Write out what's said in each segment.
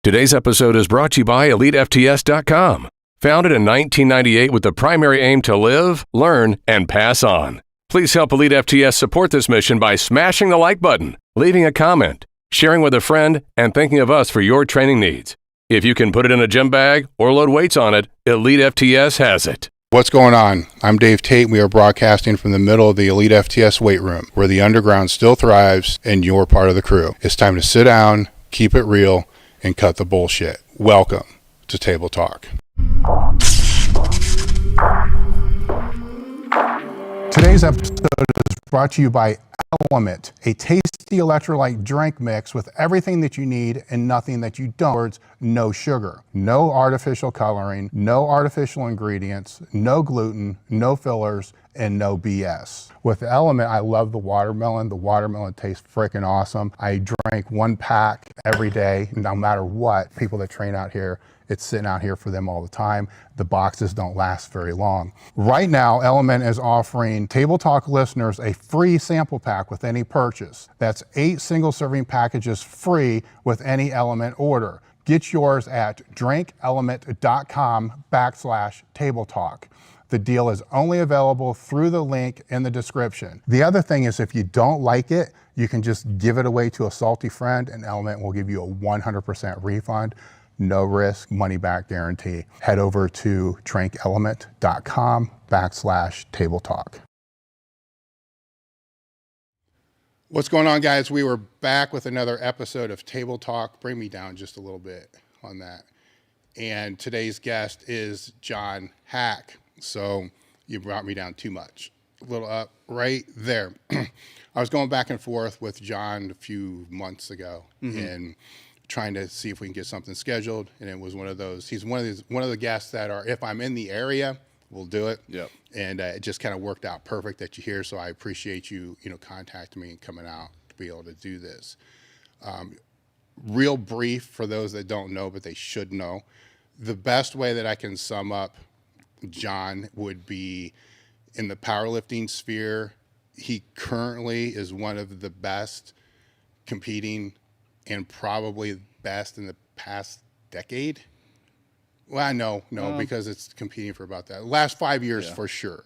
Today's episode is brought to you by elitefts.com. Founded in 1998 with the primary aim to live, learn, and pass on. Please help Elite FTS support this mission by smashing the like button, leaving a comment, sharing with a friend, and thinking of us for your training needs. If you can put it in a gym bag or load weights on it, Elite FTS has it. What's going on? I'm Dave Tate. We are broadcasting from the middle of the Elite FTS weight room, where the underground still thrives and you're part of the crew. It's time to sit down, keep it real, and cut the bullshit. Welcome to Table Talk. Today's episode is brought to you by LMNT, a tasty electrolyte drink mix with everything that you need and nothing that you don't. In other words, no sugar, no artificial coloring, no artificial ingredients, no gluten, no fillers, and no BS. With LMNT, I love the watermelon. The watermelon tastes freaking awesome. I drink one pack every day, no matter what. People that train out here, it's sitting out here for them all the time. The boxes don't last very long. Right now, LMNT is offering Table Talk listeners a free sample pack with any purchase. That's 8 single-serving packages free with any LMNT order. Get yours at drinkelement.com/Table Talk. The deal is only available through the link in the description. The other thing is, if you don't like it, you can just give it away to a salty friend and LMNT will give you a 100% refund. No risk, money back guarantee. Head over to drinkelement.com/Table Talk. What's going on, guys? We were back with another episode of Table Talk. Bring me down just a little bit on that. And today's guest is John Haack. So you brought me down too much. A little up right there. I was going back and forth with John a few months ago and trying to see if we can get something scheduled. And it was one of those, he's one of the guests that are, if I'm in the area, we'll do it. Yep. And it just kind of worked out perfect that you're here. So I appreciate you, contacting me and coming out to be able to do this. Real brief for those that don't know, but they should know. The best way that I can sum up John would be in the powerlifting sphere. He currently is one of the best competing and probably best in the past decade. Well, no, because it's competing for about that. Last 5 years, for sure.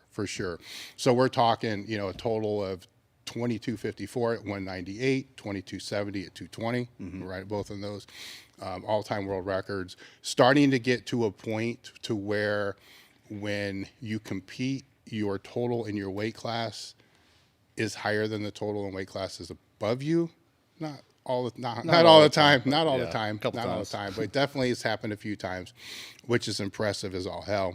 So we're talking, a total of 2254 at 198, 2270 at 220, right? Both of those all-time world records. Starting to get to a point to where when you compete, your total in your weight class is higher than the total in weight classes above you. Not all the time, but definitely it's happened a few times, which is impressive as all hell.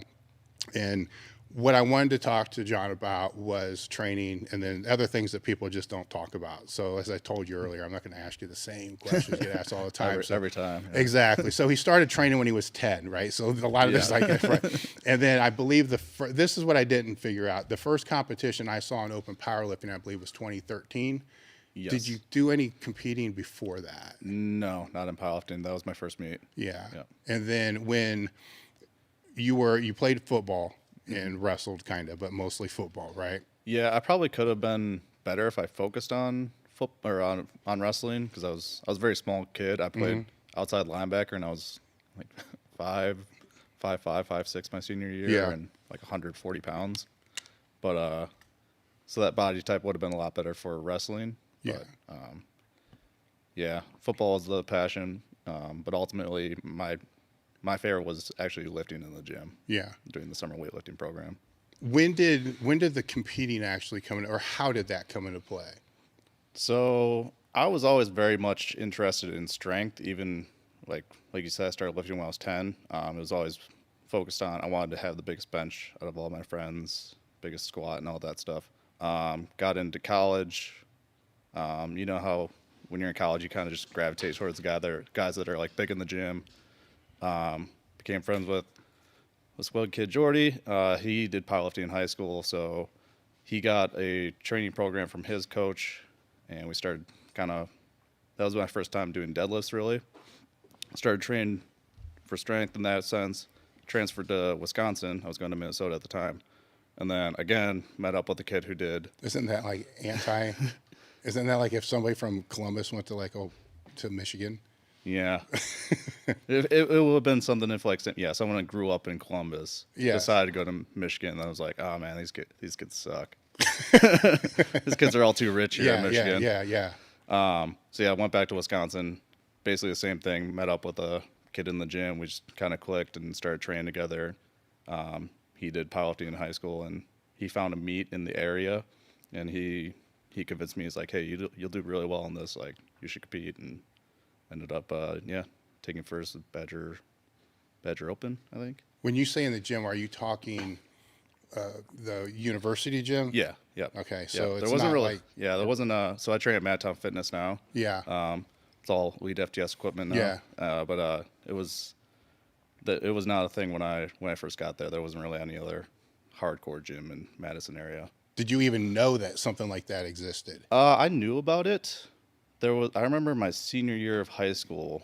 And what I wanted to talk to John about was training and then other things that people just don't talk about. So as I told you earlier, I'm not going to ask you the same questions you get asked all the time. Every time. Yeah. Exactly. So he started training when he was 10, right? So a lot of this, and then I believe this is what I didn't figure out. The first competition I saw in open powerlifting, I believe, was 2013. Yes. Did you do any competing before that? No, not in powerlifting. That was my first meet. Yeah. And then when you played football and wrestled kind of, but mostly football, right? Yeah, I probably could have been better if I focused on on wrestling because I was a very small kid. I played outside linebacker and I was like 5'6" my senior year and like 140 pounds. But so that body type would have been a lot better for wrestling. Yeah. But, football is the passion. But ultimately my favorite was actually lifting in the gym. Yeah. Doing the summer weightlifting program. When did the competing actually come in, or how did that come into play? So I was always very much interested in strength, even like you said, I started lifting when I was 10. It was always focused on, I wanted to have the biggest bench out of all my friends, biggest squat and all that stuff. Got into college. You know how when you're in college, you kind of just gravitate towards the guys that are like big in the gym. Became friends with this one kid, Jordy. He did powerlifting in high school, so he got a training program from his coach, and we started that was my first time doing deadlifts, really. Started training for strength in that sense. Transferred to Wisconsin. I was going to Minnesota at the time. And then, again, met up with a kid who did. Isn't that like if somebody from Columbus went to to Michigan? Yeah. it would have been something if, like, someone that grew up in Columbus decided to go to Michigan, and I was like, oh, man, these kids suck. These kids are all too rich here in Michigan. Yeah. So, yeah, I went back to Wisconsin. Basically the same thing. Met up with a kid in the gym. We just kind of clicked and started training together. He did powerlifting in high school, and he found a meet in the area, and he convinced me. He's like, hey, you'll do really well in this. Like, you should compete. And ended up, taking first at Badger Open, I think. When you say in the gym, are you talking the university gym? Yeah. Okay, so it's there wasn't not really, like... there wasn't. So I train at Madtown Fitness now. Yeah. It's all Elite FTS equipment now. Yeah. But it was not a thing when I first got there. There wasn't really any other hardcore gym in Madison area. Did you even know that something like that existed? I knew about it. I remember my senior year of high school,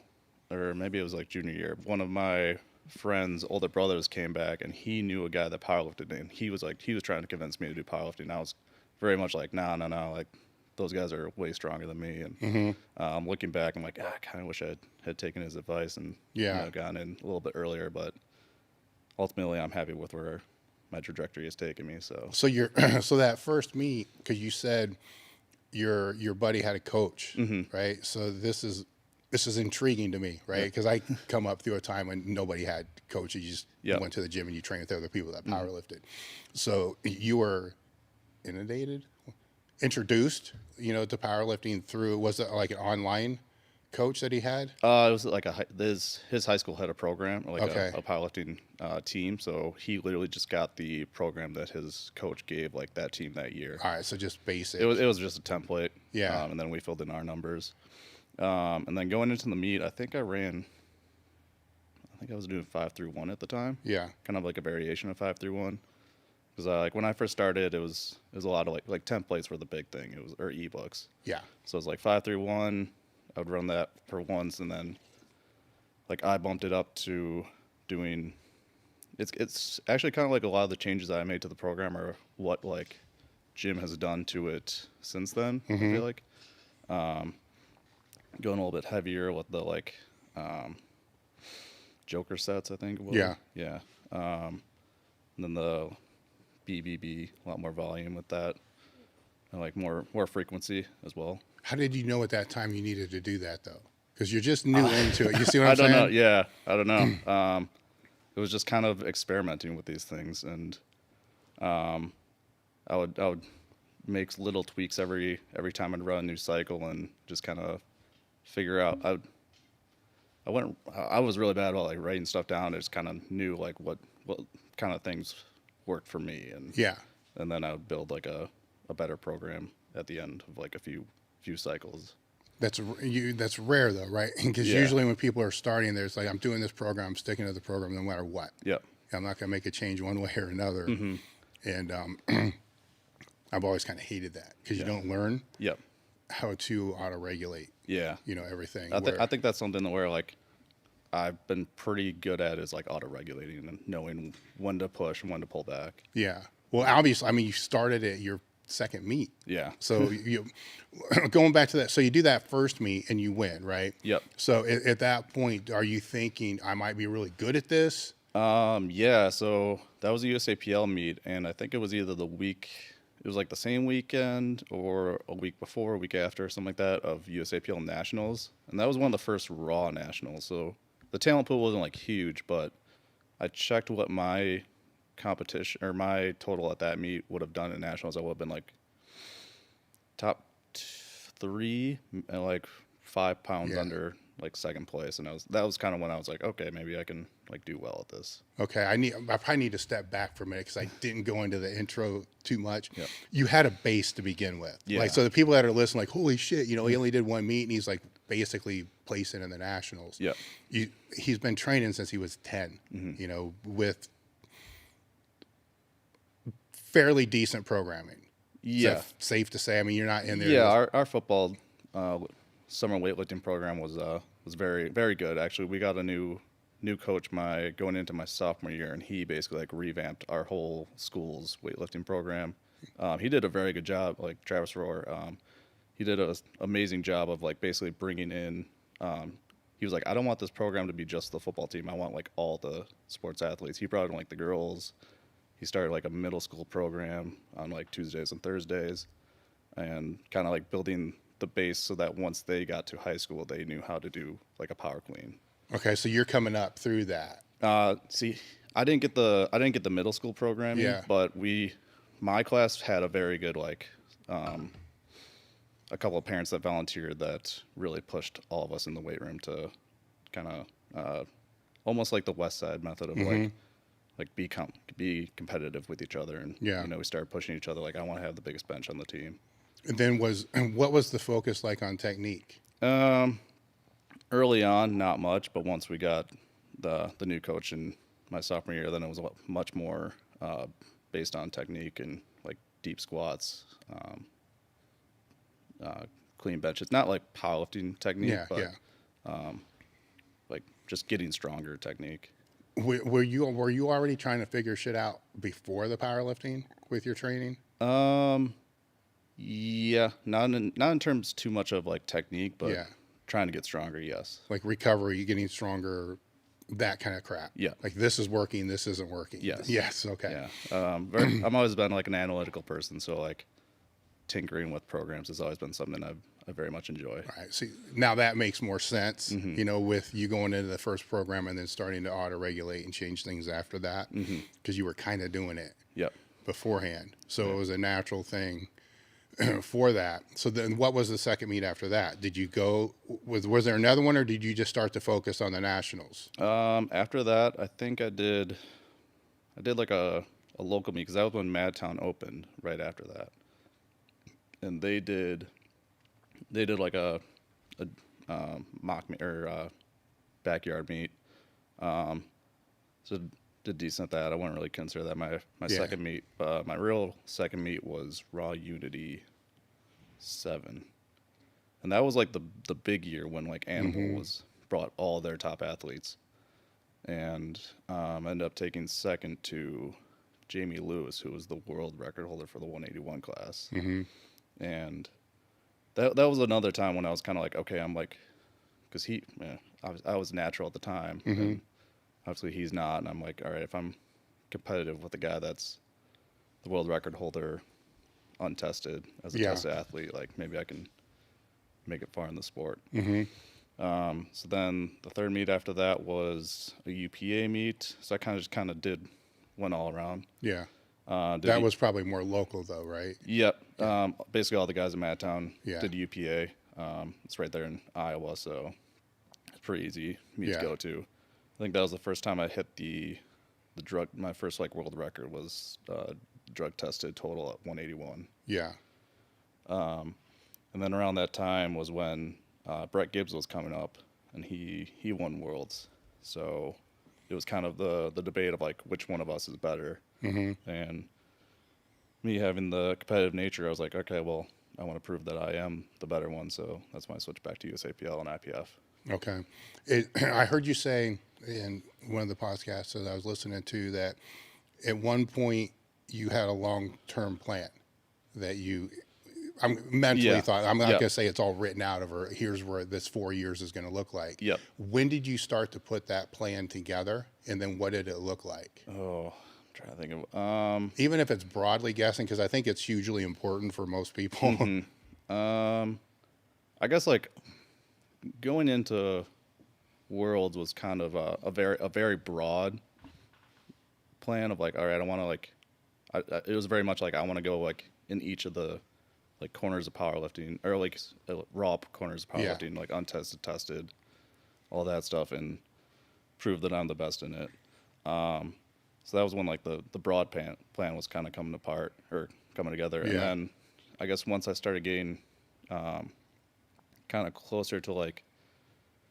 or maybe it was like junior year. One of my friend's older brothers came back, and he knew a guy that powerlifted, and he was trying to convince me to do powerlifting. I was very much like, no, like, those guys are way stronger than me. And looking back, I'm like, I kind of wish I had taken his advice and gone in a little bit earlier. But ultimately, I'm happy with where my trajectory has taken me. So you're so that first meet, because you said your buddy had a coach, right? So this is intriguing to me, right? Because I come up through a time when nobody had coaches. You just went to the gym and you trained with other people that powerlifted. So you were introduced, to powerlifting through, was it like an online coach that he had? It was like his high school had a program, like a powerlifting team. So he literally just got the program that his coach gave, like, that team that year. All right, so just basic. It was just a template. Yeah. And then we filled in our numbers. And then going into the meet, I think I was doing 5-through-1 at the time. Yeah. Kind of like a variation of 5-through-1. Because like when I first started, it was a lot of like templates were the big thing. Or ebooks. Yeah. So it was like 5-through-1. I would run that for once, and then like I bumped it up to doing. It's actually kind of like a lot of the changes that I made to the program are what like Jim has done to it since then. I feel like going a little bit heavier with the like Joker sets, I think it was. Yeah. And then the BBB, a lot more volume with that, and like more frequency as well. How did you know at that time you needed to do that, though? Because you're just new into it. You see what I'm saying? I don't know. Yeah, I don't know. It was just kind of experimenting with these things, and I would make little tweaks every time I'd run a new cycle, and just kind of figure out. I was really bad about like writing stuff down. I just kind of knew like what kind of things worked for me, and then I would build like a better program at the end of like a few cycles. That's rare though, right? Because usually when people are starting, there's like, I'm doing this program, I'm sticking to the program no matter what. Yeah. I'm not going to make a change one way or another. And I've always kind of hated that because you don't learn how to auto-regulate. Everything. I think that's something where like I've been pretty good at is like auto-regulating and knowing when to push and when to pull back. Yeah. Well, obviously, I mean, you started at your second meet. Yeah. So you going back to that, so you do that first meet and you win, right? Yep. So at that point, are you thinking I might be really good at this? Yeah. So that was a USAPL meet, and I think it was either it was like the same weekend or a week before, a week after, something like that, of USAPL Nationals, and that was one of the first Raw Nationals. So the talent pool wasn't like huge, but I checked what my competition or my total at that meet would have done at Nationals. I would have been like top 3 and like 5 pounds under like second place, and that was kind of when I was like, okay, maybe I can like do well at this. Okay, I probably need to step back for a minute because I didn't go into the intro too much. Yep. You had a base to begin with, like, so the people that are listening, like, holy shit, he only did one meet and he's like basically placing in the Nationals. Yeah, he's been training since he was 10. With fairly decent programming. Yeah, safe to say. I mean, you're not in there. Yeah, our football summer weightlifting program was very, very good. Actually, we got a new coach going into my sophomore year, and he basically like revamped our whole school's weightlifting program. He did a very good job, like Travis Rohr. He did an amazing job of like basically bringing in. he was like, I don't want this program to be just the football team. I want like all the sports athletes. He brought in like the girls. He started like a middle school program on like Tuesdays and Thursdays, and kind of like building the base so that once they got to high school, they knew how to do like a power clean. Okay, so you're coming up through that. See, I didn't get the middle school programming, Yeah. but my class had a very good like a couple of parents that volunteered that really pushed all of us in the weight room to kind of almost like the West Side method of like be competitive with each other, and Yeah. you know, we started pushing each other. Like, I want to have the biggest bench on the team. And then what was the focus like on technique? Early on, not much, but once we got the new coach in my sophomore year, then it was much more based on technique and like deep squats, clean benches. Not like powerlifting technique, but like just getting stronger technique. Were you already trying to figure shit out before the powerlifting with your training? Yeah, not in terms too much of like technique, but Yeah. trying to get stronger. Yes. Like recovery, getting stronger, that kind of crap. Yeah. Like this is working, this isn't working. Yes. Yes. Okay. Yeah. I've always been like an analytical person, so like tinkering with programs has always been something I very much enjoy. All right. See, now that makes more sense, Mm-hmm. you know, with you going into the first program and then starting to auto-regulate and change things after that, because you were kind of doing it Yep. beforehand. So it was a natural thing for that. So then what was the second meet after that? Did you go, was there another one, or did you just start to focus on the nationals? After that, I think I did like a local meet, because that was when Madtown opened right after that, and they did like a mock meet or backyard meet. So did decent at that. I wouldn't really consider that my second meet. My real second meet was Raw Unity 7, and that was like the big year when like Animal was brought all their top athletes, and ended up taking second to Jamie Lewis, who was the world record holder for the 181 class. And that was another time when I was kind of like, okay, I'm like, because I was natural at the time, and obviously he's not, and I'm like, all right, if I'm competitive with a guy that's the world record holder, untested as a tested athlete, like maybe I can make it far in the sport. So then the third meet after that was a UPA meet, so I kind of went all around. Yeah. That was probably more local though, right? Yep. Basically all the guys in Madtown Yeah. did UPA. It's right there in Iowa, so it's pretty easy meet to go to. I think that was the first time I hit the drug. My first like world record was drug tested total at 181. Yeah. And then around that time was when Brett Gibbs was coming up, and he won worlds. So it was kind of the debate of like which one of us is better. And me having the competitive nature, I was like, okay, well, I want to prove that I am the better one. So that's when I switched back to USAPL and IPF. Okay. I heard you say in one of the podcasts that I was listening to that at one point you had a long-term plan that you mentally thought, I'm not going to say it's all written out of, or here's where this 4 years is going to look like. Yep. When did you start to put that plan together, and then what did it look like? Oh, I'm trying to think of Even if it's broadly guessing, because I think it's hugely important for most people. I guess like going into Worlds was kind of a very broad plan of like, all right, I want to like, it was very much like I want to go like in each of the like corners of powerlifting, or like raw corners of powerlifting, like untested, tested, all that stuff, and prove that I'm the best in it. So that was when like the broad plan was kind of coming together. And then I guess once I started getting kind of closer to like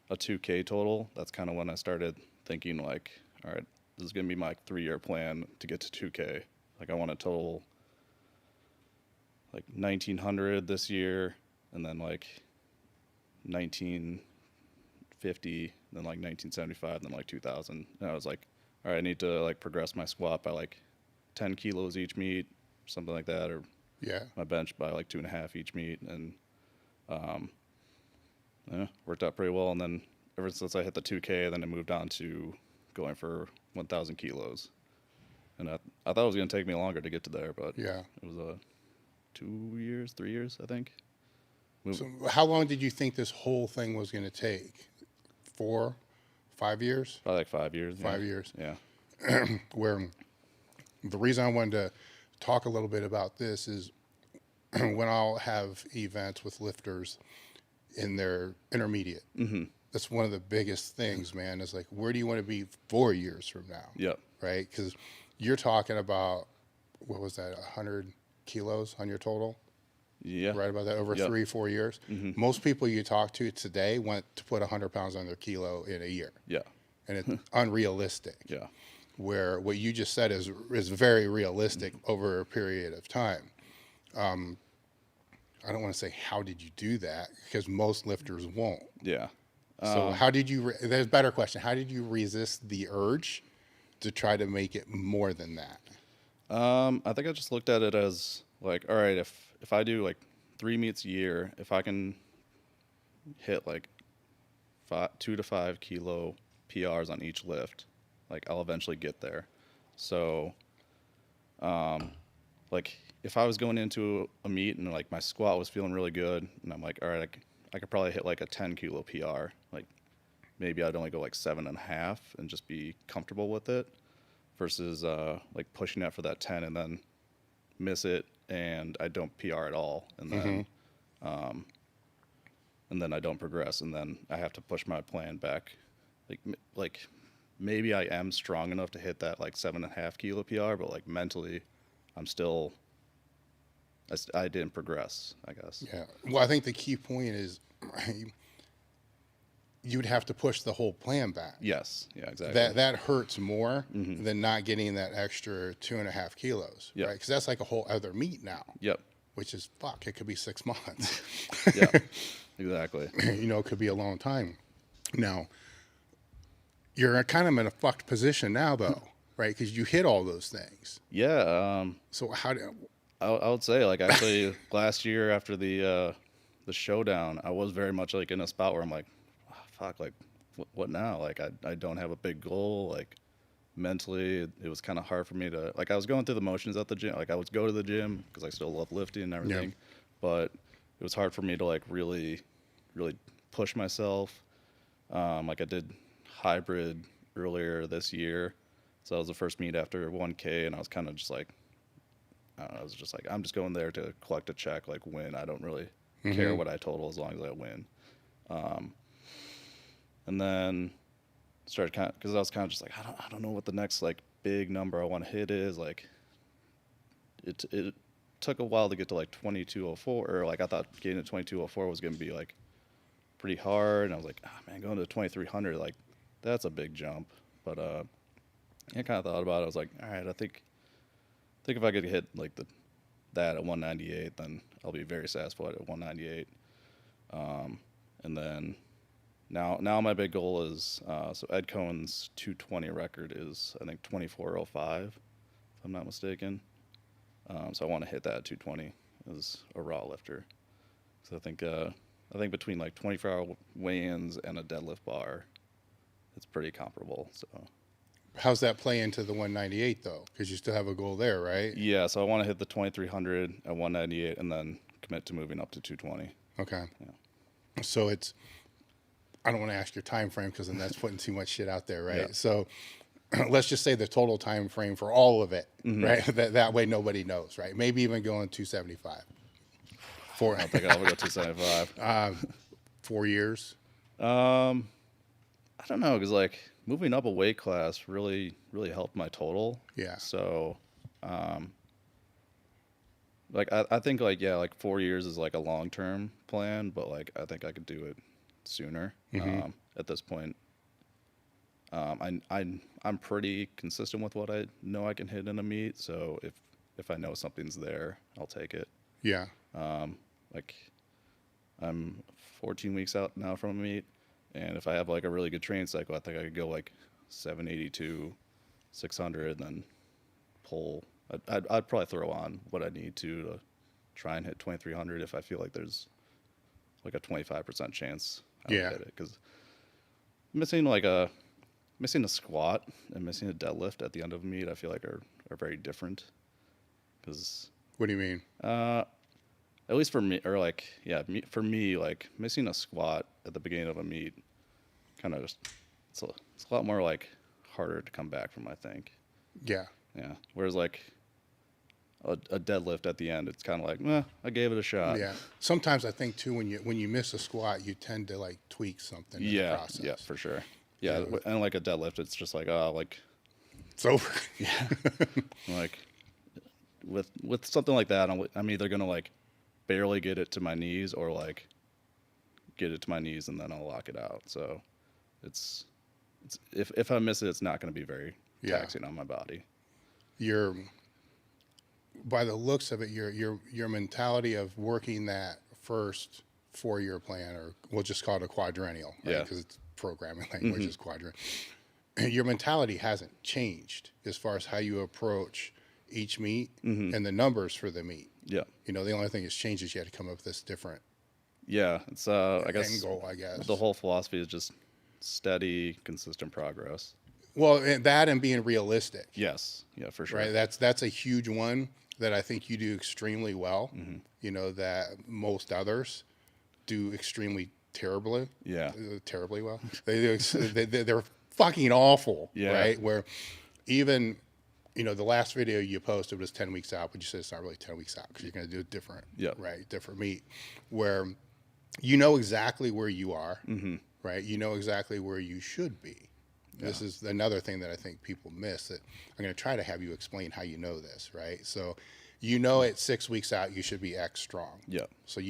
a 2K total, that's kind of when I started thinking like, all right, this is going to be my 3-year plan to get to 2K. Like I want to total like 1900 this year, and then like 1950, then like 1975, then like 2000. And I was like, all right, I need to like progress my squat by like 10 kilos each meet, something like that, or my bench by like 2.5 each meet, and worked out pretty well. And then ever since I hit the 2K, then I moved on to going for 1,000 kilos. And I thought it was going to take me longer to get to there, but Yeah. it was 2 years, 3 years, I think. So how long did you think this whole thing was going to take? 4, 5 years? Probably like 5 years. 5 years. Yeah. Where the reason I wanted to talk a little bit about this is when I'll have events with lifters in their intermediate. Mm-hmm. That's one of the biggest things, man, is like, where do you want to be 4 years from now? Yep. Right? Because you're talking about, what was that, 100 kilos on your total? Yeah. Right about that, over 3-4 years. Mm-hmm. Most people you talk to today want to put 100 pounds on their kilo in a year. Yeah. And it's unrealistic. Yeah. Where what you just said is very realistic over a period of time. I don't want to say, how did you do that? Because most lifters won't. Yeah. So how did you, there's a better question. How did you resist the urge to try to make it more than that? I think I just looked at it as like, all right, if I do like 3 meets a year, if I can hit like 2 to 5 kilo PRs on each lift, like I'll eventually get there. So, like if I was going into a meet and like my squat was feeling really good, and I'm like, all right, I could probably hit like a 10 kilo PR. Like maybe I'd only go like 7.5 and just be comfortable with it, versus like pushing that for that 10 and then miss it and I don't PR at all, and then I don't progress, and then I have to push my plan back. Like maybe I am strong enough to hit that like 7.5 kilo PR, but like mentally, I'm still, I didn't progress, I guess. Yeah. Well, I think the key point is you'd have to push the whole plan back. Yes. Yeah, exactly. That hurts more than not getting that extra 2.5 kilos, Yep. right? Because that's like a whole other meet now. Yep. Which is, fuck, it could be 6 months. Yeah, exactly. You know, it could be a long time. Now, you're kind of in a fucked position now, though, right? Because you hit all those things. Yeah. So how do... I would say, like, actually last year after the showdown, I was very much like in a spot where I'm like, oh, fuck, like what now? Like I don't have a big goal. Like mentally, it was kind of hard for me to, like, I was going through the motions at the gym. Like I would go to the gym because I still love lifting and everything, but it was hard for me to like really push myself. Like I did hybrid earlier this year, so that was the first meet after 1K, and I was kind of just like, I was just like, I'm just going there to collect a check, like win. I don't really care what I total as long as I win. And then started kind of, because I was kind of just like, I don't know what the next like big number I want to hit is. Like it took a while to get to like 2204, or like I thought getting to 2204 was going to be like pretty hard, and I was like, man, going to 2300, like that's a big jump. But I kind of thought about it. I was like, all right, I think if I could hit like that at 198, then I'll be very satisfied at 198. And then now my big goal is, so Ed Coan's 220 record is, I think, 2405, if I'm not mistaken. So I want to hit that at 220 as a raw lifter. So I think between like 24-hour weigh-ins and a deadlift bar, it's pretty comparable. So. How's that play into the 198 though? Because you still have a goal there, right? Yeah, so I want to hit the 2300 at 198 and then commit to moving up to 220. Okay. Yeah. So it's, I don't want to ask your time frame because then that's putting too much shit out there, right? Yeah. So let's just say the total time frame for all of it, right? That way nobody knows, right? Maybe even going 275. I think I'll go 275. 4 years. I don't know, because like moving up a weight class really helped my total. Yeah. So, like I think like, yeah, like 4 years is like a long-term plan, but like I think I could do it sooner. At this point, I'm pretty consistent with what I know I can hit in a meet. So if I know something's there, I'll take it. Yeah. Like I'm 14 weeks out now from a meet, and if I have like a really good training cycle, I think I could go like 782, 600, then pull. I'd probably throw on what I need to try and hit 2300 if I feel like there's like a 25% chance I would hit it. Because missing a squat and missing a deadlift at the end of a meet, I feel like are very different. Because What do you mean? at least for me, or like, yeah, for me, like missing a squat at the beginning of a meet, kind of just, it's a lot more like harder to come back from, I think. Yeah. Yeah. Whereas like a deadlift at the end, it's kind of like, I gave it a shot. Yeah. Sometimes I think too, when you miss a squat, you tend to like tweak something in the process. Yeah, for sure. Yeah, and like a deadlift, it's just like, oh, like It's over. yeah, like with something like that, I'm either gonna like barely get it to my knees or like get it to my knees and then I'll lock it out. So it's if I miss it, it's not gonna be very taxing on my body. By the looks of it, your mentality of working that first 4-year plan, or we'll just call it a quadrennial, right? Yeah. Because it's programming language is quadrennial. Your mentality hasn't changed as far as how you approach each meet and the numbers for the meet. Yeah. You know, the only thing that's changed is you had to come up with this different Yeah, it's I guess end goal, I guess. the whole philosophy is just steady, consistent progress. Well, and that and being realistic. Yes, yeah, for sure. Right. That's a huge one that I think you do extremely well. You know, that most others do extremely terribly. Yeah. Terribly well. They're fucking awful. Yeah. Right. Where even, you know, the last video you posted was 10 weeks out, but you said it's not really 10 weeks out because you're going to do it different. Yeah. Right. Different meet where you know exactly where you are. Right. You know exactly where you should be. Yeah. This is another thing that I think people miss, that I'm going to try to have you explain how you know this, right? So you know at 6 weeks out you should be X strong. Yeah. So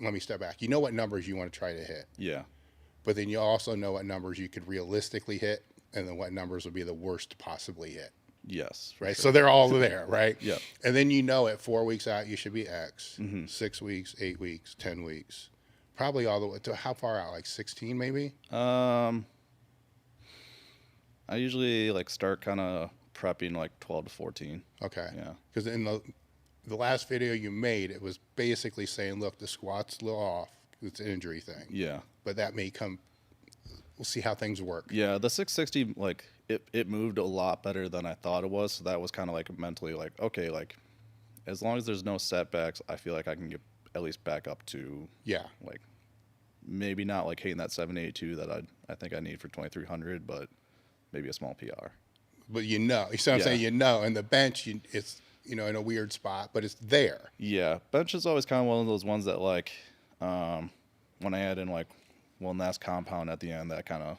let me step back. You know what numbers you want to try to hit. Yeah. But then you also know what numbers you could realistically hit, and then what numbers would be the worst to possibly hit. Yes. Right. Sure. So they're all there, right? Yeah. And then you know at 4 weeks out you should be X, 6 weeks, 8 weeks, 10 weeks, probably all the way to how far out? Like 16 maybe? I usually like start kind of prepping like 12 to 14. Okay. Yeah. Because in the last video you made, it was basically saying, look, the squat's a little off. It's an injury thing. Yeah. But that may come. We'll see how things work. Yeah. The 660, like it moved a lot better than I thought it was. So that was kind of like mentally like, okay, like as long as there's no setbacks, I feel like I can get at least back up to like maybe not like hitting that 782 that I think I need for 2300, but maybe a small PR. But you know what I'm saying? You know, and the bench, it's, you know, in a weird spot, but it's there. Yeah. Bench is always kind of one of those ones that like, when I add in like one last compound at the end, that kind of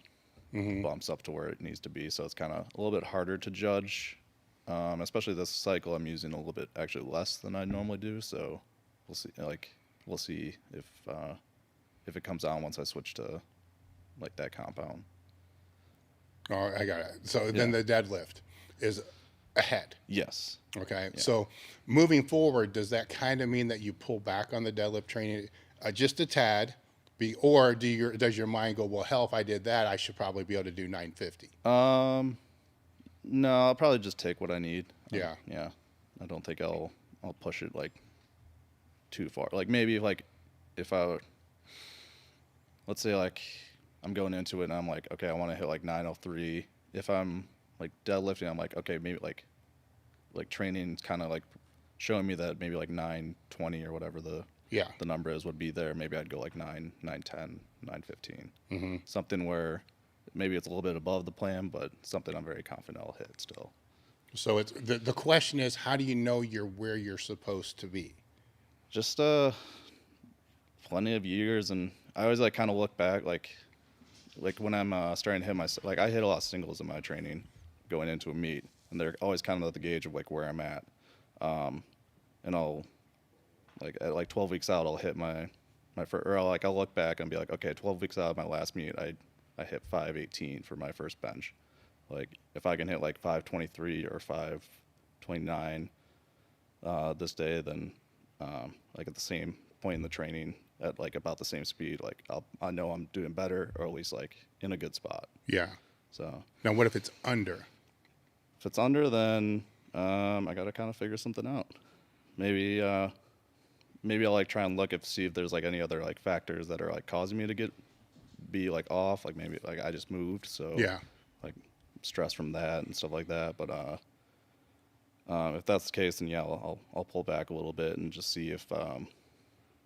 bumps up to where it needs to be. So it's kind of a little bit harder to judge. Especially this cycle, I'm using a little bit actually less than I normally do. So we'll see if it comes on once I switch to like that compound. Oh, I got it. So then the deadlift is ahead. Yes. Okay. Yeah. So moving forward, does that kind of mean that you pull back on the deadlift training just a tad? Or does your mind go, well, hell, if I did that, I should probably be able to do 950? No, I'll probably just take what I need. Yeah. Yeah. I don't think I'll push it like too far. Like maybe like if let's say like I'm going into it and I'm like, okay, I want to hit like 903. If I'm like deadlifting, I'm like, okay, maybe like training's kind of like showing me that maybe like 920 or whatever the number is would be there. Maybe I'd go like 910, 915. Something where maybe it's a little bit above the plan, but something I'm very confident I'll hit still. So it's the question is, how do you know you're where you're supposed to be? Just plenty of years, and I always like kind of look back like when I'm starting to hit my, like I hit a lot of singles in my training going into a meet, and they're always kind of at the gauge of like where I'm at. And I'll like at like 12 weeks out, I'll hit my first, or I'll look back and be like, okay, 12 weeks out of my last meet, I hit 518 for my first bench. Like if I can hit like 523 or 529 this day, then like at the same point in the training at like about the same speed, like I know I'm doing better, or at least like in a good spot. Yeah. So now what if it's under? If it's under, then I got to kind of figure something out. Maybe I'll like try and see if there's like any other like factors that are like causing me to get be like off, like maybe like I just moved, so Yeah. like stress from that and stuff like that. But if that's the case, then yeah, I'll pull back a little bit and just see if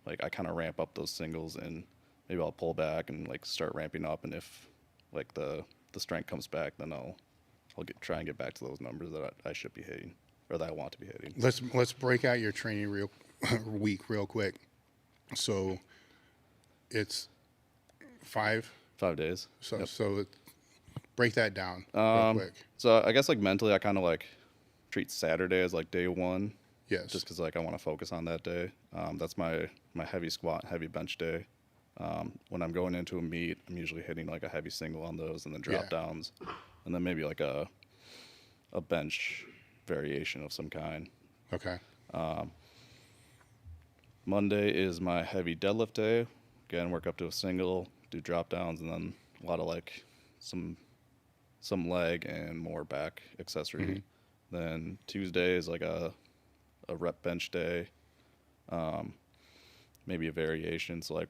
like I kind of ramp up those singles, and maybe I'll pull back and like start ramping up, and if like the strength comes back, then I'll try and get back to those numbers that I should be hitting, or that I want to be hitting. Let's break out your training week real quick. So it's 5 days. So Yep. so break that down real quick. So I guess like mentally, I kind of like treat Saturday as like day one. Yes. Just because like I want to focus on that day. That's my heavy squat, heavy bench day. When I'm going into a meet, I'm usually hitting like a heavy single on those, and then drop downs, and then maybe like a bench variation of some kind. Okay. Monday is my heavy deadlift day. Again, work up to a single, do drop downs, and then a lot of like some leg and more back accessory. Then Tuesday is like a rep bench day, maybe a variation. So like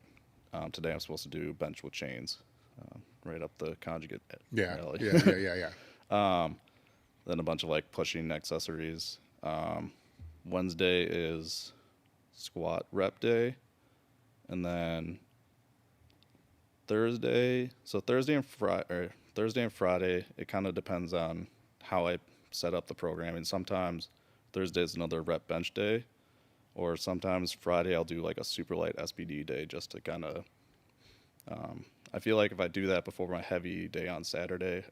today I'm supposed to do bench with chains, right up the conjugate alley. Yeah. Then a bunch of like pushing accessories. Wednesday is squat rep day, and then Thursday and Friday, it kind of depends on how I set up the programming. Sometimes Thursday is another rep bench day, or sometimes Friday I'll do like a super light SBD day, just to kind of I feel like if I do that before my heavy day on Saturday,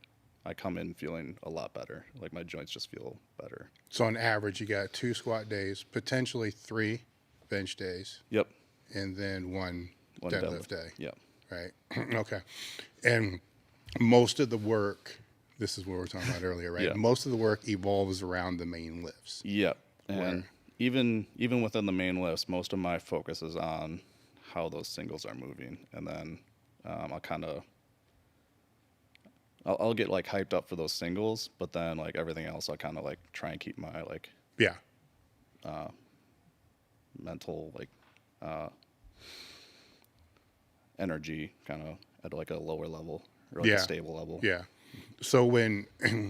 I come in feeling a lot better. Like my joints just feel better. So on average, you got 2 squat days, potentially 3 bench days. Yep. And then one deadlift day. Yep. Right. Okay. And most of the work, this is what we were talking about earlier, right? Yeah. Most of the work evolves around the main lifts. Yep. And even within the main lifts, most of my focus is on how those singles are moving, and then I'll get like hyped up for those singles, but then like everything else, I'll kind of like try and keep my like mental like energy kind of at like a lower level, or like a stable level. Yeah. So when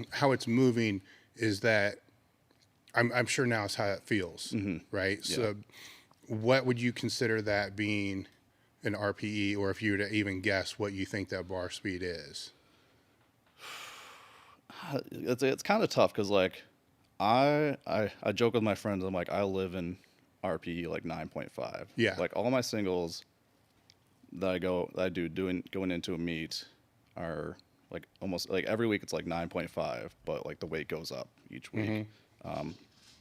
how it's moving is that I'm sure now it's how it feels, right? Yeah. So what would you consider that being an RPE, or if you were to even guess what you think that bar speed is? It's kind of tough because like I joke with my friends. I'm like, I live in RPE like 9.5. Yeah. Like all my singles that I do going into a meet are like almost like every week it's like 9.5, but like the weight goes up each week.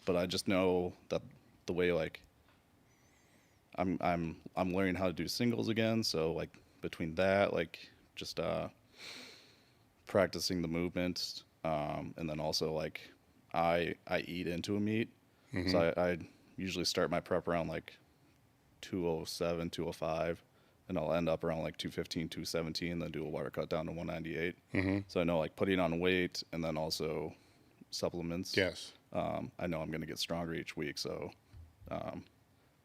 But I just know that the way like I'm learning how to do singles again. So like between that, like just practicing the movements, and then also like I eat into a meet. So I usually start my prep around like 207, 205, and I'll end up around like 215, 217, then do a water cut down to 198. So I know like putting on weight and then also supplements. Yes. I know I'm going to get stronger each week. So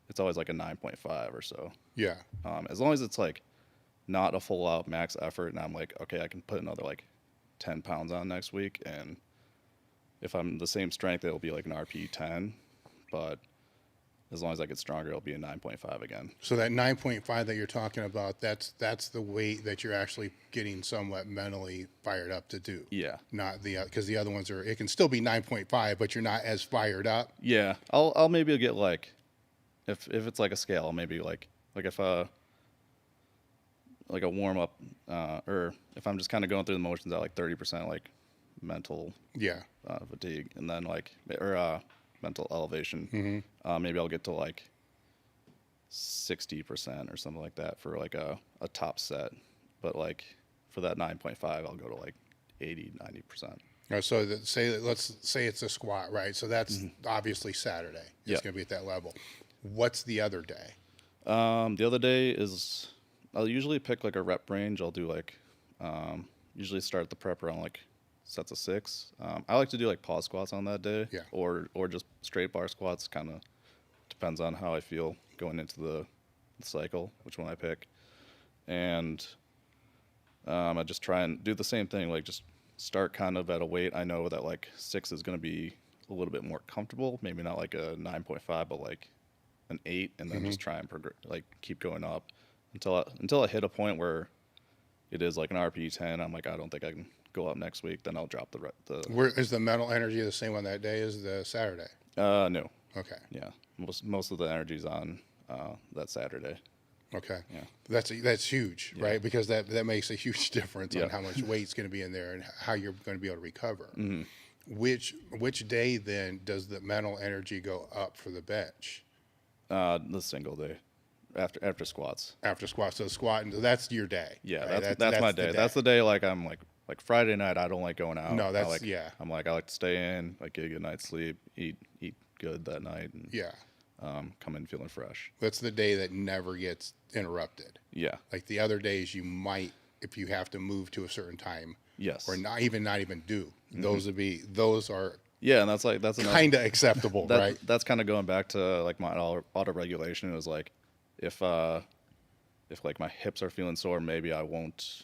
it's always like a 9.5 or so. Yeah. As long as it's like not a full out max effort, and I'm like, okay, I can put another like 10 pounds on next week. And if I'm the same strength, it'll be like an RP 10. But as long as I get stronger, it'll be a 9.5 again. So that 9.5 that you're talking about, that's the weight that you're actually getting somewhat mentally fired up to do. Yeah. Not because the other ones it can still be 9.5, but you're not as fired up. Yeah. I'll maybe get like, if it's like a scale, I'll maybe like if like a warm up, or if I'm just kind of going through the motions at like 30% like mental fatigue, and then like mental elevation, maybe I'll get to like 60% or something like that for like a top set. But like for that 9.5, I'll go to like 80, 90%. So let's say it's a squat, right? So that's obviously Saturday. It's going to be at that level. What's the other day? The other day is, I'll usually pick like a rep range. I'll do like, usually start the prep around like sets of 6. I like to do like pause squats on that day, or just straight bar squats. Kind of depends on how I feel going into the cycle, which one I pick. And I just try and do the same thing, like just start kind of at a weight I know that like 6 is going to be a little bit more comfortable, maybe not like a 9.5, but like an 8, and then just try and like keep going up until I hit a point where it is like an RPE 10. I'm like, I don't think I can go up next week. Then I'll drop the. Where is the mental energy the same on that day as the Saturday? No. Okay. Yeah, most of the energy's on that Saturday. Okay. Yeah. That's huge, Yeah. right? Because that makes a huge difference Yeah. on how much weight's going to be in there and how you're going to be able to recover. Mm-hmm. Which day then does the mental energy go up for the bench? The single day, after squats. After squat, so squatting, that's your day. Yeah, right? that's my day. That's the day. Like I'm like Friday night. I don't like going out. No, that's I like, yeah. I'm like I like to stay in, like get a good night's sleep, eat good that night, and Yeah, come in feeling fresh. that's the day that never gets interrupted. Yeah. Like the other days, you might, if you have to move to a certain time, Yes. or not even do. Those are Yeah, and that's another, kind of acceptable, right? That's kind of going back to like my auto regulation. It was like if like my hips are feeling sore, maybe I won't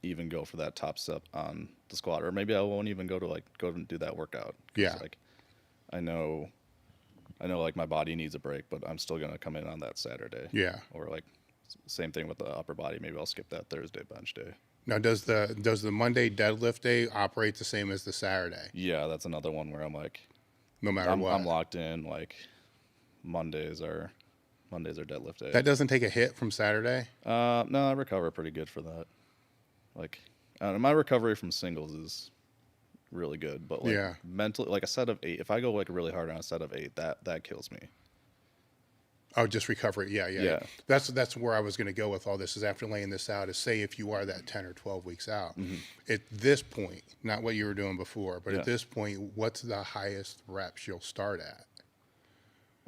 even go for that top step on the squat, or maybe I won't even go and do that workout. 'Cause, Yeah. like I know like my body needs a break, but I'm still gonna come in on that Saturday. Yeah. Or like same thing with the upper body. Maybe I'll skip that Thursday bench day. Now, does the Monday deadlift day operate the same as the Saturday? Yeah, that's another one where I'm like, No matter what, I'm locked in. Like Mondays are deadlift day. that doesn't take a hit from Saturday. No, I recover pretty good for that. Like, I don't know, my recovery from singles is really good, but like Yeah. mentally, like a set of 8, if I go like really hard on a set of 8, that kills me. Oh, just recovery. Yeah. Yeah. That's where I was going to go with all this. Is after laying this out, is say if you are that 10 or 12 weeks out, at this point, not what you were doing before, but Yeah. at this point, what's the highest reps you'll start at?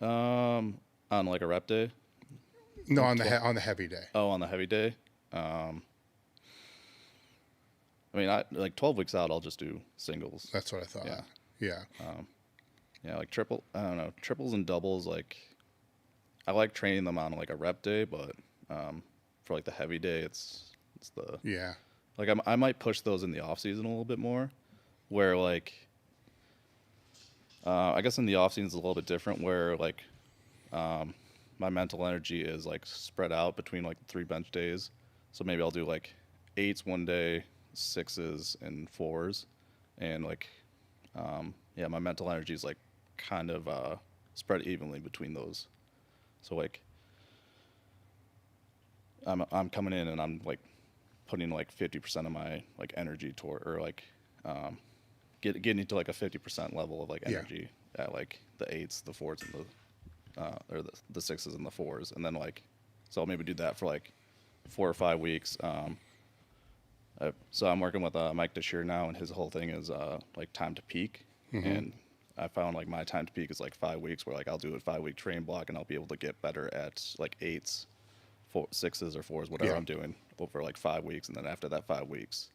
On like a rep day. No, on the heavy day. Oh, on the heavy day. I mean, like 12 weeks out, I'll just do singles. That's what I thought. Yeah. Yeah. Yeah, like I don't know, triples and doubles. Like, I like training them on like a rep day, but for like the heavy day, it's the Yeah. like I might push those in the off season a little bit more, where like I guess in the off season is a little bit different, where like my mental energy is like spread out between like 3 bench days. So maybe I'll do like 8s one day, 6s and 4s, and like yeah, my mental energy is like kind of spread evenly between those. So like I'm coming in and I'm like putting like 50% of my like energy toward, or like getting to like a 50% level of like energy at like the 8s, the 4s, and or the 6s and the 4s, and then like so I'll maybe do that for like 4 or 5 weeks. So I'm working with Mike Deshear now, and his whole thing is like time to peak, and I found like my time to peak is like 5 weeks, where like I'll do a 5-week train block and I'll be able to get better at like 8s, 6s or 4s, whatever I'm doing over like 5 weeks, and then after that 5 weeks,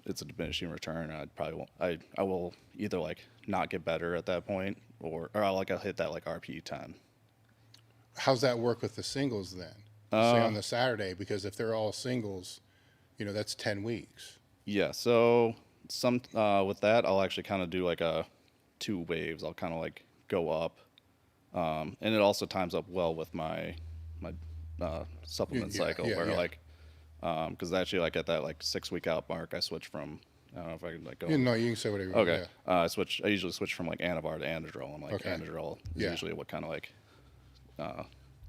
it's a diminishing return. I probably won't. I will either like not get better at that point, or I'll hit that like RPE 10. How's that work with the singles then? Say on the Saturday, because if they're all singles, that's 10 weeks. Yeah. So some with that, I'll actually kind of do like a 2 waves. I'll kind of like go up, and it also times up well with my supplement cycle, where like because actually like at that like 6-week out mark, I switch from, I don't know if I can like go. No, you can say whatever you want. Okay. I usually switch from like Anavar to Anadrol, and like Anadrol is usually what kind of like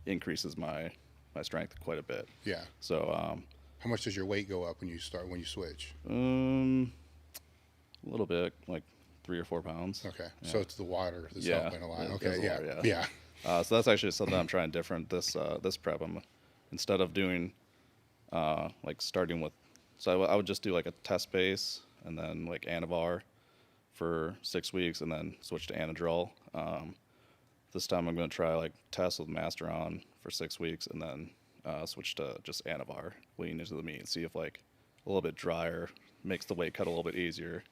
increases my strength quite a bit. Yeah. So How much does your weight go up when you switch? a little bit, like 3 or 4 pounds. Okay. Yeah. So it's the water that's Yeah. helping a lot. It- Okay. it's a Yeah. lot, Yeah. So that's actually something I'm trying different this prep. Instead of doing like starting with, so I would just do like a test base and then like Anavar for 6 weeks and then switch to Anadrol. This time I'm going to try like test with Masteron for 6 weeks and then switch to just Anavar leading into the meet and see if like a little bit drier makes the weight cut a little bit easier,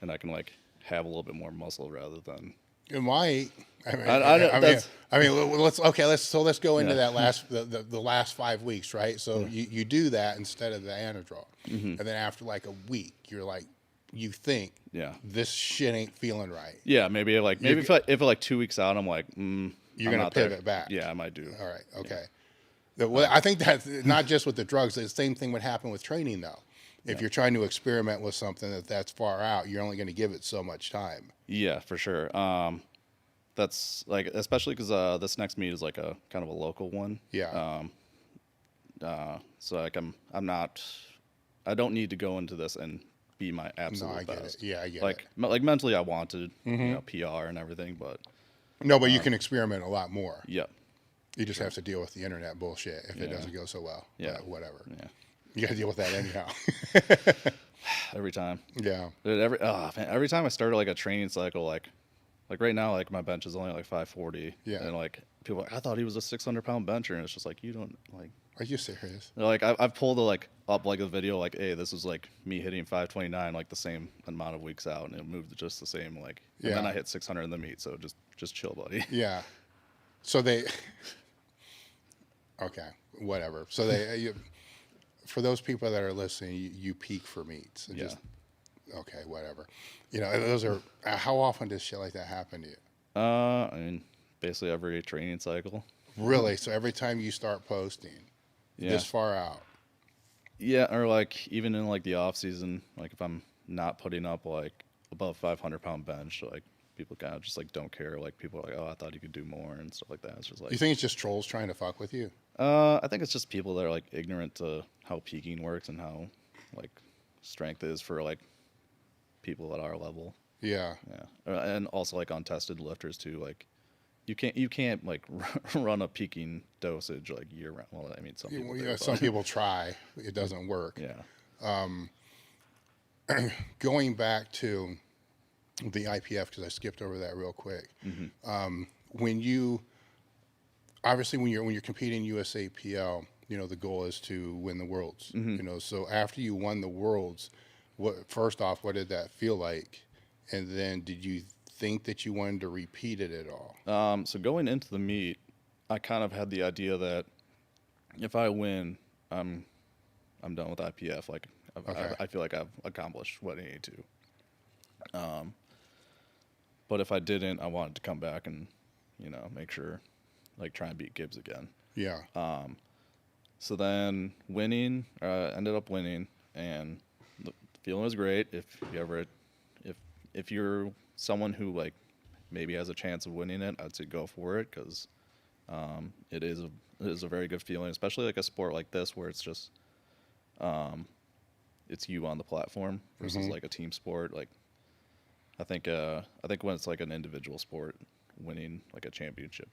and I can like have a little bit more muscle rather than It might. I mean, Let's go into Yeah. that the last 5 weeks, right? So you do that instead of the Anadrol, and then after like a week, you're like, you think, Yeah. this shit ain't feeling right. Yeah, maybe if like 2 weeks out, I'm like, You're I'm gonna not there. pivot back. Yeah, I might do. All right. Okay. Well, I think that's not just with the drugs. The same thing would happen with training, though. If you're trying to experiment with something that's far out, you're only going to give it so much time. Yeah, for sure. That's like, especially because this next meet is like a kind of a local one. Yeah. So like I don't need to go into this and be my No, absolute I get best. it. Yeah, I get like it. like mentally, I wanted PR and everything, but No, but you can experiment a lot more. yeah, You just have to deal with the internet bullshit if it doesn't go so well. Yeah. But whatever. yeah, You got to deal with that anyhow. every time. Yeah. Dude, every time I started like a training cycle, like right now, like my bench is only like 540. Yeah. And like people, are like, I thought he was a 600-pound bencher, and it's just like, you don't like. Are you serious? Like I've pulled up like a video like, hey, this is like me hitting 529 like the same amount of weeks out, and it moved just the same like. And then Yeah. I hit 600 in the meet, so just chill, buddy. Yeah. So they. Okay. Whatever. So for those people that are listening, you peak for meets. And Yeah. Okay. Whatever. Those are. How often does shit like that happen to you? I mean, basically every training cycle. Really? So every time you start posting Yeah. this far out. Yeah, or like even in like the off season, like if I'm not putting up like above 500-pound bench, like people kind of just like don't care. Like people are like, oh, I thought you could do more and stuff like that. It's just like, You think it's just trolls trying to fuck with you? I think it's just people that are like ignorant to how peaking works and how like strength is for like people at our level. Yeah. Yeah, and also like untested lifters too. Like you can't like run a peaking dosage like year round. Well, I mean some people. Do, Some people try. It doesn't work. Yeah. Going back to the IPF, because I skipped over that real quick. When you're competing USAPL, the goal is to win the worlds. So after you won the worlds, first off, what did that feel like? And then did you think that you wanted to repeat it at all? So going into the meet, I kind of had the idea that if I win, I'm done with IPF. Like I feel like I've accomplished what I need to. But if I didn't, I wanted to come back and make sure, like try and beat Gibbs again. Yeah. So then ended up winning, and the feeling was great. If you're someone who like maybe has a chance of winning it, I'd say go for it, because it is a very good feeling, especially like a sport like this where it's just it's you on the platform versus like a team sport. Like I think when it's like an individual sport, winning like a championship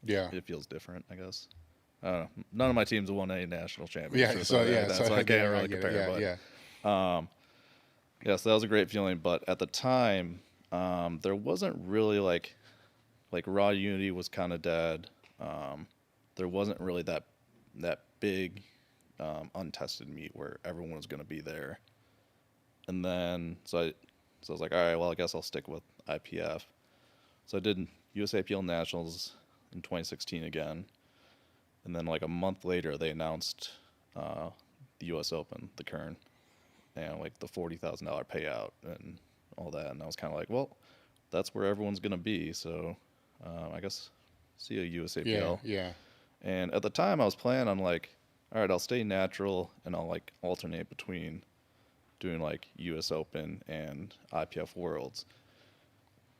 it feels different, I guess. I don't know. None of my teams have won any national championships. So I can't really compare. So that was a great feeling. But at the time, there wasn't really like Raw Unity was kind of dead. There wasn't really that big untested meet where everyone was going to be there. And then so I was like, all right, well, I guess I'll stick with IPF. So I did USAPL Nationals in 2016 again. And then like a month later, they announced the US Open, the Kern, and like the $40,000 payout and all that. And I was kind of like, well, that's where everyone's going to be. So I guess see you USAPL. Yeah. And at the time I was planning on like, all right, I'll stay natural and I'll like alternate between doing like US Open and IPF Worlds.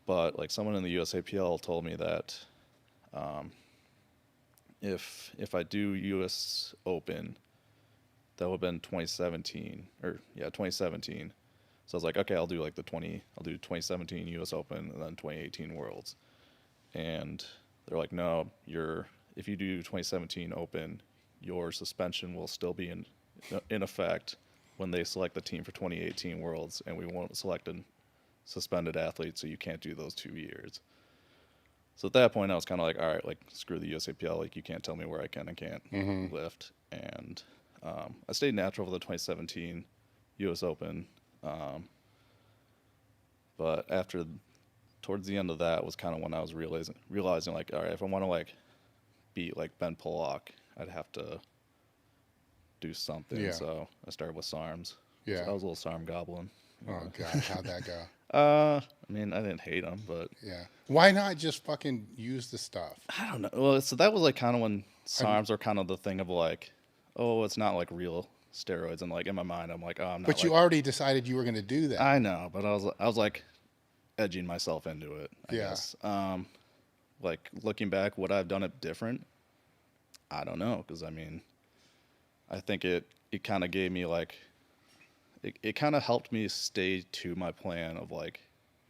But like someone in the USAPL told me that if I do US Open, that would have been 2017. So I was like, okay, I'll do 2017 US Open and then 2018 Worlds. And they're like, no, if you do 2017 Open, your suspension will still be in effect when they select the team for 2018 Worlds, and we won't select a suspended athlete, so you can't do those 2 years. So at that point, I was kind of like, all right, like screw the USAPL, like you can't tell me where I can and can't lift. And I stayed natural for the 2017 US Open, but after towards the end of that was kind of when I was realizing like, all right, if I want to like beat like Ben Pollock, I'd have to do something. Yeah. So I started with SARMs. Yeah. So I was a little SARM goblin. Oh God, how'd that go? I mean, I didn't hate them, but Yeah. Why not just fucking use the stuff? I don't know. Well, so that was like kind of when SARMs are kind of the thing of like, oh, it's not like real steroids, and like in my mind, I'm like, oh, I'm not. But you already decided you were going to do that. I know, but I was like edging myself into it. I Yeah. guess. Like looking back, would I have done it different? I don't know, because I mean, I think it kind of gave me like, it kind of helped me stay to my plan of like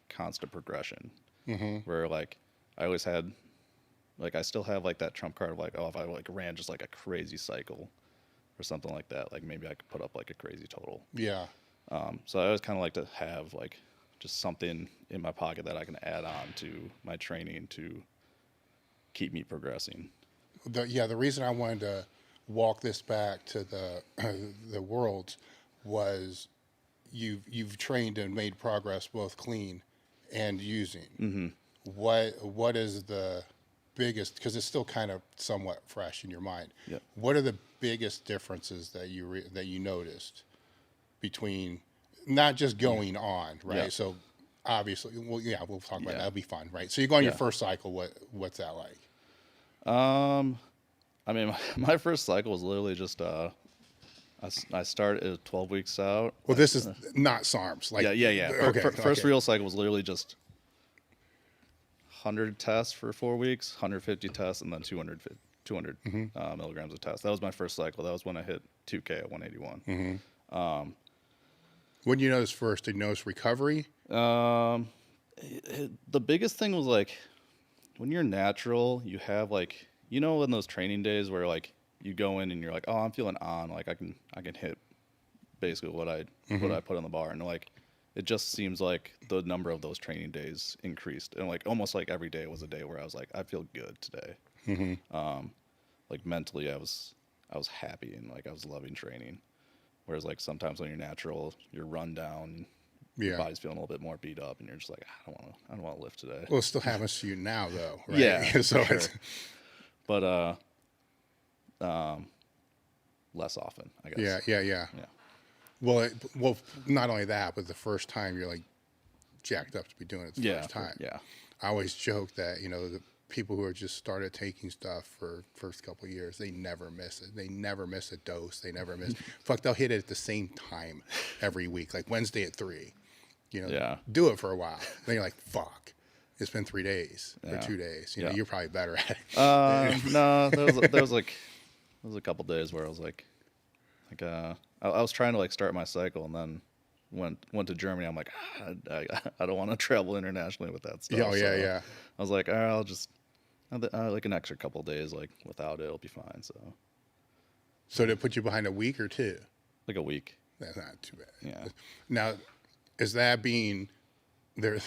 constant progression, where like I always had, like I still have like that trump card of like, oh, if I like ran just like a crazy cycle or something like that, like maybe I could put up like a crazy total. Yeah. So I always kind of like to have like just something in my pocket that I can add on to my training to keep me progressing. The reason I wanted to walk this back to the worlds was you've trained and made progress both clean and using. What is the biggest, because it's still kind of somewhat fresh in your mind. Yep. What are the biggest differences that you noticed between not just going on, right? Yeah. So obviously, well, yeah, we'll talk about that. Yeah. That'll be fun, right? So you go on your Yeah. first cycle. What's that like? I mean, my first cycle was literally just I started at 12 weeks out. Well, this is not SARMs. Like, Yeah. Okay, First okay. real cycle was literally just 100 tests for 4 weeks, 150 tests, and then 200 milligrams of tests. That was my first cycle. That was when I hit 2K at 181. When you notice first, did you notice recovery? The biggest thing was like when you're natural, you have like, you know, in those training days where like you go in and you're like, oh, I'm feeling on, like I can hit basically what I put on the bar, and like it just seems like the number of those training days increased, and like almost like every day was a day where I was like, I feel good today. Like mentally, I was happy and like I was loving training. Whereas like sometimes when you're natural, you're run down, your body's feeling a little bit more beat up, and you're just like, I don't want to lift today. Well, it still happens to you now, though, right? Yeah, So for it's sure. But less often, I guess. yeah. Well, not only that, but the first time you're like jacked up to be doing it the first time. Yeah. I always joke that, the people who are just started taking stuff for first couple of years, they never miss it. They never miss a dose. They never miss. Fuck, they'll hit it at the same time every week, like Wednesday at 3. Do it for a while. Then you're like, fuck, it's been 3 days or 2 days. You're probably better at it. No, there was a couple days where I was like I was trying to like start my cycle, and then went to Germany. I'm like, I don't want to travel internationally with that stuff. Yeah. I was like, all right, I'll just like an extra couple days like without it, it'll be fine. So did it put you behind a week or 2? Like a week. That's not too bad. Yeah. Now, is that being there?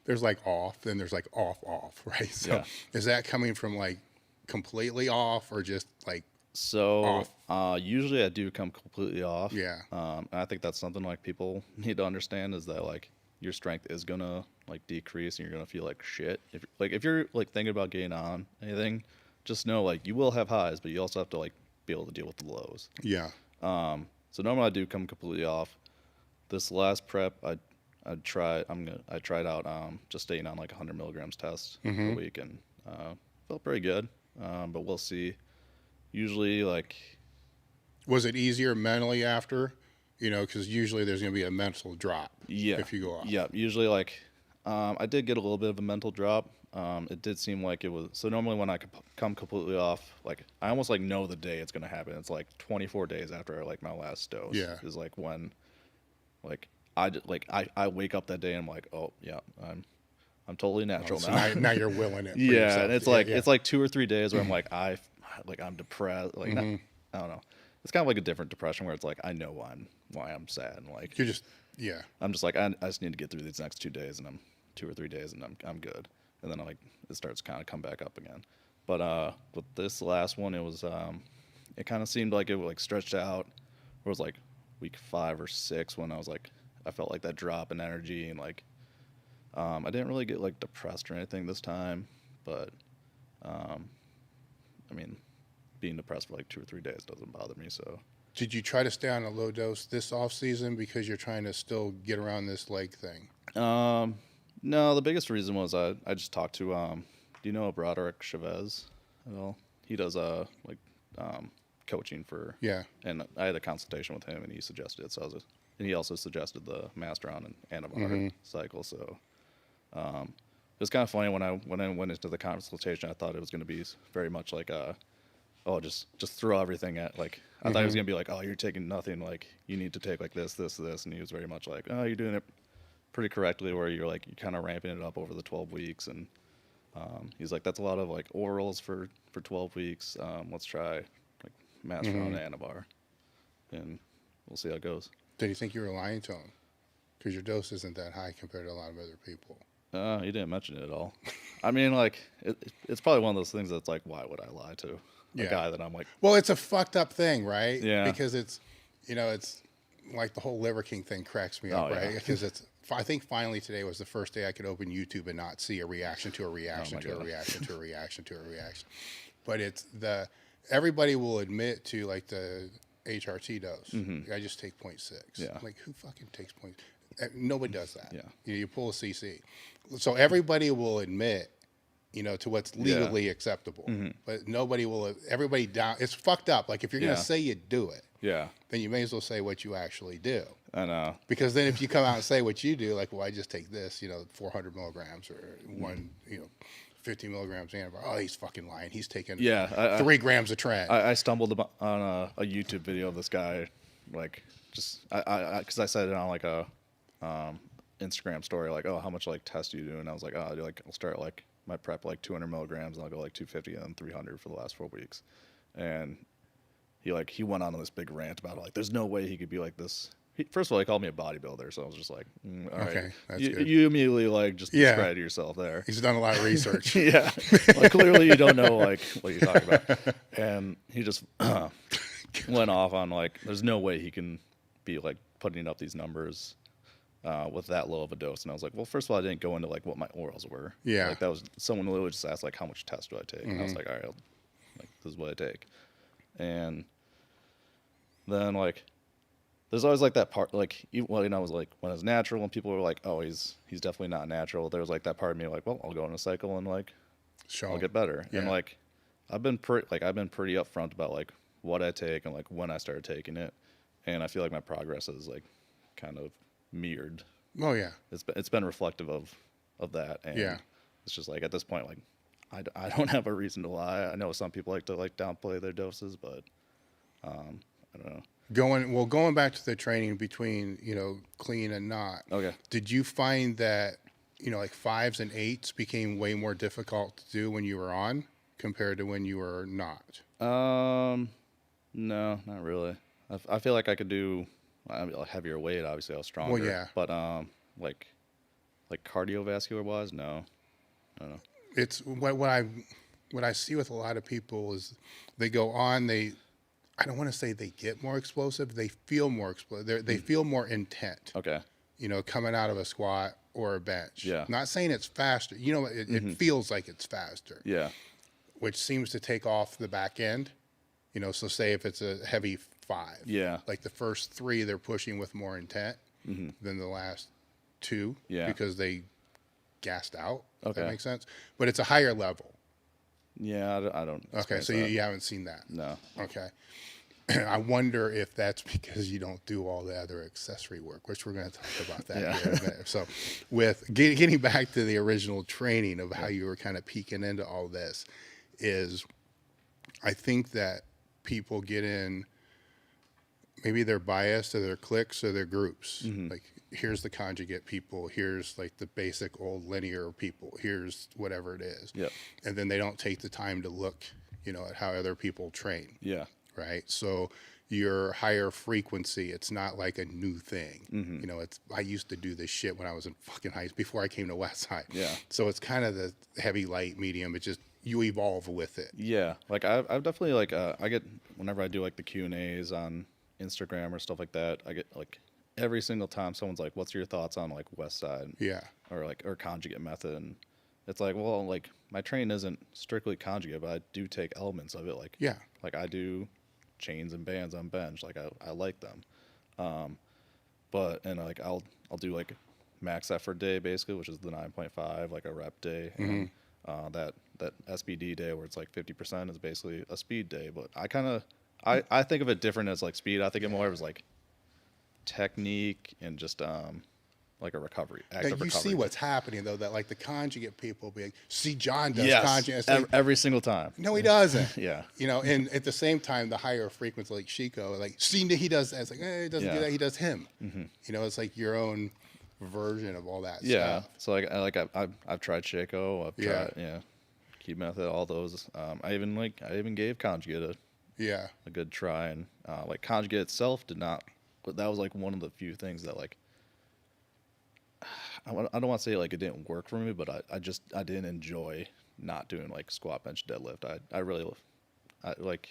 There's like off, then there's like off, right? So is that coming from like completely off or just like So off? Usually I do come completely off. Yeah. And I think that's something like people need to understand, is that like your strength is gonna like decrease and you're gonna feel like shit. If you're like thinking about getting on anything, just know like you will have highs, but you also have to like be able to deal with the lows. Yeah. So normally I do come completely off. This last prep I tried out just staying on like 100 milligrams test a week, and felt pretty good. But we'll see. Usually like, Was it easier mentally after? Because usually there's going to be a mental drop if you go off. Yeah, usually like I did get a little bit of a mental drop. It did seem like it was, so normally when I come completely off, like I almost like know the day it's going to happen. It's like 24 days after like my last dose is like when like I wake up that day and I'm like, oh yeah, I'm totally natural So now. now you're willing it. For Yeah, yourself. and it's like 2 or 3 days where I'm like I'm depressed. Like I don't know. It's kind of like a different depression where it's like I know why I'm sad, and like You're just I'm just like I just need to get through these next 2 days, and I'm 2 or 3 days and I'm good. And then like it starts kind of come back up again. But with this last one, it was it kind of seemed like it like stretched out. It was like week 5 or 6 when I was like I felt like that drop in energy, and like I didn't really get like depressed or anything this time, but I mean, being depressed for like 2 or 3 days doesn't bother me. So, Did you try to stay on a low dose this off season because you're trying to still get around this leg thing? no, the biggest reason was I just talked to do you know Broderick Chavez at all? He does coaching for and I had a consultation with him and he suggested it. So and he also suggested the Masteron and Anavar cycle. So it was kind of funny when I went into the consultation. I thought it was going to be very much like just throw everything at like I thought it was going to be like, oh, you're taking nothing, like you need to take like this, and he was very much like, oh, you're doing it pretty correctly, where you're kind of ramping it up over the 12 weeks, and he's like, that's a lot of like orals for 12 weeks. Let's try like Masteron and Anavar, and we'll see how it goes. Did you think you were lying to him? Because your dose isn't that high compared to a lot of other people. He didn't mention it at all. I mean, like it's probably one of those things that's like, why would I lie to a guy that I'm like? Well, it's a fucked up thing, right? Yeah. Because it's like the whole Liver King thing cracks me up, right? Because I think finally today was the first day I could open YouTube and not see a reaction to a reaction to a reaction to a reaction to a reaction. But everybody will admit to like the HRT dose. I just take 0.6. Yeah. Like who fucking takes nobody does that. Yeah. You pull a CC. So everybody will admit, to what's legally acceptable. But everybody down. It's fucked up. Like if you're going to say you do it, then you may as well say what you actually do. I know. Because then if you come out and say what you do, like, well, I just take this, 400 milligrams or 50 milligrams Anavar. Oh, he's fucking lying. He's taking 3 grams of Trent. I stumbled on a YouTube video of this guy, like, just, because I said it on like a Instagram story, like, oh, how much like test do you do? And I was like, oh, I'll start like my prep like 200 milligrams and I'll go like 250 and then 300 for the last 4 weeks. And he went on this big rant about it, like, there's no way he could be like this. First of all, he called me a bodybuilder, so I was just like, all right. Okay, that's good. You immediately like just discredit yourself there. He's done a lot of research. Yeah, like clearly you don't know like what you're talking about. And he just went off on like, there's no way he can be like putting up these numbers with that low of a dose. And I was like, well, first of all, I didn't go into like what my orals were. Yeah, like that was someone literally just asked like, how much test do I take? And I was like, all right, like this is what I take. And then like, there's always like that part, like, when I was like, when it's natural, when people were like, oh, he's definitely not natural. There was like that part of me like, well, I'll go on a cycle and like, I'll get better. Yeah. And like, I've been pretty upfront about like what I take and like when I started taking it, and I feel like my progress is like kind of mirrored. Oh yeah, it's been reflective of that, and it's just like at this point, like, I don't have a reason to lie. I know some people like to like downplay their doses, but I don't know. Going back to the training between, clean and not. Okay. Did you find that, like 5s and 8s became way more difficult to do when you were on compared to when you were not? No, not really. I feel like I could do heavier weight. Obviously, I was stronger. Well, yeah. But like cardiovascular wise, no. I don't know. It's what I see with a lot of people is they go on, I don't want to say they get more explosive. They feel more explosive. They feel more intent. Okay. Coming out of a squat or a bench. Yeah. Not saying it's faster. It feels like it's faster. Yeah. Which seems to take off the back end. So say if it's a heavy 5. Yeah. Like the first 3, they're pushing with more intent than the last 2. Yeah. Because they gassed out. Okay. If that makes sense. But it's a higher level. Yeah, I don't. Okay, so you haven't seen that? No. Okay. I wonder if that's because you don't do all the other accessory work, which we're going to talk about that here in a minute. So with getting back to the original training of how you were kind of peeking into all this is I think that people get in, maybe they're biased to their cliques or their groups. Like, here's the conjugate people, here's like the basic old linear people, here's whatever it is. Yep. And then they don't take the time to look, at how other people train. Yeah. Right. So your higher frequency, it's not like a new thing. I used to do this shit when I was in fucking high school before I came to Westside. Yeah. So it's kind of the heavy, light, medium. It's just you evolve with it. Yeah. Like I've definitely like I get whenever I do like the Q&As on Instagram or stuff like that, I get like every single time someone's like, "What's your thoughts on like West Side?" Yeah. or conjugate method, and it's like, well, like my training isn't strictly conjugate, but I do take elements of it, like Yeah. like I do chains and bands on bench, like I like them, but and like I'll do like max effort day basically, which is the 9.5, like a rep day, and that SPD day where it's like 50% is basically a speed day. But I think of it different as like speed. I think of it more as like technique and just like a recovery, active And you recovery. see what's happening though, that like the conjugate people be like, see, John does Yes, conjugate. It's like, every single time. no, he doesn't. Yeah. You know, and at the same time, the higher frequency, like Chico, like, see, he does that. It's like, he doesn't do Yeah. that. He does him. You know, it's like your own version of all that Yeah. stuff. So I've tried Shaco. I've tried Key Method, all those. I even gave conjugate a good try, and like conjugate itself did not. But that was like one of the few things that like I don't want to say like it didn't work for me, but I didn't enjoy not doing like squat, bench, deadlift. I really like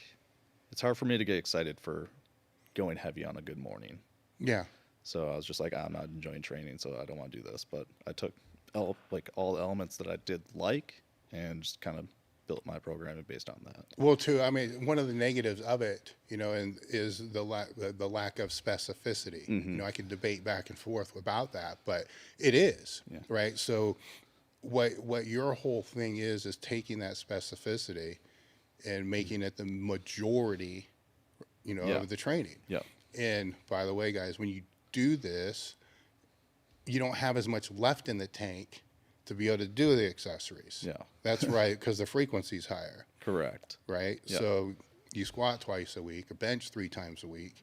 it's hard for me to get excited for going heavy on a good morning. Yeah. So I was just like, I'm not enjoying training, so I don't want to do this. But I took like all the elements that I did like and just kind of built my programming based on that. Well, too, I mean, one of the negatives of it, you know, and is the lack of specificity. You know, I can debate back and forth about that, but it is, right? So what your whole thing is taking that specificity and making it the majority, you know, of the training. Yeah. And by the way, guys, when you do this, you don't have as much left in the tank to be able to do the accessories. Yeah. That's right, because the frequency's higher. Correct. Right? Yeah. So you squat twice a week or bench 3 times a week.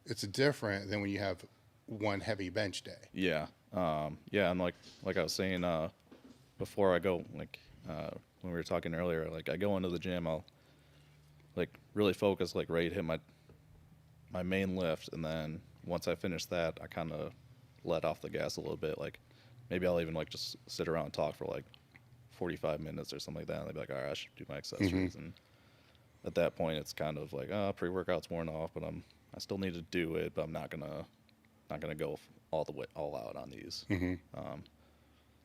It's different than when you have one heavy bench day. Yeah. And like I was saying before I go, like when we were talking earlier, like I go into the gym, I'll like really focus, like ready to hit my main lift, and then once I finish that, I kind of let off the gas a little bit. Like maybe I'll even like just sit around and talk for like 45 minutes or something like that. And they'll be like, all right, I should do my accessories. And at that point, it's kind of like, pre-workout's worn off, but I still need to do it, but I'm not gonna go all out on these.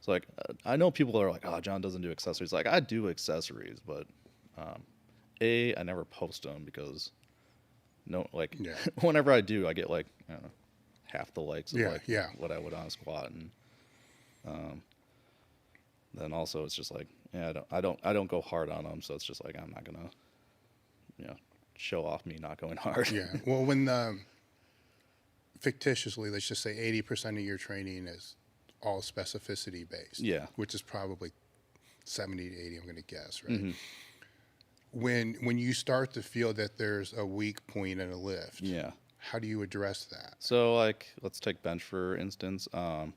So like I know people are like, oh, John doesn't do accessories. Like I do accessories, but I never post them because whenever I do, I get like I don't know, half the likes of what I would on a squat, and then also it's just like I don't go hard on them, so it's just like I'm not gonna show off me not going hard. Yeah. Well, when fictitiously, let's just say 80% of your training is all specificity based. Yeah. Which is probably 70 to 80, I'm going to guess, right? When you start to feel that there's a weak point in a lift, how do you address that? So like let's take bench for instance. Like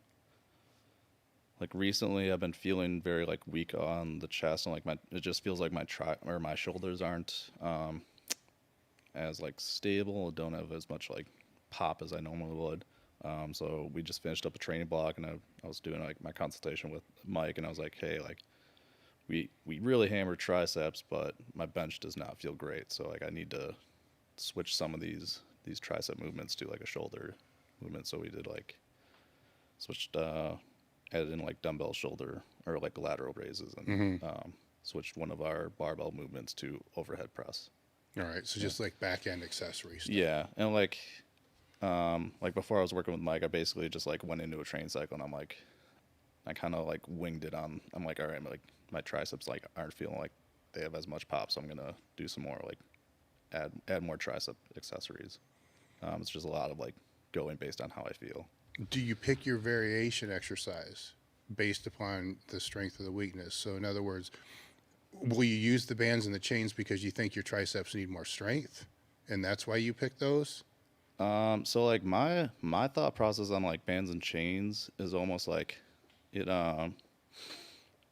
recently I've been feeling very like weak on the chest, and like it just feels like my shoulders aren't as like stable, don't have as much like pop as I normally would. So we just finished up a training block, and I was doing like my consultation with Mike, and I was like, hey, like we really hammered triceps, but my bench does not feel great. So like I need to switch some of these tricep movements to like a shoulder movement. So we did like switched added in like dumbbell shoulder or like lateral raises, and switched one of our barbell movements to overhead press. All right. So just like back end accessories. Yeah. And like before I was working with Mike, I basically just like went into a training cycle, and I kind of like winged it on. I'm like, all right, like my triceps like aren't feeling like they have as much pop, so I'm gonna do some more like add more tricep accessories. It's just a lot of like going based on how I feel. Do you pick your variation exercise based upon the strength of the weakness? So in other words, will you use the bands and the chains because you think your triceps need more strength, and that's why you pick those? So like my thought process on like bands and chains is almost like it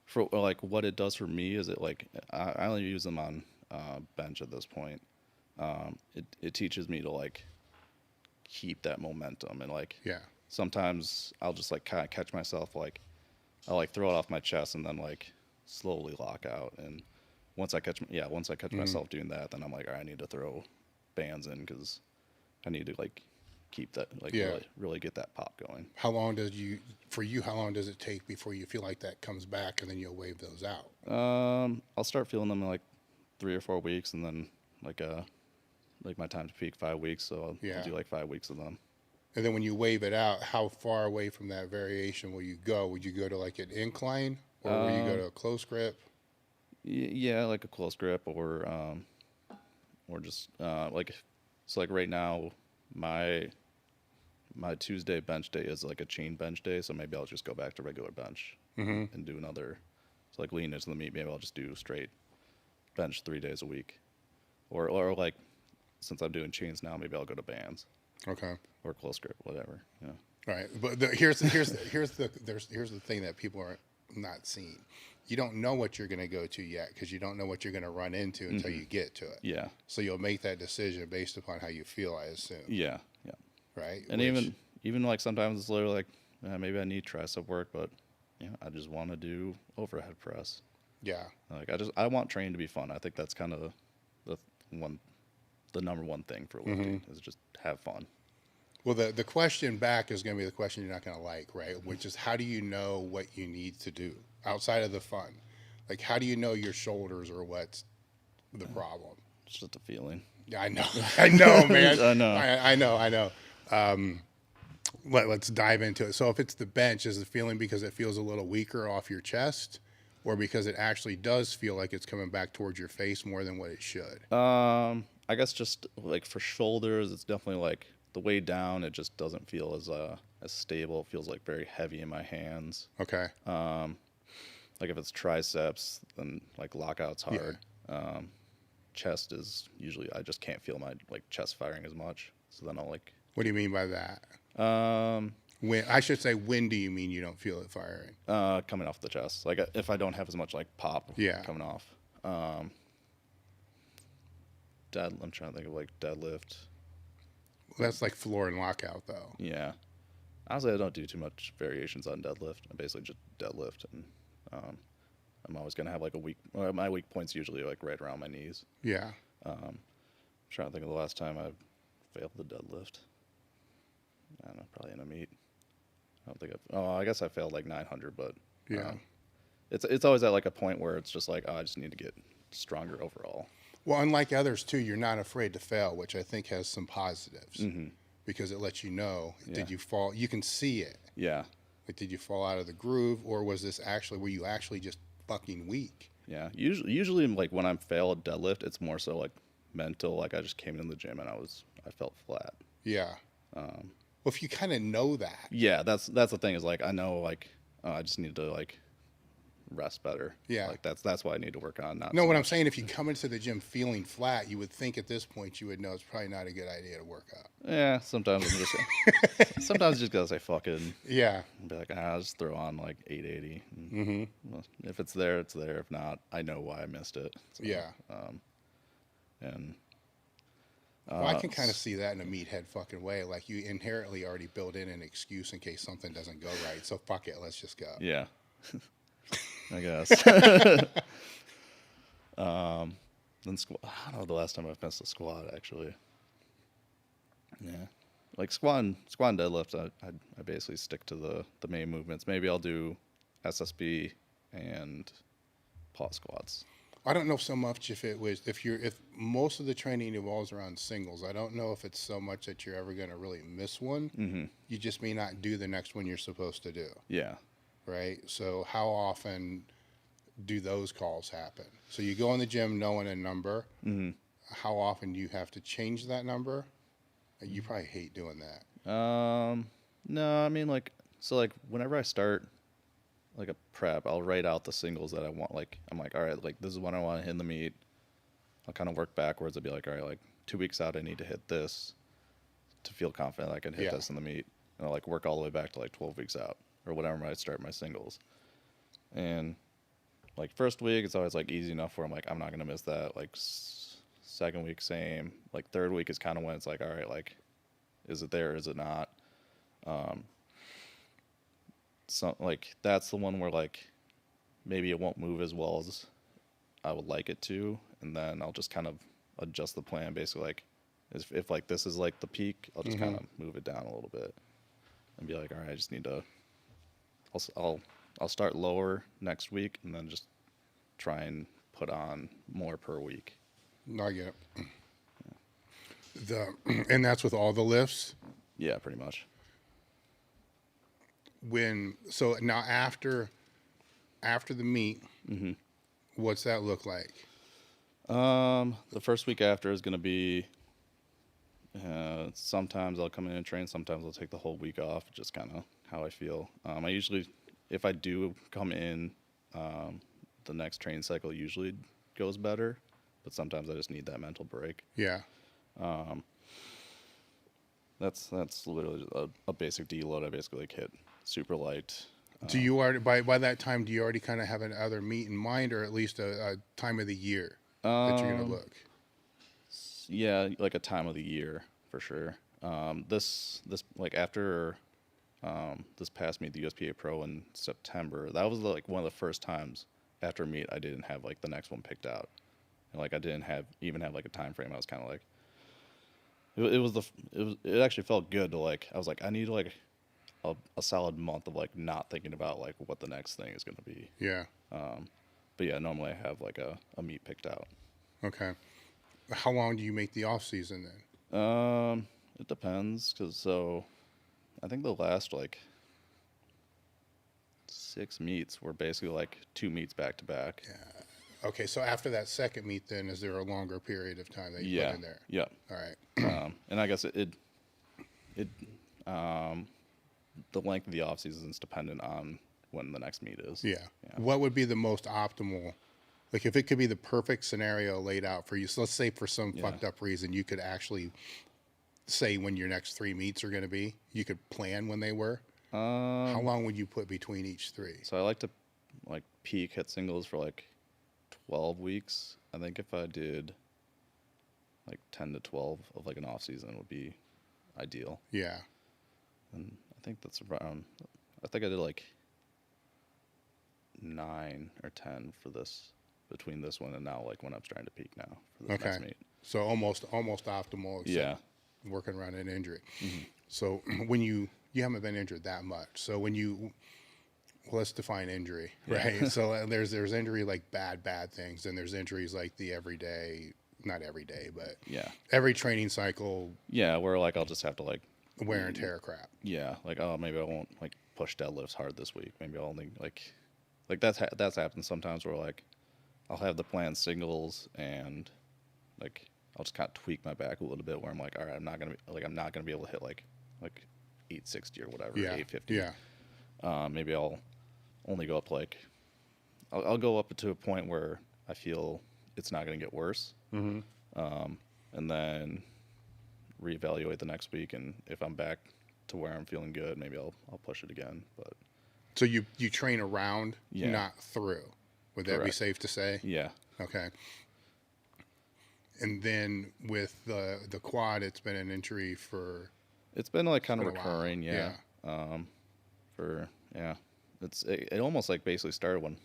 for like what it does for me is it like I only use them on bench at this point. It teaches me to like keep that momentum, and like sometimes I'll just like kind of catch myself, like I'll like throw it off my chest and then like slowly lock out, and once I catch myself doing that, then I'm like, all right, I need to throw bands in because I need to like keep that, like Yeah. really get that pop going. How long does it take before you feel like that comes back and then you'll wave those out? I'll start feeling them in like 3 or 4 weeks, and then like my time to peak 5 weeks, so I'll do like 5 weeks of them. And then when you wave it out, how far away from that variation will you go? Would you go to like an incline, or will you go to a close grip? Yeah, like a close grip, or just like, so like right now, my Tuesday bench day is like a chain bench day, so maybe I'll just go back to regular bench and do another. So like lean into the meat, maybe I'll just do straight bench 3 days a week, or like since I'm doing chains now, maybe I'll go to bands. Okay. Or close grip, whatever. Yeah. Right, but here's the thing that people are not seeing. You don't know what you're going to go to yet, because you don't know what you're going to run into until you get to it. Yeah. So you'll make that decision based upon how you feel, I assume. Yeah. Yeah. Right. And even like sometimes it's literally like maybe I need tricep work, but I just want to do overhead press. Yeah. Like I want training to be fun. I think that's kind of the number one thing for lifting is just have fun. Well, the question back is going to be the question you're not going to like, right? Which is, how do you know what you need to do outside of the fun? Like, how do you know your shoulders are what's the problem? It's just a feeling. Yeah, I know. I know, man. I know. I know. Let's dive into it. So if it's the bench, is the feeling because it feels a little weaker off your chest, or because it actually does feel like it's coming back towards your face more than what it should? I guess just like for shoulders, it's definitely like the way down, it just doesn't feel as stable. It feels like very heavy in my hands. Okay. Like if it's triceps, then like lockout's hard. Yeah. Chest is usually, I just can't feel my like chest firing as much. So then I'll like. What do you mean by that? When do you mean you don't feel it firing? Coming off the chest. Like if I don't have as much like pop coming off. I'm trying to think of like deadlift. That's like floor and lockout, though. Yeah. Honestly, I don't do too much variations on deadlift. I basically just deadlift, and I'm always going to have like my weak point's usually like right around my knees. Yeah. I'm trying to think of the last time I failed the deadlift. I don't know, probably in a meet. I guess I failed like 900, but yeah. It's always at like a point where it's just like, I just need to get stronger overall. Well, unlike others too, you're not afraid to fail, which I think has some positives, because it lets you know, did you fall? You can see it. Yeah. Like, did you fall out of the groove, or were you actually just fucking weak? Yeah. Usually like when I'm failed deadlift, it's more so like mental. Like I just came in the gym and I felt flat. Yeah. Well, if you kind of know that. Yeah, that's the thing is like I know like I just need to like rest better. Yeah. Like that's what I need to work on. I'm saying, if you come into the gym feeling flat, you would think at this point you would know it's probably not a good idea to work out. Yeah, sometimes sometimes you just gotta say fuck it. Yeah. And be like, I'll just throw on like 880. Well, if it's there, it's there. If not, I know why I missed it. So, yeah. Well, I can kind of see that in a meathead fucking way. Like, you inherently already build in an excuse in case something doesn't go right. So fuck it, let's just go. Yeah. I guess. Then squat. I don't know the last time I've missed a squat actually. Yeah, like squat and deadlift. I basically stick to the main movements. Maybe I'll do SSB and pause squats. I don't know so much if most of the training evolves around singles. I don't know if it's so much that you're ever going to really miss one. You just may not do the next one you're supposed to do. Yeah. Right. So how often do those calls happen? So you go in the gym knowing a number. How often do you have to change that number? You probably hate doing that. No, I mean like whenever I start like a prep, I'll write out the singles that I want. Like I'm like, all right, like this is what I want to hit in the meet. I'll kind of work backwards. I'll be like, all right, like 2 weeks out, I need to hit this to feel confident I can hit this in the meet. And I'll like work all the way back to like 12 weeks out or whatever I start my singles. And like first week, it's always like easy enough where I'm like, I'm not going to miss that. Like second week, same. Like third week is kind of when it's like, all right, like, is it there? Is it not? So like that's the one where like maybe it won't move as well as I would like it to, and then I'll just kind of adjust the plan basically like If like this is like the peak, I'll just kind of move it down a little bit and be like, all right, I just need to. I'll start lower next week and then just try and put on more per week. I get it. And that's with all the lifts. Yeah, pretty much. So now after the meet, what's that look like? The first week after is going to be, sometimes I'll come in and train, sometimes I'll take the whole week off, just kind of how I feel. I usually, if I do come in, the next training cycle usually goes better, but sometimes I just need that mental break. Yeah. That's literally a basic deload. I basically like hit super light. Do you already, by that time, do you already kind of have another meet in mind, or at least a time of the year that you're going to look? Yeah, like a time of the year for sure. This like after this past meet, the USPA Pro in September, that was like one of the first times after a meet I didn't have like the next one picked out, and like I didn't even have like a time frame. I was kind of like, it actually felt good to like, I was like, I need like a solid month of like not thinking about like what the next thing is going to be. Yeah. But yeah, normally I have like a meet picked out. Okay. How long do you make the off season then? It depends, so I think the last like 6 meets were basically like 2 meets back to back. Yeah. Okay, so after that second meet, then is there a longer period of time that you put in there? Yeah. All right. And I guess the length of the off season is dependent on when the next meet is. Yeah. What would be the most optimal? Like if it could be the perfect scenario laid out for you. So let's say for some fucked up reason you could actually say when your next 3 meets are going to be. You could plan when they were. How long would you put between each 3? So I like to like peak hit singles for like 12 weeks. I think if I did like 10 to 12 of like an off season would be ideal. Yeah. And I think that's around, I think I did like 9 or 10 for this, between this one and now, like when I'm starting to peak now for this next meet. So almost optimal. Except working around an injury. So when you haven't been injured that much. So when let's define injury, right? So there's injury like bad things, and there's injuries like the everyday, not every day, but every training cycle. Yeah, where like I'll just have to like wear and tear crap. Yeah, like oh maybe I won't like push deadlifts hard this week. Maybe I'll only like that's happened sometimes where like I'll have the planned singles and like I'll just kind of tweak my back a little bit where I'm like, all right, I'm not gonna be able to hit like 860 or whatever, 850. Yeah. Maybe I'll only go up to like I'll go up to a point where I feel it's not going to get worse, and then reevaluate the next week. And if I'm back to where I'm feeling good, maybe I'll push it again. But so you train around, not through. Would that be safe to say? Yeah. Okay. And then with the quad, it's been an injury for. It's been like kind of recurring, yeah. It almost like basically started when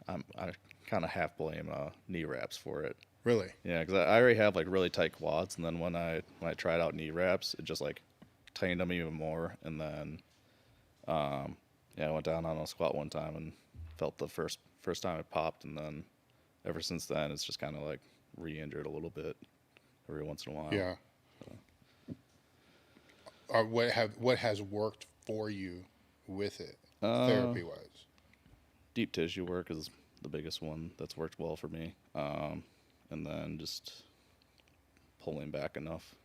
I kind of half blame knee wraps for it. Really? Yeah, because I already have like really tight quads, and then when I tried out knee wraps, it just like tightened them even more. And then I went down on a squat one time and felt the first time it popped, and then ever since then it's just kind of like re-injured a little bit every once in a while. Yeah. What has worked for you with it, therapy wise? Deep tissue work is the biggest one that's worked well for me, and then just pulling back enough,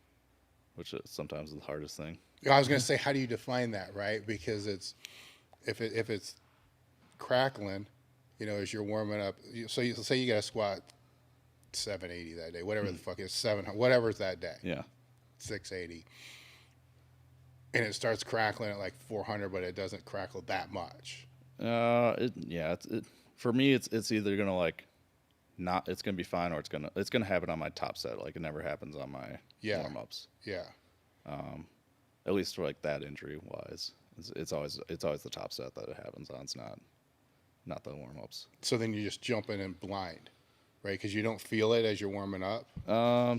which is sometimes the hardest thing. I was going to say, how do you define that, right? Because it's if it's crackling, as you're warming up. So say you got to squat 780 that day, whatever the fuck is 700, whatever's that day. Yeah. 680. And it starts crackling at like 400, but it doesn't crackle that much. For me, it's either gonna like not, it's gonna be fine, or it's gonna happen on my top set. Like it never happens on my warm ups. Yeah. At least for like that injury wise, it's always the top set that it happens on. It's not the warm ups. So then you just jump in blind, right? Because you don't feel it as you're warming up.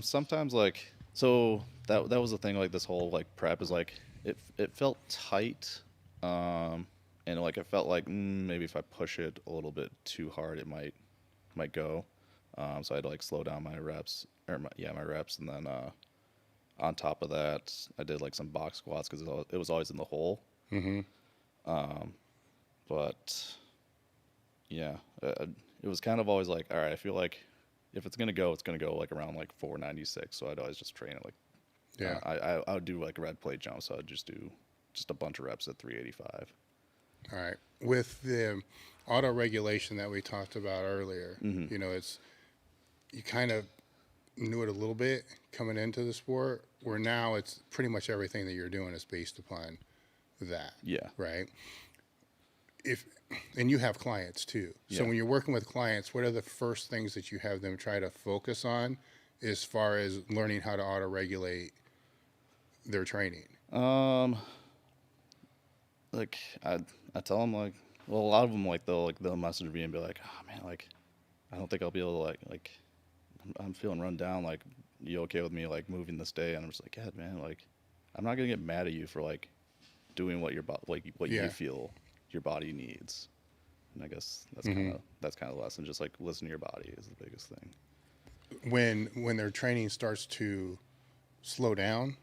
Sometimes like So that was the thing. Like this whole like prep is like it felt tight, and like it felt like maybe if I push it a little bit too hard, it might go. So I had to like slow down my reps or my reps, and then on top of that, I did like some box squats because it was always in the hole. Mm-hmm. But yeah, it was kind of always like, all right, I feel like if it's gonna go like around like 496. So I'd always just train it like, Yeah. I would do like red plate jumps. So I'd just do a bunch of reps at 385. All right. With the auto regulation that we talked about earlier, you know, you kind of knew it a little bit coming into the sport, where now it's pretty much everything that you're doing is based upon that. Yeah. Right. And you have clients too. So Yeah. when you're working with clients, what are the first things that you have them try to focus on as far as learning how to auto regulate their training? Like I tell them like, well, a lot of them like they'll message me and be like, oh man, like I don't think I'll be able to like I'm feeling run down. Like, you okay with me like moving this day? And I'm just like, yeah, man, like I'm not gonna get mad at you for like doing what what Yeah. you feel your body needs. And I guess that's kind of the lesson. Just like listen to your body is the biggest thing. When their training starts to slow down,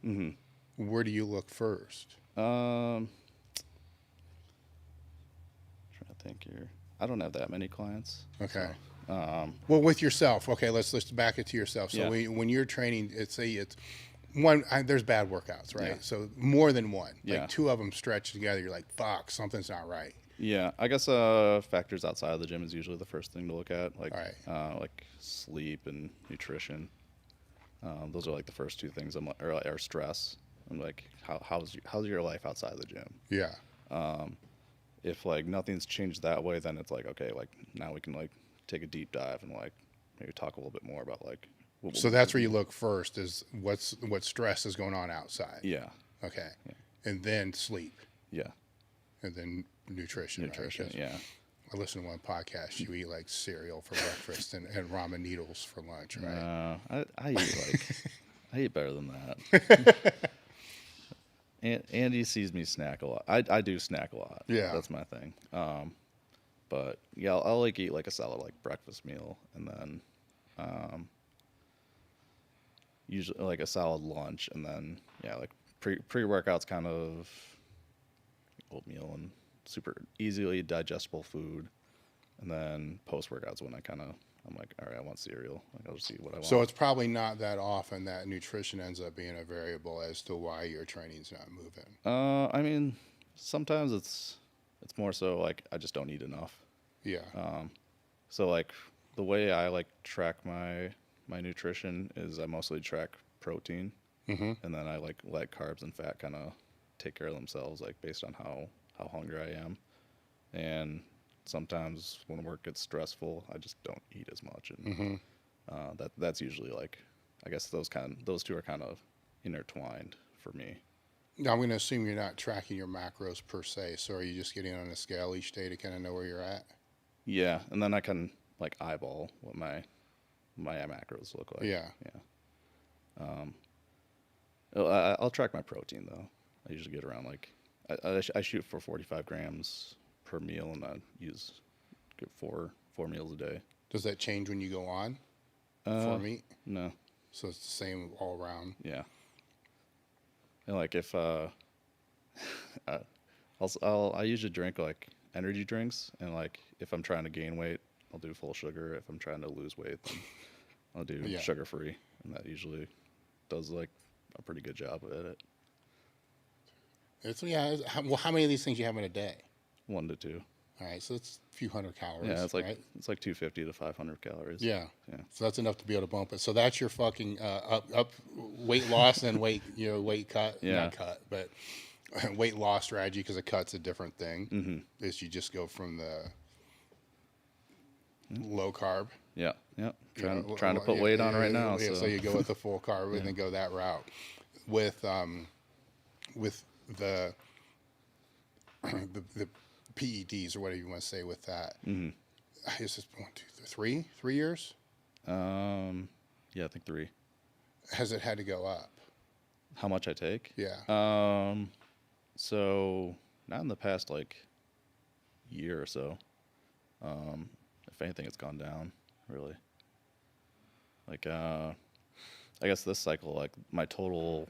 where do you look first? Trying to think here. I don't have that many clients. Okay. So, Well, with yourself, okay, let's back it to yourself. So Yeah. when you're training, it's one. There's bad workouts, right? Yeah. So more than one, Yeah. like two of them stretched together, you're like, fuck, something's not right. yeah, I guess factors outside of the gym is usually the first thing to look at, like like sleep and nutrition. Those are like the first two things. Or stress. I'm like, how's your life outside of the gym? Yeah. If like nothing's changed that way, then it's like, okay, like now we can like take a deep dive and like maybe talk a little bit more about like. So that's where you look first is what stress is going on outside. Yeah. Okay. Yeah. And then sleep. Yeah. And then nutrition. Nutrition. Right? Yeah. I listened to one podcast. You eat like cereal for breakfast and ramen noodles for lunch, right? I eat I eat better than that. Andy sees me snack a lot. I do snack a lot. Yeah. That's my thing. But yeah, I'll like eat like a solid like breakfast meal, and then usually like a solid lunch, and then yeah, like pre-workouts kind of oatmeal and super easily digestible food, and then post-workouts when I'm like, all right, I want cereal. Like I'll just eat what I want. So it's probably not that often that nutrition ends up being a variable as to why your training's not moving. I mean, sometimes it's more so like I just don't eat enough. Yeah. So like the way I like track my nutrition is I mostly track protein, and then I like let carbs and fat kind of take care of themselves, like based on how hungry I am. And sometimes when work gets stressful, I just don't eat as much, and that's usually like, I guess those two are kind of intertwined for me. Now I'm going to assume you're not tracking your macros per se. So are you just getting on a scale each day to kind of know where you're at? Yeah, and then I can like eyeball what my macros look like. Yeah. I'll track my protein though. I usually get around like I shoot for 45 grams per meal, and I get four meals a day. Does that change when you go on for meat? No. So it's the same all around. Yeah. And like if I usually drink like energy drinks, and like if I'm trying to gain weight, I'll do full sugar. If I'm trying to lose weight, then I'll do sugar free, and that usually does like a pretty good job at it. Well, how many of these things you have in a day? 1 to 2. All right, so it's a few hundred calories. Yeah, it's like right? it's like 250 to 500 calories. Yeah. Yeah. So that's enough to be able to bump it. So that's your fucking up weight loss and weight cut. Yeah. Not cut, but weight loss strategy, because a cut's a different thing. Is you just go from the low carb. Yeah. Yeah. Trying to put weight on right now. Yeah, so you go with the full carb and then go that route. With the PEDs or whatever you want to say with that. Is this 1, 2, 3 years? Yeah, I think 3. has it had to go up? How much I take? Yeah. So not in the past like year or so. If anything, it's gone down really. Like I guess this cycle, like my total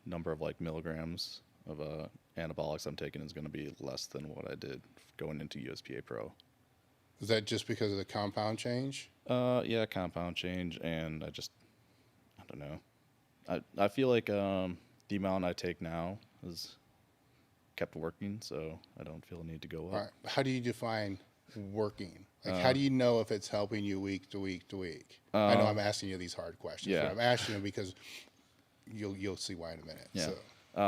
number of like milligrams of anabolics I'm taking is going to be less than what I did going into USPA Pro. Is that just because of the compound change? Yeah, compound change, and I don't know. I feel like the amount I take now is kept working, so I don't feel a need to go up. All right. How do you define working? Like, how do you know if it's helping you week to week to week? I know I'm asking you these hard questions. Yeah. But I'm asking them because you'll see why in a minute. Yeah. So.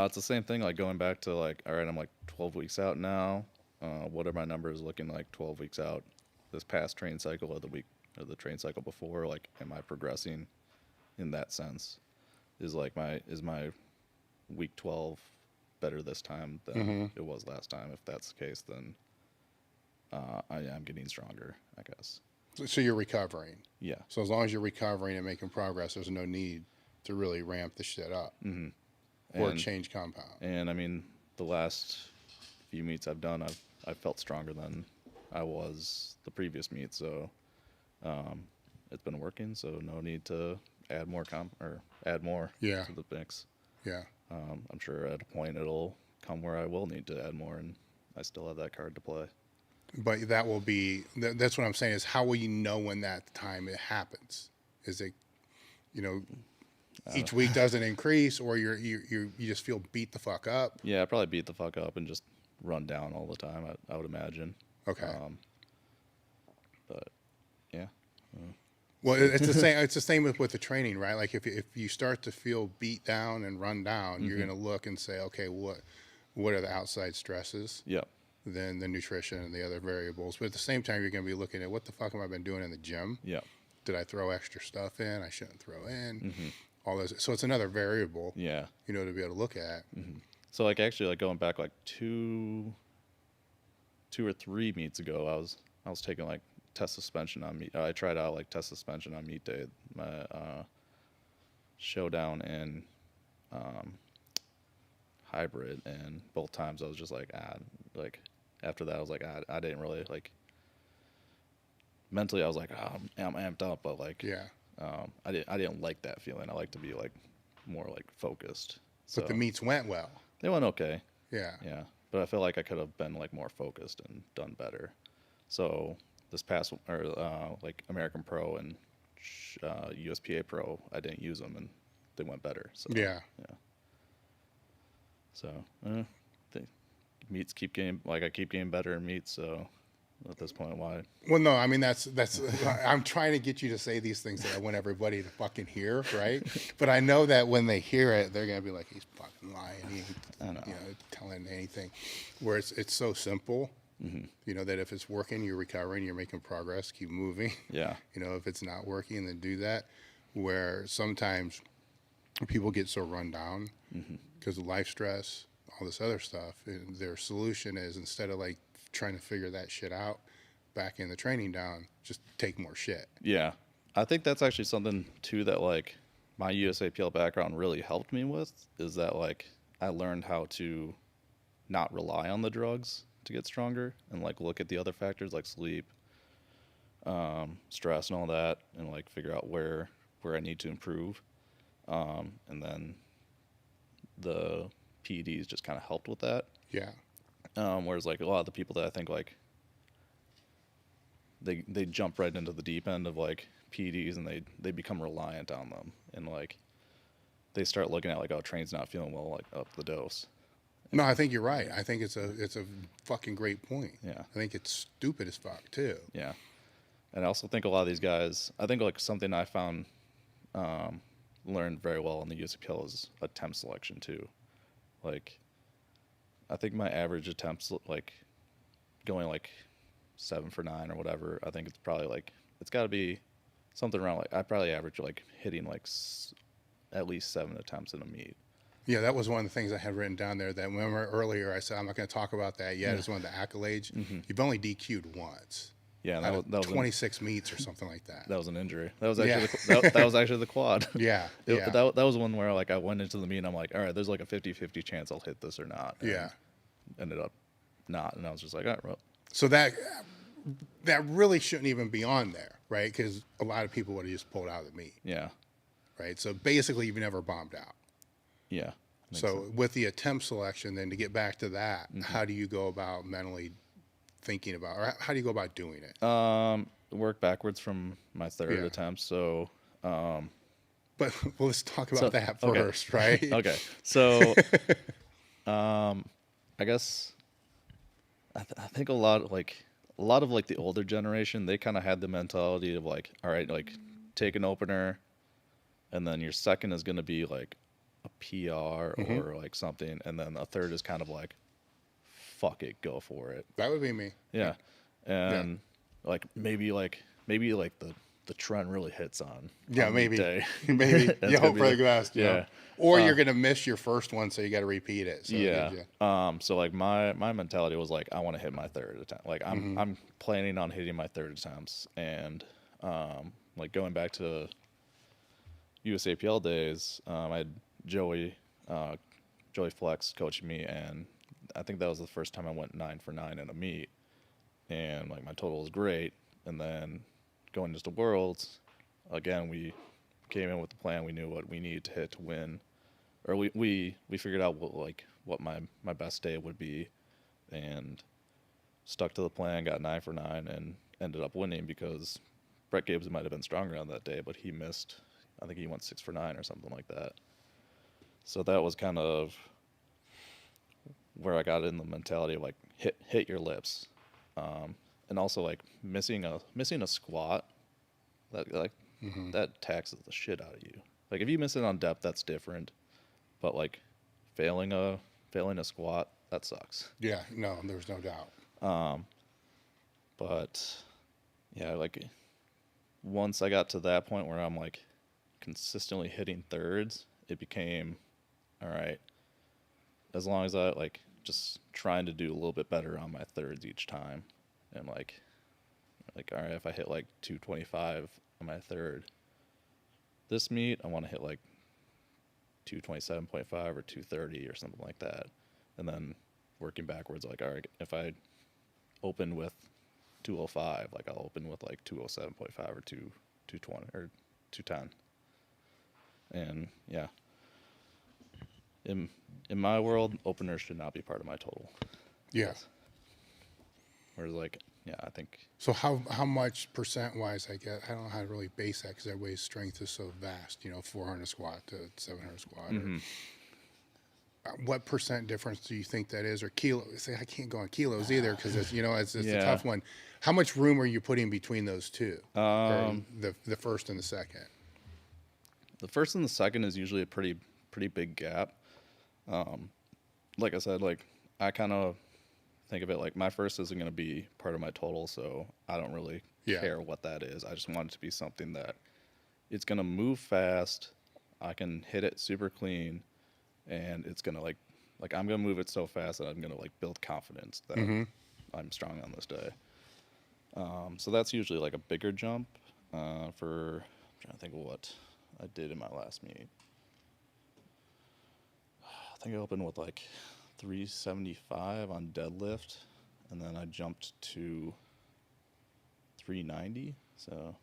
It's the same thing, like going back to like, all right, I'm like 12 weeks out now. What are my numbers looking like 12 weeks out? This past train cycle or the train cycle before, like, am I progressing in that sense? Is my week 12 better this time than it was last time? If that's the case, then I am getting stronger, I guess. So you're recovering. Yeah. So as long as you're recovering and making progress, there's no need to really ramp the shit up or change compound. And I mean, the last few meets I've done, I've felt stronger than I was the previous meet. So it's been working. So no need to add more add more Yeah. to the mix. Yeah. I'm sure at a point it'll come where I will need to add more, and I still have that card to play. But that will be, that's what I'm saying is how will you know when that time it happens? Is it, each week doesn't increase or you just feel beat the fuck up? Yeah, I probably beat the fuck up and just run down all the time, I would imagine. Okay. But yeah. Well, it's the same. It's the same with the training, right? Like if you start to feel beat down and run down, you're going to look and say, okay, what are the outside stresses? Yep. Then the nutrition and the other variables. But at the same time, you're going to be looking at what the fuck have I been doing in the gym? Yep. Did I throw extra stuff in? I shouldn't throw in. All those. So it's another variable. Yeah. To be able to look at. So like actually like going back like two or three meets ago, I was taking like test suspension on meet. I tried out like test suspension on meet day, my showdown and hybrid, and both times I was just like after that I was like I didn't really like mentally I was like I'm amped up, but like Yeah. I didn't like that feeling. I like to be like more like focused. So But the meets went well. they went okay. Yeah. Yeah, but I feel like I could have been like more focused and done better. So this past like American Pro and USPA Pro, I didn't use them and they went better. So Yeah. yeah. So the meets keep getting I keep getting better in meets. So at this point, why? Well, no, I mean that's I'm trying to get you to say these things that I want everybody to fucking hear, right? But I know that when they hear it, they're gonna be like, he's fucking lying. He ain't, telling anything. Where it's so simple, that if it's working, you're recovering, you're making progress, keep moving. Yeah. If it's not working, then do that. Where sometimes people get so run down because of life stress, all this other stuff. And their solution is instead of like trying to figure that shit out back in the training down, just take more shit. Yeah. I think that's actually something too that like my USAPL background really helped me with, is that like I learned how to not rely on the drugs to get stronger and like look at the other factors like sleep, stress and all that, and like figure out where I need to improve. And then the PEDs just kind of helped with that. Yeah. Whereas like a lot of the people that I think like they jump right into the deep end of like PEDs and they become reliant on them, and like they start looking at like, oh, train's not feeling well, like up the dose. No, I think you're right. I think it's a fucking great point. Yeah. I think it's stupid as fuck too. Yeah. And I also think a lot of these guys, I think like something I found learned very well in the USAPL is attempt selection too. Like I think my average attempts, like going like 7 for 9 or whatever, I think it's probably like, it's got to be something around like, I probably average like hitting like at least 7 attempts in a meet. Yeah, that was one of the things I had written down there. That remember earlier I said I'm not going to talk about that yet. It's one of the accolades. You've only DQ'd once. Yeah, and out of that was 26 meets or something like that. that was an injury. That was actually that was actually the quad. Yeah, yeah. That was one where like I went into the meet and I'm like, all right, there's like a 50-50 chance I'll hit this or not. And Yeah. ended up not, and I was just like, all right, well. So that really shouldn't even be on there, right? Because a lot of people would have just pulled out of the meet, Yeah. right? So basically, you've never bombed out. Yeah. So with the attempt selection, then to get back to that, how do you go about mentally thinking about, or how do you go about doing it? Work backwards from my third attempt. So, But let's talk about that okay. first, right? Okay. So, I guess I think a lot of like the older generation, they kind of had the mentality of like, all right, like take an opener, and then your second is going to be like a PR or like something, and then a third is kind of like, fuck it, go for it. That would be me. Yeah, and like maybe the trend really hits on Maybe day. maybe you hope for the best. Yeah. Or you're gonna miss your first one, so you got to repeat it. So So like my mentality was like, I want to hit my third attempt. Like I'm planning on hitting my third attempts, and like going back to USAPL days, I had Joey Flex coaching me, and I think that was the first time I went 9 for 9 in a meet, and like my total was great. And then going into Worlds, again, we came in with the plan. We knew what we needed to hit to win, or we figured out what my best day would be, and stuck to the plan. Got 9 for 9 and ended up winning because Brett Gibbs might have been stronger on that day, but he missed. I think he went 6 for 9 or something like that. So that was kind of where I got in the mentality of like hit your lips, and also like missing a squat, that taxes the shit out of you. Like if you miss it on depth, that's different, but like failing a squat, that sucks. Yeah, no, there's no doubt. But yeah, like once I got to that point where I'm like consistently hitting thirds, it became all right. As long as I like just trying to do a little bit better on my thirds each time, and like all right, if I hit like 225 on my third, this meet I want to hit like 227.5 or 230 or something like that, and then working backwards, like all right, if I open with 205, like I'll open with like 207.5 or 220 or 210, and yeah. In my world, openers should not be part of my total. Yes. Whereas, like, yeah, I think. So how much percent wise? I don't know how to really base that because everybody's strength is so vast. 400 squat to 700 squat. What percent difference do you think that is, or kilo? Say I can't go on kilos either because it's a tough one. How much room are you putting between those two? The first and the second. The first and the second is usually a pretty big gap. Like I said, like I kind of think of it like my first isn't going to be part of my total, so I don't really care what that is. I just want it to be something that it's going to move fast, I can hit it super clean, and it's going to like I'm going to move it so fast that I'm going to like build confidence that I'm strong on this day. So that's usually like a bigger jump. I'm trying to think of what I did in my last meet. I think I opened with like 375 on deadlift, and then I jumped to 390, so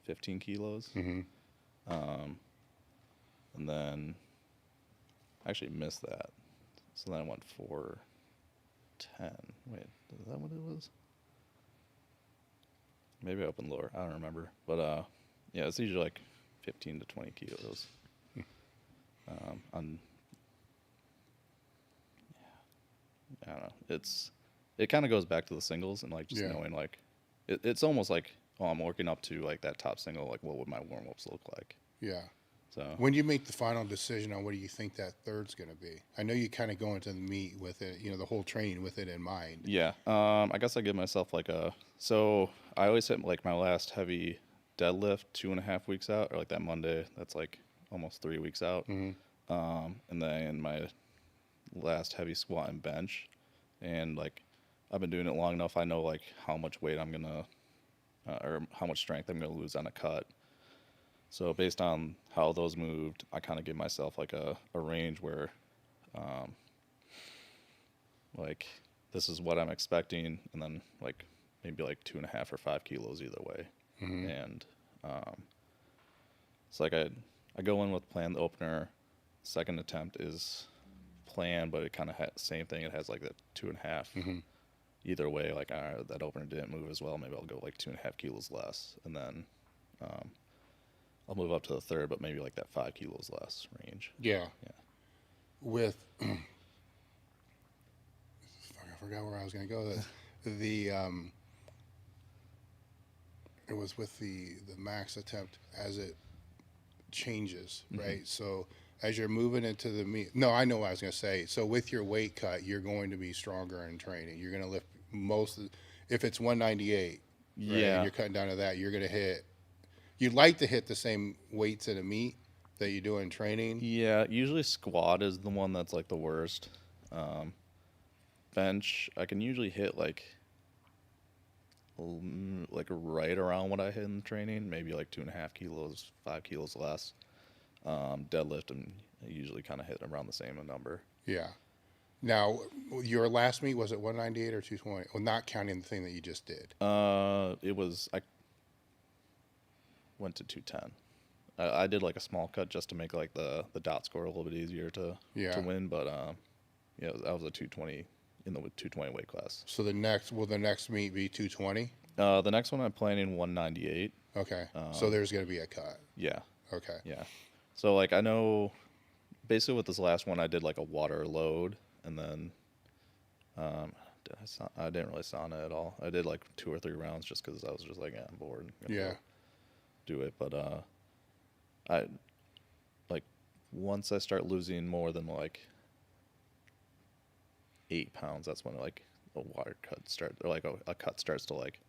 15 kilos. And then I actually missed that, so then I went 410. Wait, is that what it was? Maybe I opened lower. I don't remember, but yeah, it's usually like 15 to 20 kilos. I don't know. It kind of goes back to the singles and like just knowing like it's almost like, oh, I'm working up to like that top single. Like, what would my warm ups look like? Yeah. So when you make the final decision on what do you think that third's going to be? I know you kind of go into the meet with it, the whole training with it in mind. Yeah. I guess I give myself like so I always hit like my last heavy deadlift 2.5 weeks out, or like that Monday. That's like almost 3 weeks out. And then my last heavy squat and bench, and like I've been doing it long enough, I know like how much weight I'm gonna or how much strength I'm going to lose on a cut. So based on how those moved, I kind of give myself like a range where, like, this is what I'm expecting, and then like maybe like 2.5 or 5 kilos either way. And it's like I go in with plan the opener. Second attempt is planned, but it kind of same thing. It has like that 2.5. Either way, like that opener didn't move as well. Maybe I'll go like 2.5 kilos less, and then I'll move up to the third, but maybe like that 5 kilos less range. Yeah. Yeah. With fuck, I forgot where I was going to go. It was with the max attempt as it changes, right? So as you're moving into the meet, no, I know what I was going to say. So with your weight cut, you're going to be stronger in training. You're going to lift if it's 198, right, Yeah. and you're cutting down to that, you're going to hit. You'd like to hit the same weights at a meet that you do in training. Yeah, usually squat is the one that's like the worst. Bench, I can usually hit like right around what I hit in training, maybe like 2.5 kilos, 5 kilos less. Deadlift, and I usually kind of hit around the same number. Yeah. Now, your last meet, was it 198 or 220? Well, not counting the thing that you just did. I went to 210. I did like a small cut just to make like the dot score a little bit easier to win, but yeah, that was a 220 in the 220 weight class. So the next meet be 220? The next one I'm planning 198. Okay. So there's going to be a cut. Yeah. Okay. Yeah. So like I know basically with this last one I did like a water load, and then I didn't really sauna at all. I did like 2 or 3 rounds just because I was just like, I'm bored. Yeah. Do it, but I like once I start losing more than like 8 pounds, that's when like a water cut a cut starts to like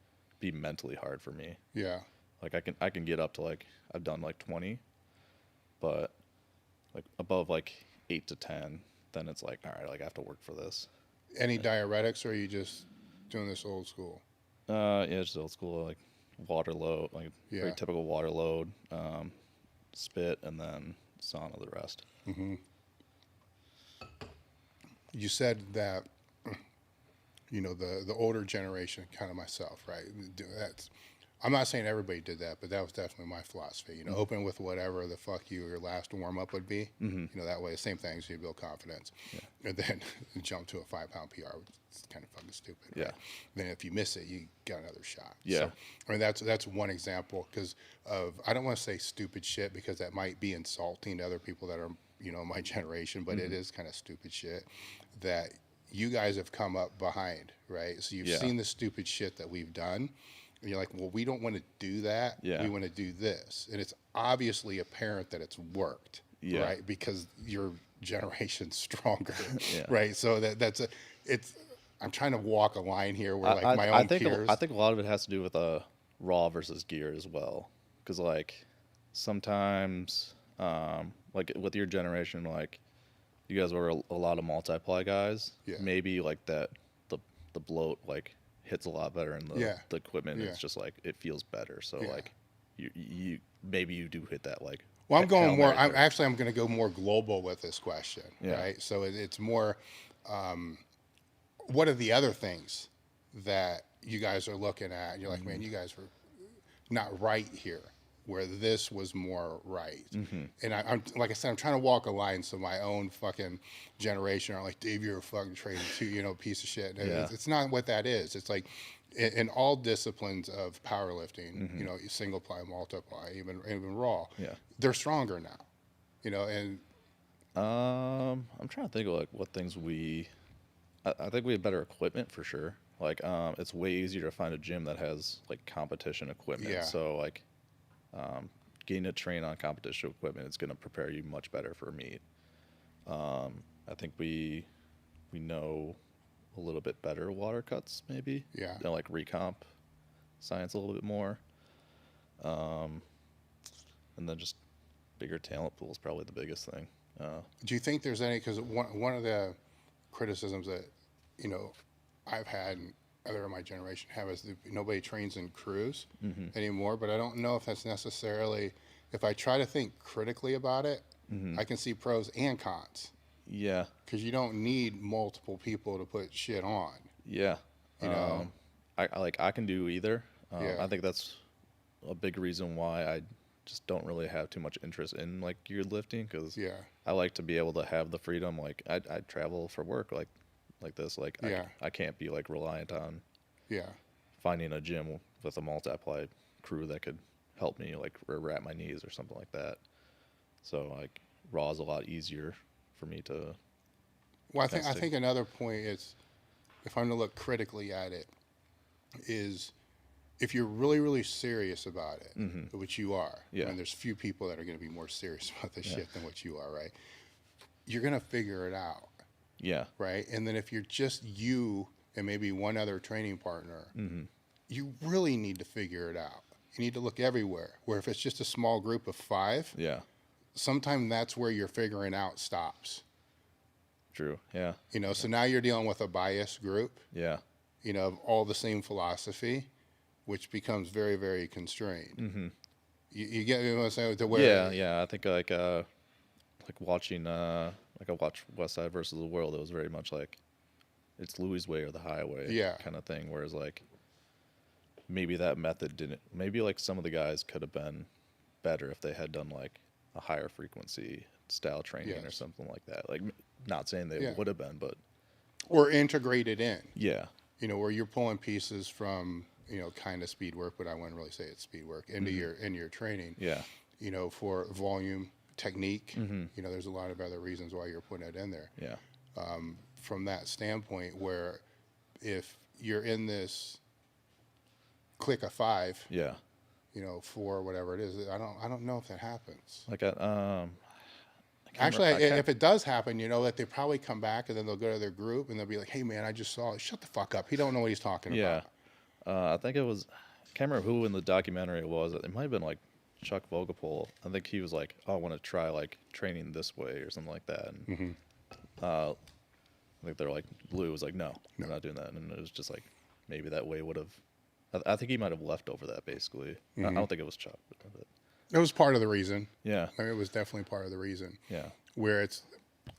be mentally hard for me. Yeah. Like I can get up to like I've done like 20, but like above like 8 to 10, then it's like, all right, like I have to work for this. Any diuretics, or are you just doing this old school? Yeah, just old school, like water load, like very typical water load, spit, and then sauna the rest. You said that, the older generation, kind of myself, right? I'm not saying everybody did that, but that was definitely my philosophy. Open with whatever the fuck your last warm up would be. That way, same thing, so you build confidence, and then jump to a 5-pound PR. It's kind of fucking stupid. Yeah. Right? Then if you miss it, you got another shot. Yeah. So, I mean, that's one example because I don't want to say stupid shit because that might be insulting to other people that are my generation, but it is kind of stupid shit that you guys have come up behind, right? So you've seen the stupid shit that we've done. And you're like, well, we don't want to do that. Yeah. We want to do this. And it's obviously apparent that it's worked, right? Because your generation's stronger, right? So I'm trying to walk a line here where like my own peers. I think a lot of it has to do with raw versus gear as well. Because like sometimes, like with your generation, like you guys were a lot of multiply guys. Yeah. Maybe like the bloat like hits a lot better in the equipment. It's just like it feels better. So like you maybe you do hit that like. Well, I'm going more. I'm going to go more global with this question, right? So it's more. What are the other things that you guys are looking at? And you're like, man, you guys were not right here, where this was more right. And I'm like I said, I'm trying to walk a line so my own fucking generation are like, Dave, you're a fucking trader too, piece of shit. It's not what that is. It's like in all disciplines of powerlifting, single ply, multiply, even raw, they're stronger now, and I'm trying to think of like what things I think we have better equipment for sure. Like it's way easier to find a gym that has like competition equipment. So like getting to train on competition equipment is going to prepare you much better for a meet. I think we know a little bit better water cuts maybe. Yeah. Like recomp science a little bit more. And then just bigger talent pool is probably the biggest thing. Do you think there's any, because one of the criticisms that, I've had, other of my generation have is nobody trains in crews anymore, but I don't know if that's necessarily, if I try to think critically about it, I can see pros and cons. Yeah. Because you don't need multiple people to put shit on. Yeah. You know? I can do either. Yeah. I think that's a big reason why I just don't really have too much interest in like geared lifting, because Yeah. I like to be able to have the freedom. Like I travel for work like this. Like Yeah. I can't be like reliant on Yeah. finding a gym with a multiply crew that could help me like wrap my knees or something like that. So like raw is a lot easier for me to. Well, I think another point is, if I'm to look critically at it, is if you're really, really serious about it, which you are, Yeah. and there's few people that are going to be more serious about this shit than what you are, right? You're going to figure it out, Yeah. right? And then if you're just you and maybe one other training partner, you really need to figure it out. You need to look everywhere. Where if it's just a small group of 5, Yeah. sometimes that's where your figuring out stops. True. Yeah. You know, so now you're dealing with a biased group, Yeah. you know, of all the same philosophy, which becomes very, very constrained. You get what I'm saying? To where, Yeah. Yeah. I think like watching like I watched West Side versus the World. It was very much like it's Louis' way or the highway kind of thing. Whereas like maybe that method didn't. Maybe like some of the guys could have been better if they had done like a higher frequency style training or something like that. Like not saying they would have been, but or integrated in. Yeah. You know, where you're pulling pieces from, you know, kind of speed work, but I wouldn't really say it's speed work, into your training. Yeah. You know, for volume, technique. You know, there's a lot of other reasons why you're putting it in there. Yeah. From that standpoint, where if you're in this clique of 5, Yeah. you know, 4, whatever it is, I don't know if that happens. Like I Actually, if it does happen, you know, that they probably come back and then they'll go to their group and they'll be like, "Hey, man, I just saw it. Shut the fuck up. He don't know what he's talking about." I think it was, I can't remember who in the documentary it was. It might have been like Chuck Vogopol. I think he was like, "Oh, I want to try like training this way or something like that." And I think they're like, Lou was like, "No, we're not doing that." And it was just like, maybe that way would have. I think he might have left over that basically. I don't think it was Chuck. But It was part of the reason. yeah. I mean, it was definitely part of the reason. Yeah. Where it's,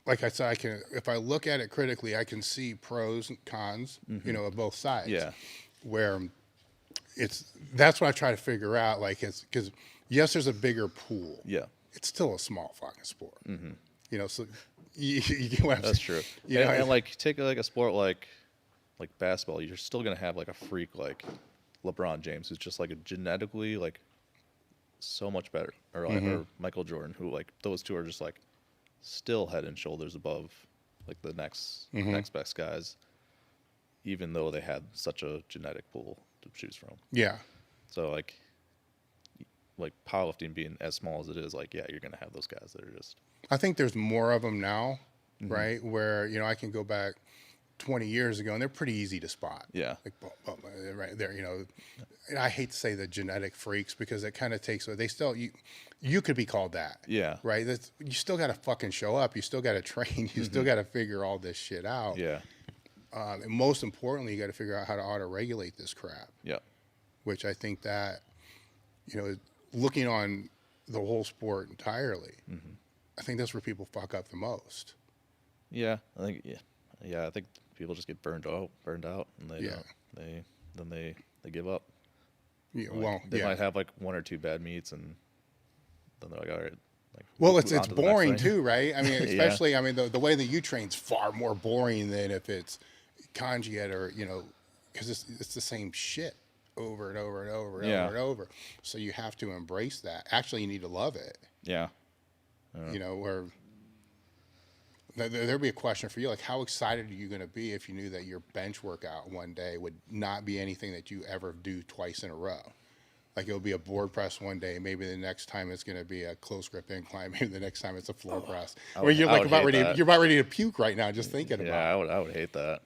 like I said, if I look at it critically, I can see pros and cons, you know, of both sides. Yeah. Where that's what I try to figure out. Like, because yes, there's a bigger pool. Yeah. It's still a small fucking sport. You know, so you get what I'm That's saying? true. You know, and like take like a sport like basketball, you're still gonna have like a freak like LeBron James, who's just like a genetically like so much better, or or Michael Jordan, who like those two are just like still head and shoulders above like the next best guys, even though they had such a genetic pool to choose from. Yeah. So like powerlifting being as small as it is, like yeah, you're gonna have those guys that are just. I think there's more of them now, right? Where, you know, I can go back 20 years ago and they're pretty easy to spot. Yeah. Like, right there, you know. And I hate to say the genetic freaks because it kind of takes, they still, you could be called that. Yeah. Right? You still got to fucking show up. You still got to train. You still got to figure all this shit out. Yeah. And most importantly, you got to figure out how to auto-regulate this crap. Yeah. Which I think that, you know, looking on the whole sport entirely, I think that's where people fuck up the most. Yeah, I think I think people just get burned out, and they give up. Yeah, Like, they might have like 1 or 2 bad meets, and then they're like, all right. Like, well, it's on to the next boring thing. too, right? I mean, especially I mean the way that you train's far more boring than if it's conjugate or, you know, because it's the same shit over and over and over and over and over. So you have to embrace that. Actually, you need to love it. Yeah. You know, where there'd be a question for you, like, how excited are you going to be if you knew that your bench workout one day would not be anything that you ever do twice in a row? Like, it'll be a board press one day, maybe the next time it's going to be a close grip incline, maybe the next time it's a floor press. Where you're like you're about ready to puke right now just thinking about it. Yeah, I would hate that.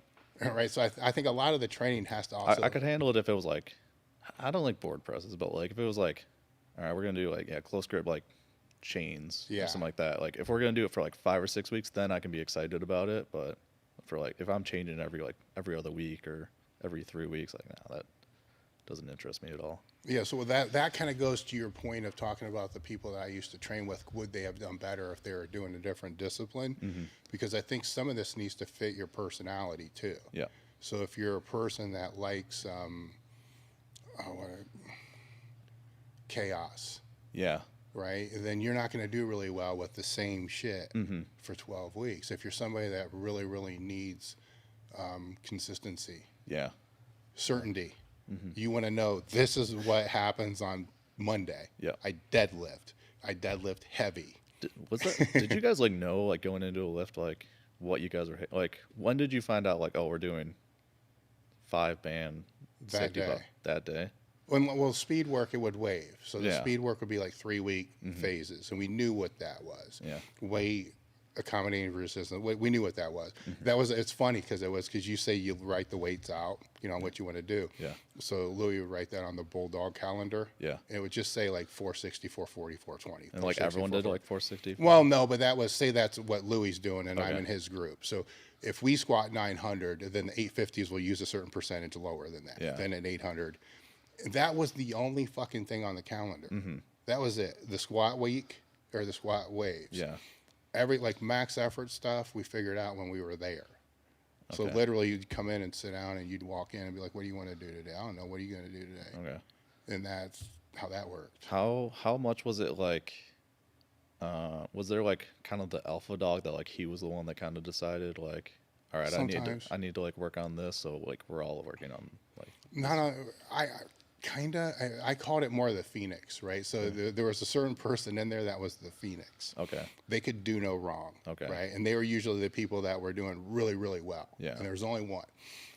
All right, so I think a lot of the training has to also. I could handle it if it was like, I don't like board presses, but like if it was like, all right, we're gonna do like close grip like chains or something like that. Like if we're gonna do it for like 5 or 6 weeks, then I can be excited about it. But for like if I'm changing every other week or every 3 weeks. Like, nah, that doesn't interest me at all. Yeah, so that kind of goes to your point of talking about the people that I used to train with. Would they have done better if they were doing a different discipline? Because I think some of this needs to fit your personality too. Yeah. So if you're a person that likes chaos, Yeah. right, then you're not going to do really well with the same shit for 12 weeks. If you're somebody that really, really needs consistency, Yeah. certainty, you want to know this is what happens on Monday. Yeah. I deadlift heavy. Did you guys like know, like, going into a lift, like what you guys were like? When did you find out, like, oh, we're doing 5-band That day. that day? Well, speed work, it would wave. So the Yeah. speed work would be like 3-week phases, and we knew what that was. Yeah. Weight, accommodating resistance. We knew what that was. It's funny because you say you write the weights out, what you want to do. Yeah. So Louis would write that on the Bulldog calendar. Yeah. And it would just say like 460, 440, 420. And like everyone did like 460? Well, no, but say that's what Louis is doing, and I'm Okay. in his group. So if we squat 900, then the 850s will use a certain percentage lower than that. Yeah. Then at 800. That was the only fucking thing on the calendar. That was it. The squat week or the squat waves. Yeah. Every like max effort stuff we figured out when we were there. So Okay. literally you'd come in and sit down and you'd walk in and be like, what do you want to do today? I don't know. What are you going to do today? Okay. And that's how that worked. How much was it like? Was there like kind of the alpha dog that like he was the one that kind of decided like, all right, Sometimes. I need to like work on this, so like we're all working on like. I called it more the Phoenix, right? So there was a certain person in there that was the Phoenix. Okay. They could do no wrong. Okay. Right. And they were usually the people that were doing really, really well. Yeah. And there was only one.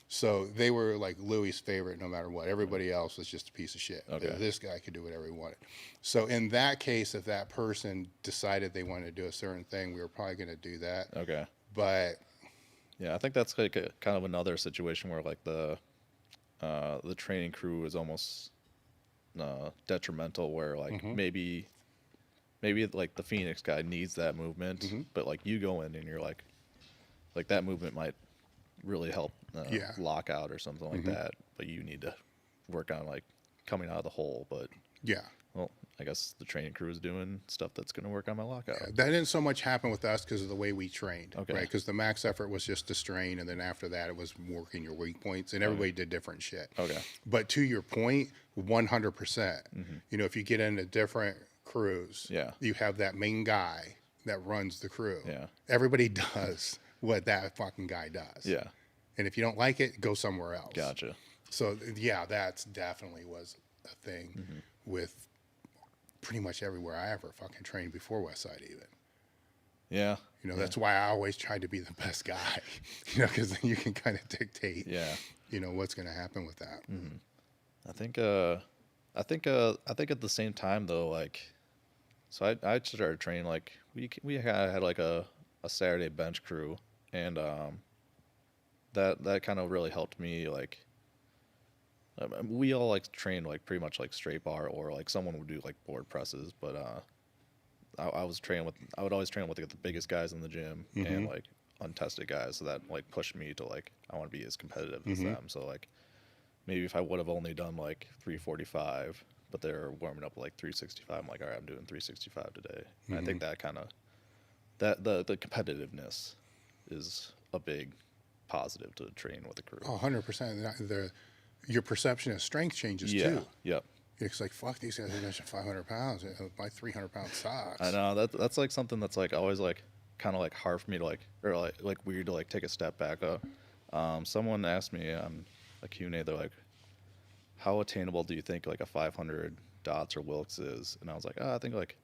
So they were like Louis' favorite no matter what. Everybody else was just a piece of shit. Okay. This guy could do whatever he wanted. So in that case, if that person decided they wanted to do a certain thing, we were probably going to do that. Okay. But Yeah, I think that's like a kind of another situation where like the training crew is almost detrimental, where like maybe like the Phoenix guy needs that movement, but like you go in and you're like that movement might really help lock out or something like that, but you need to work on like coming out of the hole. But yeah. well, I guess the training crew is doing stuff that's going to work on my lockout. That didn't so much happen with us because of the way we trained, Okay. right? Because the max effort was just to strain, and then after that, it was working your weak points, and everybody did different shit. Okay. But to your point, 100%. If you get into different crews, Yeah. you have that main guy that runs the crew. Yeah. Everybody does what that fucking guy does. Yeah. And if you don't like it, go somewhere else. Gotcha. So yeah, that's definitely was a thing with pretty much everywhere I ever fucking trained before Westside even. Yeah. That's why I always tried to be the best guy, because then you can kind of dictate, Yeah. What's going to happen with that. I think at the same time though, like, so I started training, like we had like a Saturday bench crew, and that kind of really helped me, like, we all like trained like pretty much like straight bar, or like someone would do like board presses, but I would always train with like the biggest guys in the gym and like untested guys, so that like pushed me to like I want to be as competitive as them. So like maybe if I would have only done like 345, but they're warming up like 365, I'm like, all right, I'm doing 365 today. And I think that kind of the competitiveness is a big positive to train with the crew. Oh, 100%. Your perception of strength changes Yeah. too. Yep. It's like, fuck, these guys are benching 500 pounds. My 300-pound socks. I know that's like something that's like always like kind of like hard for me to like, or like weird to like take a step back up. Someone asked me on a Q&A, they're like, how attainable do you think like a 500 dots or Wilks is? And I was like, I think like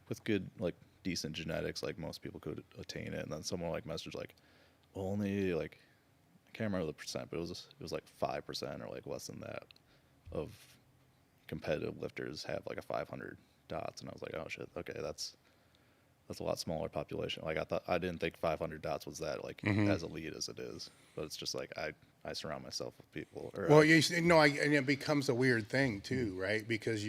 with good like decent genetics, like most people could attain it. And then someone like messaged like, only like, I can't remember the percent, but it was like 5% or like less than that of competitive lifters have like a 500 dots. And I was like, oh shit, okay, that's a lot smaller population. Like I didn't think 500 dots was that like as elite as it is, but it's just like I surround myself with people. Or, Well, and it becomes a weird thing too, right? Because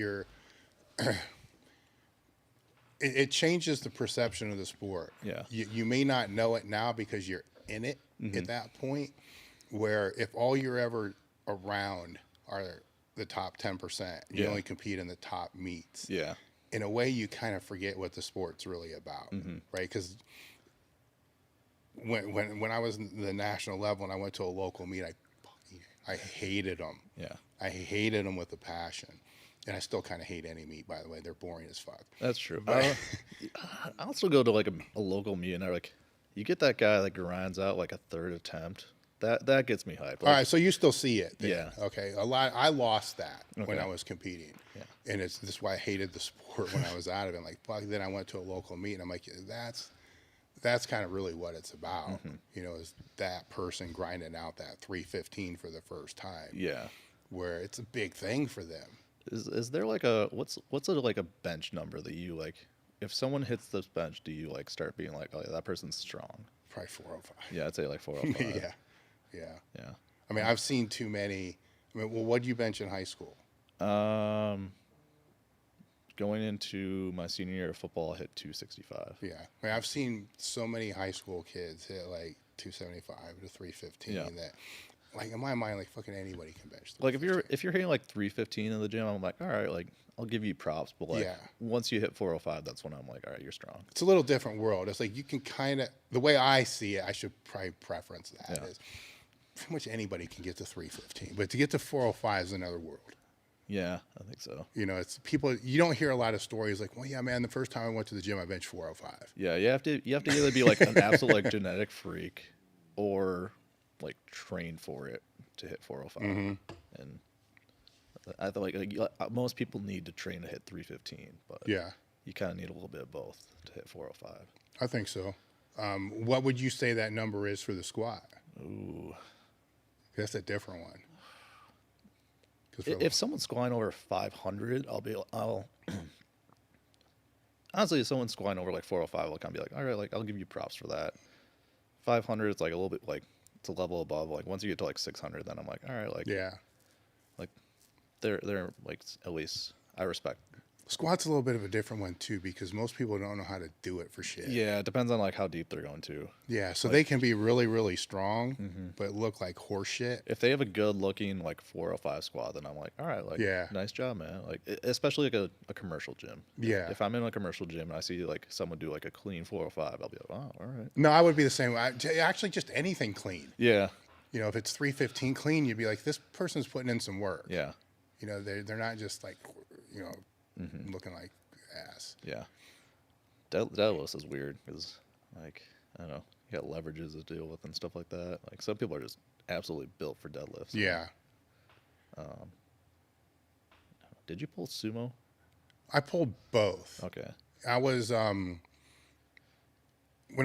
it changes the perception of the sport. Yeah. You may not know it now because you're in it at that point, where if all you're ever around are the top 10%. You only compete in the top meets. Yeah. In a way, you kind of forget what the sport's really about, right? Because when I was in the national level and I went to a local meet, I hated them. Yeah. I hated them with a passion. And I still kind of hate any meet, by the way. They're boring as fuck. That's true. I also go to like a local meet and you get that guy that grinds out like a third attempt. That gets me hyped. Like, All right, so you still see it then. Yeah. Okay. I lost that when Okay. I was competing. Yeah. And this is why I hated the sport when I was out of it. Like, fuck, then I went to a local meet and I'm like, that's kind of really what it's about. You know, is that person grinding out that 315 for the first time. Yeah. Where it's a big thing for them. Is there like a what's like a bench number that you like? If someone hits this bench, do you like start being like, oh yeah, that person's strong? Probably 405. Yeah, I'd say like 405. Yeah. Yeah. I mean, I've seen too many. I mean, well, what did you bench in high school? Going into my senior year of football, I hit 265. Yeah. I mean, I've seen so many high school kids hit like 275 to 315 that, like, in my mind, like, fucking anybody can bench. Like if you're hitting like 315 in the gym, I'm like, all right, like I'll give you props, but like once you hit 405, that's when I'm like, all right, you're strong. It's a little different world. It's like you can kind of, the way I see it, I should probably preference that is pretty much anybody can get to 315, but to get to 405 is another world. Yeah, I think so. You know, it's people, you don't hear a lot of stories like, well, yeah, man, the first time I went to the gym, I benched 405. Yeah, you have to either be like an absolute like genetic freak or like train for it to hit 405. And I thought like most people need to train to hit 315, but you kind of need a little bit of both to hit 405. I think so. What would you say that number is for the squat? Ooh, that's a different one. If someone's squatting over 500, honestly, if someone's squatting over like 405, I'll kind of be like, all right, like I'll give you props for that. 500, it's like a little bit like it's a level above. Like once you get to like 600, then I'm like, all right, like like they're like at least I respect. Squat's a little bit of a different one too because most people don't know how to do it for shit. Yeah, it depends on like how deep they're going to. Yeah, so they can be really, really strong, but look like horse shit. If they have a good looking like 405 squat, then I'm like, all right, like nice job, man. Like especially like a commercial gym. Yeah. If I'm in a commercial gym and I see like someone do like a clean 405, I'll be like, oh, all right. No, I would be the same. Actually, just anything clean. Yeah. You know, if it's 315 clean, you'd be like, this person's putting in some work. Yeah. You know, they're not just like, you know, looking like ass. Yeah. Deadlift is weird because, like, I don't know, you got leverages to deal with and stuff like that. Like, some people are just absolutely built for deadlifts. Yeah. Did you pull sumo? I pulled both. Okay. I was when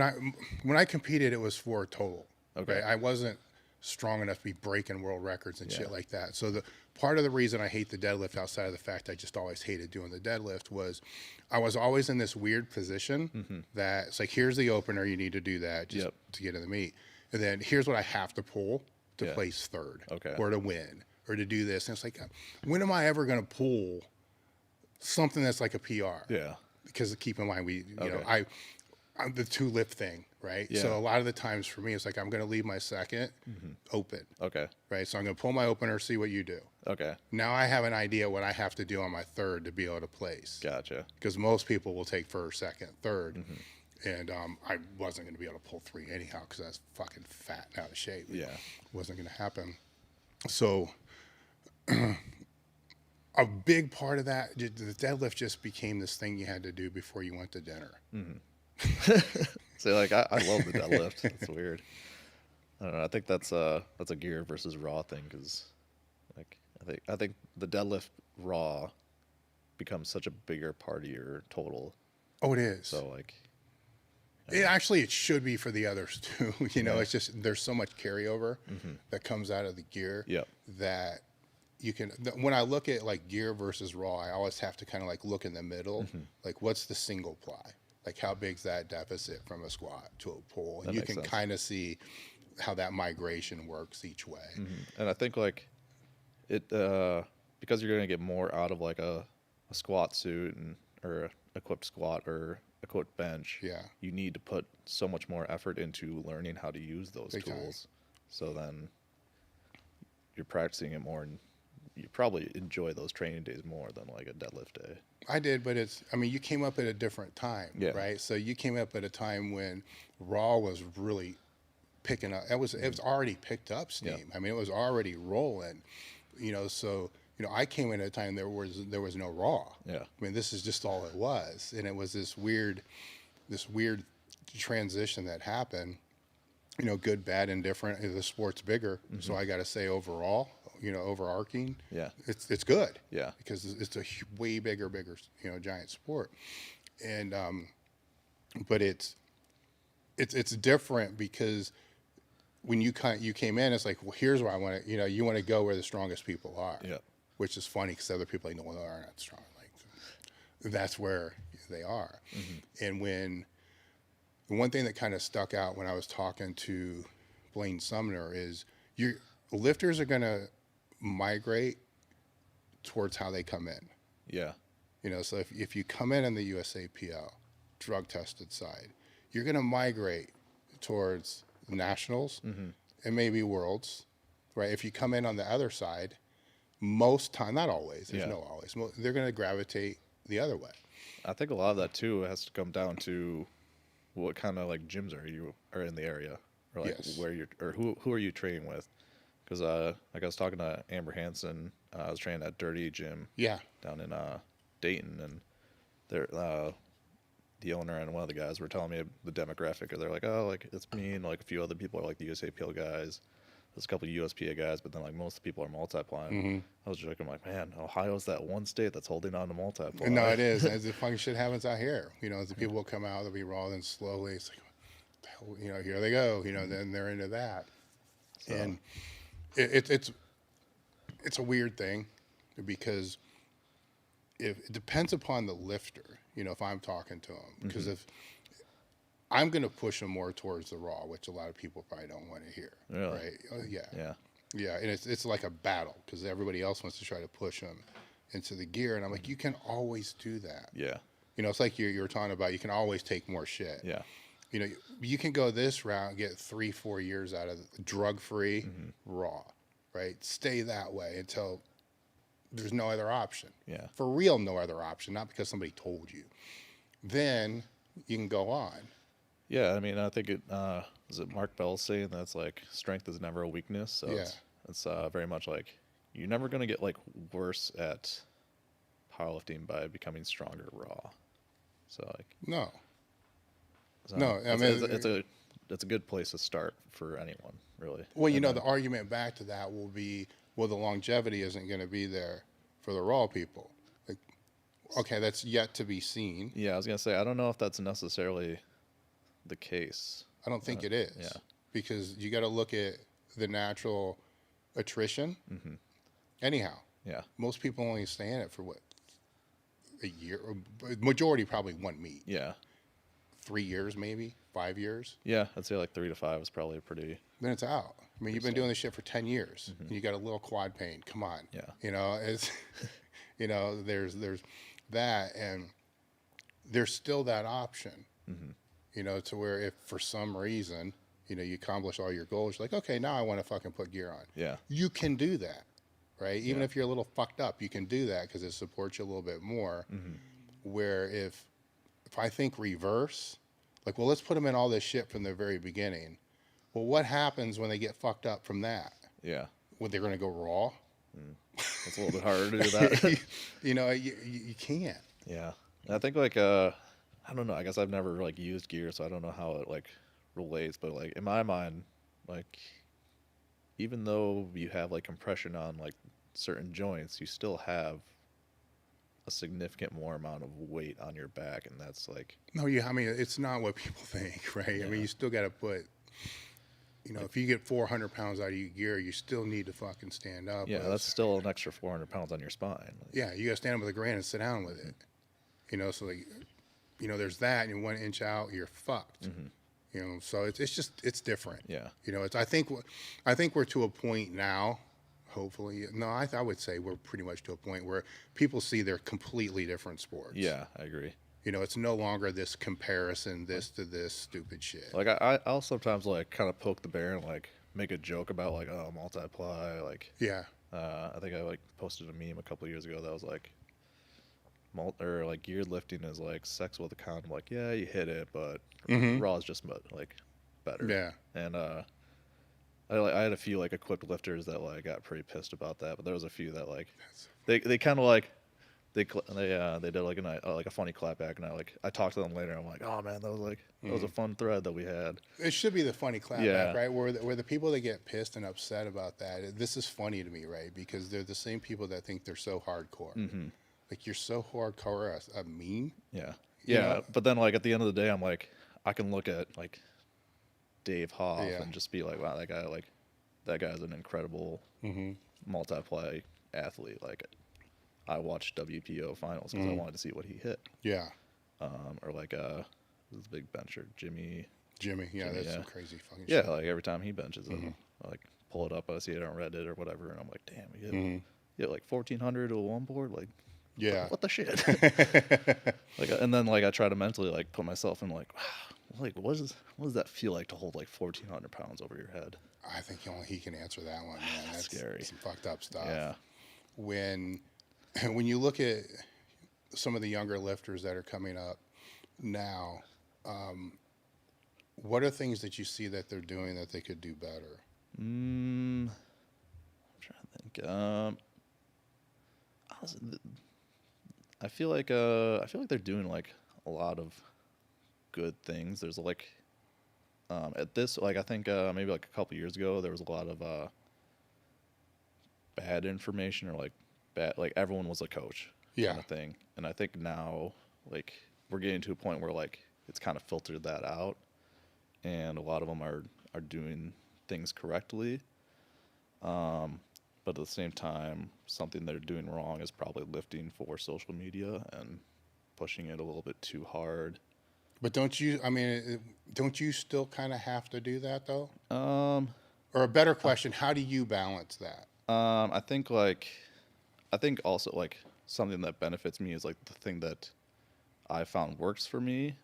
I competed, it was for total. Okay. Right? I wasn't strong enough to be breaking world records and shit like that. So the part of the reason I hate the deadlift, outside of the fact I just always hated doing the deadlift, was I was always in this weird position that it's like, here's the opener, you need to do that just to get in the meet, and then here's what I have to pull to place third, or to win, or to do this. And it's like, when am I ever going to pull something that's like a PR? Yeah. Because keep in mind, you know, I'm the two lift thing, right? Yeah. So a lot of the times for me, it's like I'm going to leave my second open. Okay. Right. So I'm going to pull my opener, see what you do. Okay. Now I have an idea what I have to do on my third to be able to place. Gotcha. Because most people will take first, second, third. And I wasn't going to be able to pull three anyhow because I was fucking fat and out of shape. Yeah. It wasn't going to happen. So a big part of that, the deadlift just became this thing you had to do before you went to dinner. So like I love the deadlift. It's weird. I don't know. I think that's a gear versus raw thing because like I think the deadlift raw becomes such a bigger part of your total. Oh, it is. So like it should be for the others too. You know, it's just there's so much carryover that comes out of the gear that you can. When I look at like gear versus raw, I always have to kind of like look in the middle. Like, what's the single ply? Like, how big's that deficit from a squat to a pull? And you can kind of see how that migration works each way. And I think like it because you're gonna get more out of like a squat suit or a equipped squat or equipped bench. Yeah. You need to put so much more effort into learning how to use those Big tools. time. So then you're practicing it more, and you probably enjoy those training days more than like a deadlift day. I did, but you came up at a different time, right? So you came up at a time when Raw was really picking up. It was already picked up steam. I mean, it was already rolling, so, I came in at a time there was no Raw. Yeah. I mean, this is just all it was. And it was this weird transition that happened, good, bad, indifferent. The sport's bigger. So I got to say overall, overarching, it's good. Yeah. Because it's a way bigger, giant sport. And, but it's different because when you came in, it's like, well, here's where I want to, you want to go where the strongest people are. Yeah. Which is funny because other people like, no, they are not strong. Like, that's where they are. And the one thing that kind of stuck out when I was talking to Blaine Sumner is lifters are going to migrate towards how they come in. Yeah. So if you come in on the USAPL drug tested side, you're going to migrate towards nationals and maybe worlds, right? If you come in on the other side, most time, not always, there's no always, they're going to gravitate the other way. I think a lot of that too has to come down to what kind of like gyms are in the area, or like where you're, or who are you training with? Because like I was talking to Amber Hansen, I was training at Dirty Gym, down in Dayton, and they're the owner and one of the guys were telling me the demographic. They're like, oh, like it's me and like a few other people are like the USAPL guys. There's a couple of USPA guys, but then like most people are multiplying. I was joking, like, man, Ohio's that one state that's holding on to multiply. No, it is. As the funny shit happens out here, as the people will come out, they'll be raw, then slowly it's like, what the hell, here they go, then they're into that. So. And it's a weird thing because it depends upon the lifter, if I'm talking to them, because if I'm going to push them more towards the raw, which a lot of people probably don't want to hear. Really? Right? Yeah. And it's like a battle because everybody else wants to try to push them into the gear. And I'm like, you can always do that. Yeah. It's like you were talking about, you can always take more shit. Yeah. You can go this route and get 3-4 years out of drug-free raw, right? Stay that way until there's no other option. Yeah. For real, no other option, not because somebody told you. Then you can go on. Yeah, I mean, I think is it Mark Bell saying that's like strength is never a weakness. So it's very much like you're never going to get like worse at powerlifting by becoming stronger raw. So like no, I mean it's a good place to start for anyone, really. Well, the argument back to that will be, well, the longevity isn't going to be there for the raw people. Like, okay, that's yet to be seen. Yeah, I was going to say I don't know if that's necessarily the case. I don't think it is. Yeah. Because you got to look at the natural attrition. Anyhow. Yeah. Most people only stay in it for what? A year? Or majority probably one meet. Yeah. 3 years maybe? 5 years? Yeah, I'd say like 3 to 5 is probably pretty. Then it's out. I mean, you've been doing this shit for 10 years. And you got a little quad pain. Come on. Yeah. It's there's that, and there's still that option. To where if for some reason, you accomplish all your goals, you're like, okay, now I want to fucking put gear on. Yeah. You can do that, right? Even if you're a little fucked up, you can do that because it supports you a little bit more. Where if I think reverse, like, well, let's put them in all this shit from the very beginning. Well, what happens when they get fucked up from that? Yeah. Well, they're going to go raw? It's a little bit harder to do that. You can't. Yeah. And I think like, I don't know. I guess I've never like used gear, so I don't know how it like relates. But like in my mind, like even though you have like compression on like certain joints, you still have a significant more amount of weight on your back, and that's like no. I mean, it's not what people think, right? I mean, you still got to put. If you get 400 pounds out of your gear, you still need to fucking stand up. Yeah, that's still an extra 400 pounds on your spine. Like, yeah, you got to stand up with a grain and sit down with it. So like. There's that, and 1 inch out, you're fucked. So it's different. Yeah. I think we're to a point now, hopefully. No, I would say we're pretty much to a point where people see they're completely different sports. Yeah, I agree. It's no longer this comparison, this to this stupid shit. Like I'll sometimes like kind of poke the bear and like make a joke about like, oh, multiply, like, Yeah. I think I like posted a meme a couple years ago that was like, like geared lifting is like sex with a condom. Like, yeah, you hit it, but raw is just like better. Yeah. And I had a few like equipped lifters that like got pretty pissed about that, but there was a few that like they kind of like they did like a funny clapback, and I talked to them later. And I'm like, oh man, that was a fun thread that we had. It should be the funny clapback, Yeah. right? Where the people that get pissed and upset about that, this is funny to me, right? Because they're the same people that think they're so hardcore. Like, you're so hardcore, a meme? Yeah. You Yeah. know? But then like at the end of the day, I'm like, I can look at like Dave Hoff Yeah. and just be like, wow, that guy's an incredible multiply athlete. Like, I watched WPO finals because I wanted to see what he hit. Yeah. Or like this big bencher, Jimmy, Yeah, that's yeah. some crazy fucking Yeah, shit. like every time he benches, I like pull it up, I see it on Reddit or whatever, and I'm like, damn, you hit like 1,400 to a one board, like, Yeah. what the shit? Like, and then like I try to mentally like put myself in like, wow, like what does that feel like to hold like 1,400 pounds over your head? I think only he can answer that one, man. That's scary. Some fucked up stuff. Yeah. When you look at some of the younger lifters that are coming up now, what are things that you see that they're doing that they could do better? I'm trying to think. Honestly, I feel like they're doing like a lot of good things. There's like at this, like I think maybe like a couple years ago there was a lot of bad information, or like bad, like everyone was a coach kind of thing. And I think now like we're getting to a point where like it's kind of filtered that out, and a lot of them are doing things correctly. But at the same time, something they're doing wrong is probably lifting for social media and pushing it a little bit too hard. But don't you still kind of have to do that though? Or a better question, how do you balance that? I think also like something that benefits me is like the thing that I found works for me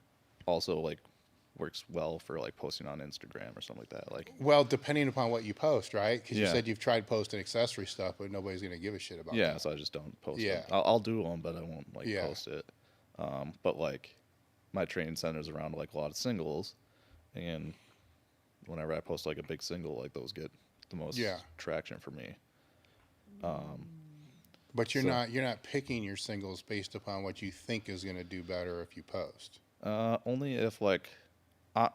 also like works well for like posting on Instagram or something like that. Like, Well, depending upon what you post, right? Because you Yeah. said you've tried posting accessory stuff, but nobody's going to give a shit about yeah, that. so I just don't post Yeah. them. I'll do them, but I won't like Yeah. post it. But like my training center's around like a lot of singles, and whenever I post like a big single, like those get the most traction for me. But you're So- not picking your singles based upon what you think is going to do better if you post. Only if like,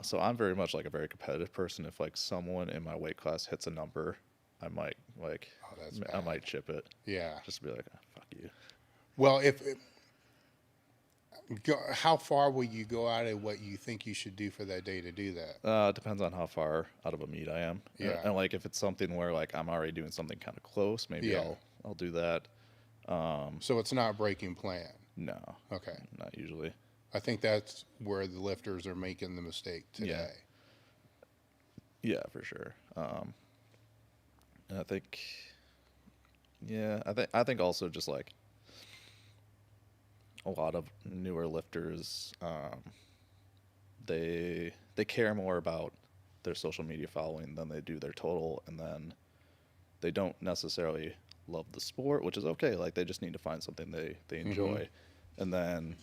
so I'm very much like a very competitive person. If like someone in my weight class hits a number, I might like, that's I bad. might chip it Yeah. just to be like, oh, fuck you. Well, how far will you go out of what you think you should do for that day to do that? It depends on how far out of a meet I am. Yeah. And like if it's something where like I'm already doing something kind of close, maybe Yeah. I'll do that. So it's not breaking plan. No, Okay. not usually. I think that's where the lifters are making the mistake today. Yeah, for sure. And I think, I think also just like a lot of newer lifters, they care more about their social media following than they do their total, and then they don't necessarily love the sport, which is okay. Like they just need to find something they enjoy, and then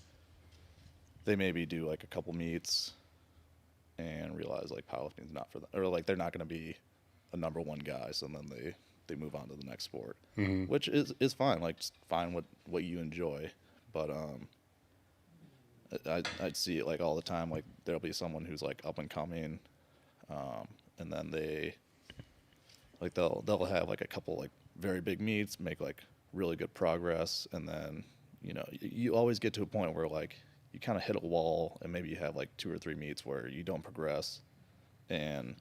they maybe do like a couple meets and realize like powerlifting is not for them, or like they're not going to be a number one guy, so then they move on to the next sport, which is fine. Like just find what you enjoy. But I'd see it like all the time. Like there'll be someone who's like up and coming, and then they'll have like a couple like very big meets, make like really good progress, and then you always get to a point where like you kind of hit a wall, and maybe you have like 2 or 3 meets where you don't progress, and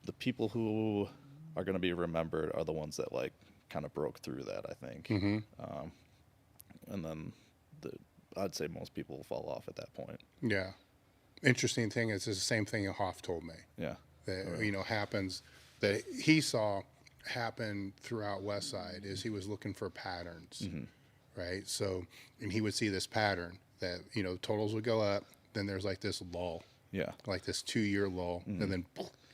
the people who are going to be remembered are the ones that like kind of broke through that, I think. And then I'd say most people will fall off at that point. Yeah. Interesting thing is the same thing Hoff told me. Yeah. That happens, that he saw happen throughout Westside is he was looking for patterns, right? So, and he would see this pattern that totals would go up, then there's like this lull, Yeah. like this 2-year lull, and then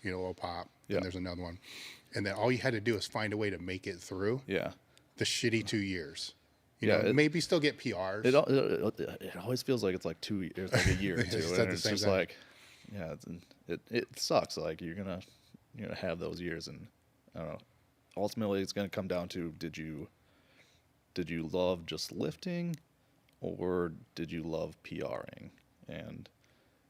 you know, a little pop. Yeah. And there's another one. And then all you had to do is find a way to make it through Yeah. the shitty 2 years. You Yeah, know, maybe still get PRs. It always feels like it's like 2 years, like a year or two, It's at and the it's same just time. like, yeah, it sucks. Like you're gonna have those years, and I don't know. Ultimately, it's gonna come down to did you love just lifting, or did you love PRing? And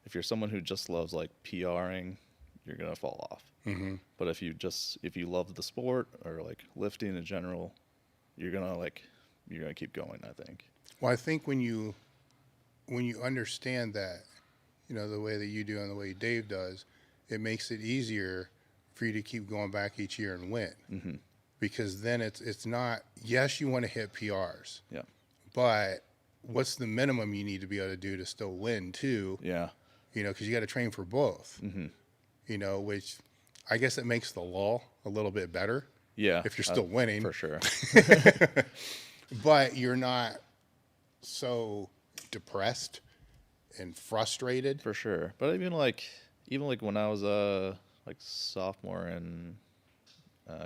if you're someone who just loves like PRing, you're gonna fall off. Mm-hmm. But if you love the sport or like lifting in general, you're gonna keep going, I think. Well, I think when you understand that, you know, the way that you do and the way Dave does, it makes it easier for you to keep going back each year and win. Mm-hmm. Because then it's not, yes, you want to hit PRs, Yeah. but what's the minimum you need to be able to do to still win too? Yeah. You know, because you got to train for both. Mm-hmm. You know, which I guess it makes the lull a little bit better. Yeah. If you're still winning. For sure. But you're not so depressed and frustrated. For sure. But even like when I was like sophomore in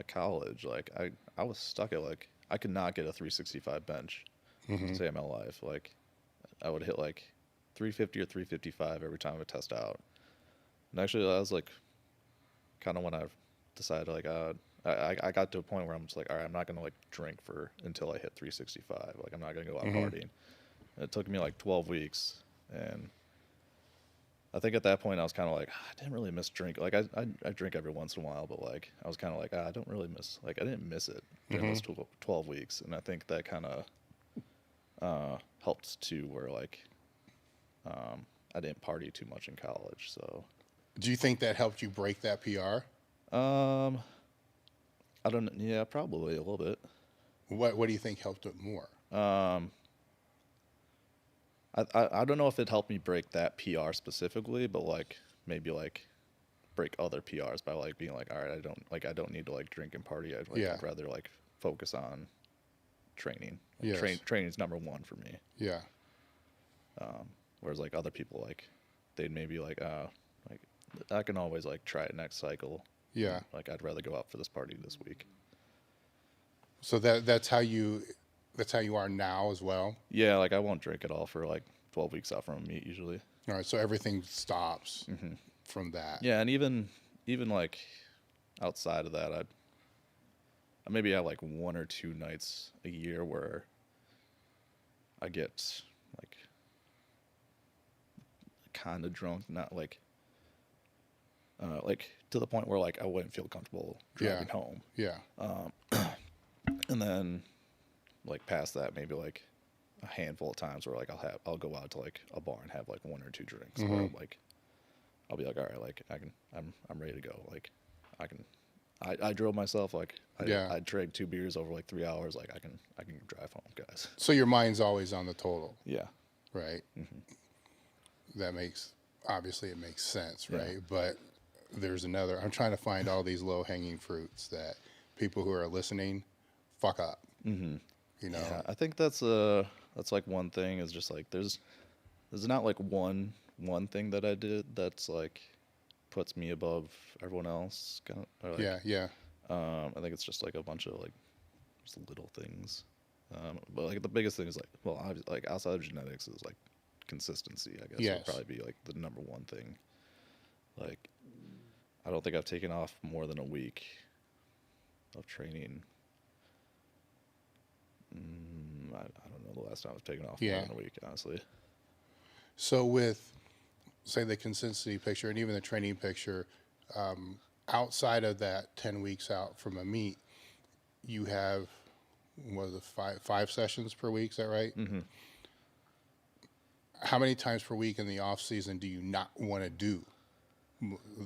college, like I was stuck at like I could not get a 365 bench to save my life. Like I would hit like 350 or 355 every time I would test out. And actually that was like kind of when I decided like I got to a point where I'm just like, all right, I'm not gonna like drink until I hit 365. Like I'm not gonna go out partying. And it took me like 12 weeks, and I think at that point I was kind of like, I didn't really miss drink. Like I drink every once in a while, but like I was kind of like, I don't really miss. Like I didn't miss it during those 12 weeks, and I think that kind of helped too, where like I didn't party too much in college. So Do you think that helped you break that PR? I don't. Yeah, probably a little bit. What do you think helped it more? I don't know if it helped me break that PR specifically, but like maybe like break other PRs by like being like, all right, I don't need to like drink and party. I'd rather like focus on training. Like, Yes. Training's number one for me. Yeah. Whereas like other people, like they'd maybe like I can always like try it next cycle. Yeah. Like I'd rather go out for this party this week. So that's how you are now as well. Yeah, like I won't drink at all for like 12 weeks out from a meet usually. All right. So everything stops from that. Yeah, and even like outside of that, I maybe have like 1 or 2 nights a year where I get like kind of drunk, not like to the point where like I wouldn't feel comfortable driving home. Yeah. And then like past that, maybe like a handful of times where like I'll go out to like a bar and have like 1 or 2 drinks. Where like I'll be like, all right, like I'm ready to go. Like I drove myself. Like I drank 2 beers over like 3 hours. Like I can drive home, guys. So your mind's always on the total, Yeah. right? That obviously it makes sense, Yeah. right? But there's another. I'm trying to find all these low hanging fruits that people who are listening fuck up. You know. Yeah, I think that's like one thing is just like there's not like one thing that I did that's like puts me above everyone else. Kind of. Or like, Yeah. I think it's just like a bunch of like just little things. But like the biggest thing is like, well, obviously, like outside of genetics is like consistency. I guess would probably be like the number one thing. Like, I don't think I've taken off more than a week of training. I don't know the last time I've taken off more than a week, honestly. So with, say, the consistency picture and even the training picture, outside of that 10 weeks out from a meet, you have, what is it, five sessions per week, is that right? How many times per week in the off season do you not want to do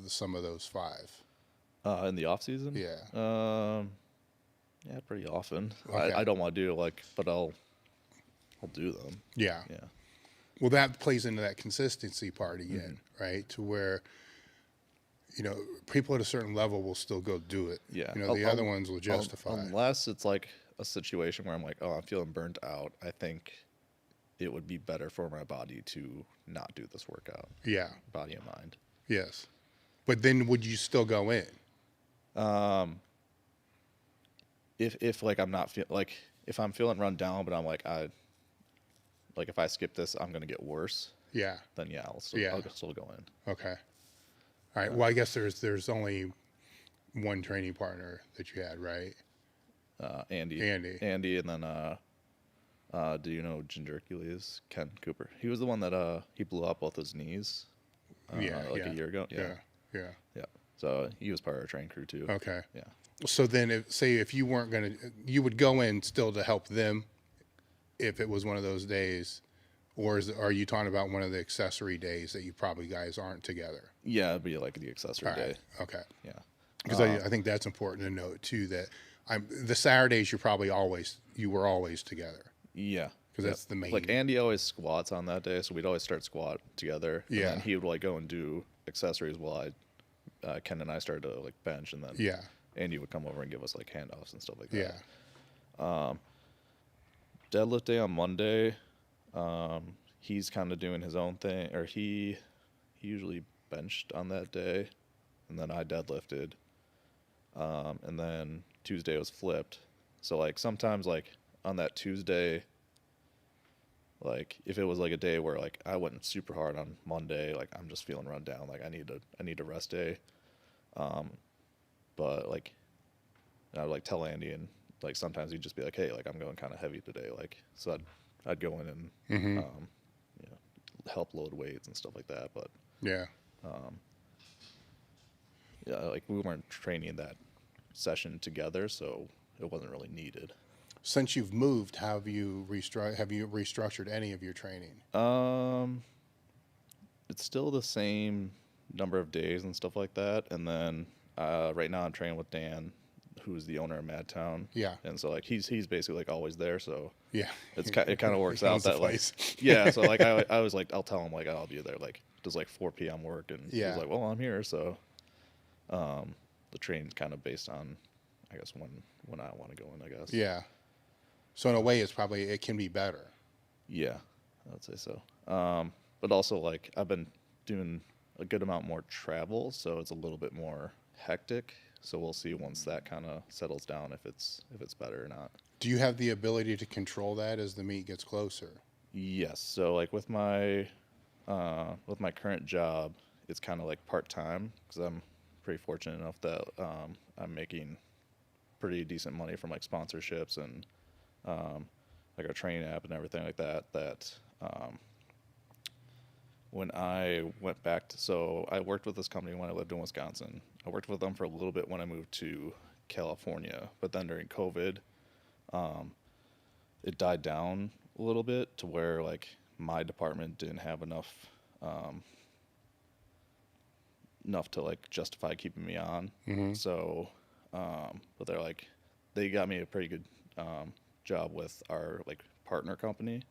some of those 5? In the off season? Yeah. Yeah, pretty often. Okay. I don't want to do it, like, but I'll do them. Yeah. Yeah. Well, that plays into that consistency part again, right? To where, you know, people at a certain level will still go do it. Yeah. You know, the other ones will justify. Unless it's like a situation where I'm like, oh, I'm feeling burnt out. I think it would be better for my body to not do this workout. Yeah. Body and mind. Yes. But then would you still go in? If like I'm not if I'm feeling run down, but I'm like if I skip this, I'm gonna get worse. Yeah. Then yeah, I'll still go in. Okay. All right. Well, I guess there's only one training partner that you had, right? Andy, and then do you know Ginger Achilles? Ken Cooper. He was the one that he blew up both his knees. A year ago. Yeah. So he was part of our training crew too. Okay. Yeah. So then, if you weren't gonna, you would go in still to help them, if it was one of those days, or are you talking about one of the accessory days that you probably guys aren't together? Yeah, it'd be like the accessory day. Okay. Yeah. Because I think that's important to note too, that the Saturdays you were always together. Yeah. Because that's the main. Like Andy always squats on that day, so we'd always start squat together. Yeah. And then he would like go and do accessories while Ken and I started to like bench, and then Andy would come over and give us like handoffs and stuff like that. Yeah. Deadlift day on Monday, he's kind of doing his own thing, or he usually benched on that day, and then I deadlifted, and then Tuesday was flipped. So like sometimes like on that Tuesday, like if it was like a day where like I went super hard on Monday, like I'm just feeling run down, like I need a rest day. But like I would like tell Andy, and like sometimes he'd just be like, hey, like I'm going kind of heavy today, like so I'd go in and help load weights and stuff like that. But yeah, like we weren't training that session together, so it wasn't really needed. Since you've moved, have you restructured any of your training? It's still the same number of days and stuff like that. And then right now I'm training with Dan, who's the owner of Madtown. Yeah. And so like he's basically like always there. So yeah, it kind of works out that like yeah. So like I was like I'll tell him like I'll be there like does like 4 p.m. work, and he's like, well, I'm here. So the training's kind of based on I guess when I want to go in, I guess. Yeah. So in a way, it can be better. Yeah, I would say so. But also, like, I've been doing a good amount more travel, so it's a little bit more hectic. So we'll see once that kind of settles down if it's better or not. Do you have the ability to control that as the meet gets closer? Yes. So like with my current job, it's kind of like part-time because I'm pretty fortunate enough that I'm making pretty decent money from like sponsorships and like our training app and everything like that, when I went back so I worked with this company when I lived in Wisconsin. I worked with them for a little bit when I moved to California, but then during COVID, it died down a little bit to where like my department didn't have enough to like justify keeping me on. Mm-hmm. So, but they got me a pretty good job with our like partner company,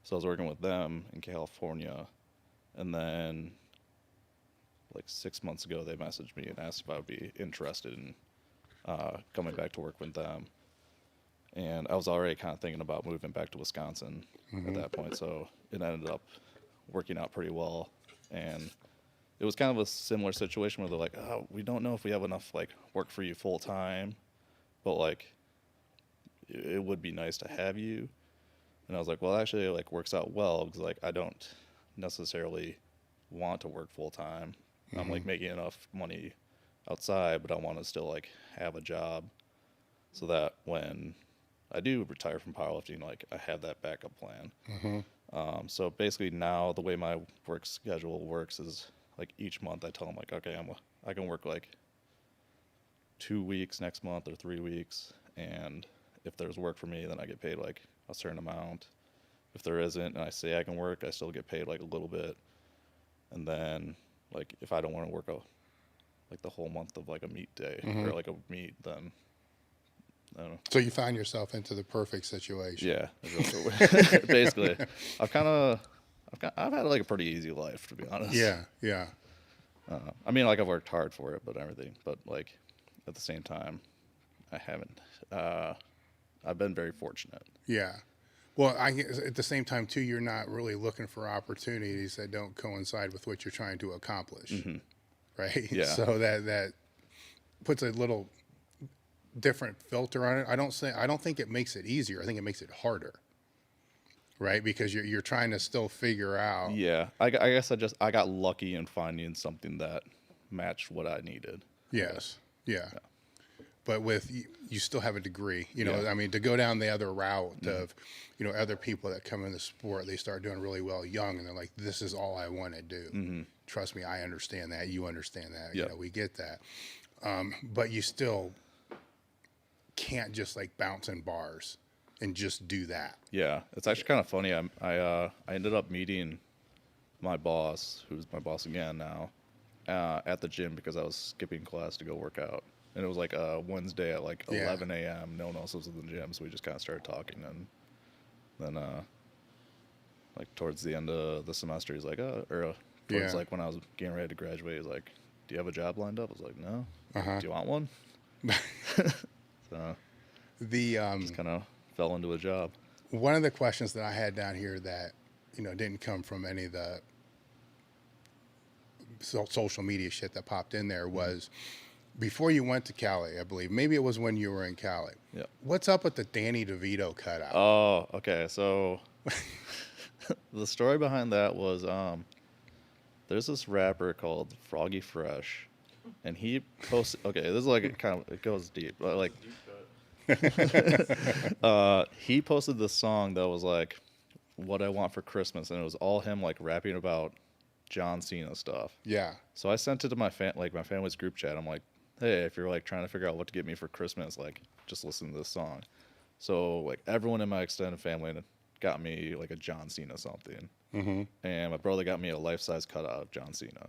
so I was working with them in California, and then like 6 months ago they messaged me and asked if I would be interested in coming back to work with them, and I was already kind of thinking about moving back to Wisconsin at that point, so it ended up working out pretty well. And it was kind of a similar situation where they're like, oh, we don't know if we have enough like work for you full time, but like it would be nice to have you. And I was like, well, actually it like works out well because like I don't necessarily want to work full time. I'm like making enough money outside, but I want to still like have a job so that when I do retire from powerlifting, like I have that backup plan. So basically now the way my work schedule works is like each month I tell them like, okay, I can work like 2 weeks next month or 3 weeks, and if there's work for me, then I get paid like a certain amount. If there isn't, and I say I can work, I still get paid like a little bit. And then, like, if I don't want to work like the whole month of like a meet day or like a meet, then I don't know. So you find yourself into the perfect situation. Yeah, basically. I've had like a pretty easy life, to be honest. Yeah, yeah. I mean, like I've worked hard for it, but like at the same time, I haven't. I've been very fortunate. Yeah. Well, at the same time, too, you're not really looking for opportunities that don't coincide with what you're trying to accomplish. right? Yeah. So that puts a little different filter on it. I don't think it makes it easier. I think it makes it harder, right? Because you're trying to still figure out. Yeah, I guess I got lucky in finding something that matched what I needed. Yes. Yeah. But with you still have a degree, Yeah. I mean, to go down the other route of, other people that come in the sport, they start doing really well young and they're like, this is all I want to do. Trust me, I understand that. You understand that. Yep. We get that. But you still can't just like bounce in bars and just do that. Yeah, it's actually kind of funny. I ended up meeting my boss, who's my boss again now, at the gym because I was skipping class to go work out. And it was like a Wednesday at like 11 a.m. No one else was in the gym, so we just kind of started talking. And then, like towards the end of the semester, he's like, towards like when I was getting ready to graduate, he's like, "Do you have a job lined up?" I was like, "No." Do you want one? So just kind of fell into a job. One of the questions that I had down here that didn't come from any of the social media shit that popped in there was. Before you went to Cali, I believe. Maybe it was when you were in Cali. Yeah. What's up with the Danny Devito cutout? Oh, okay. So the story behind that was there's this rapper called Froggy Fresh, and he posted. Okay, this is like it goes deep, but like he posted this song that was like "What I Want for Christmas," and it was all him like rapping about John Cena stuff. Yeah. So I sent it to my family's group chat. I'm like, hey, if you're like trying to figure out what to get me for Christmas, like just listen to this song. So like everyone in my extended family got me like a John Cena something, and my brother got me a life-size cutout of John Cena.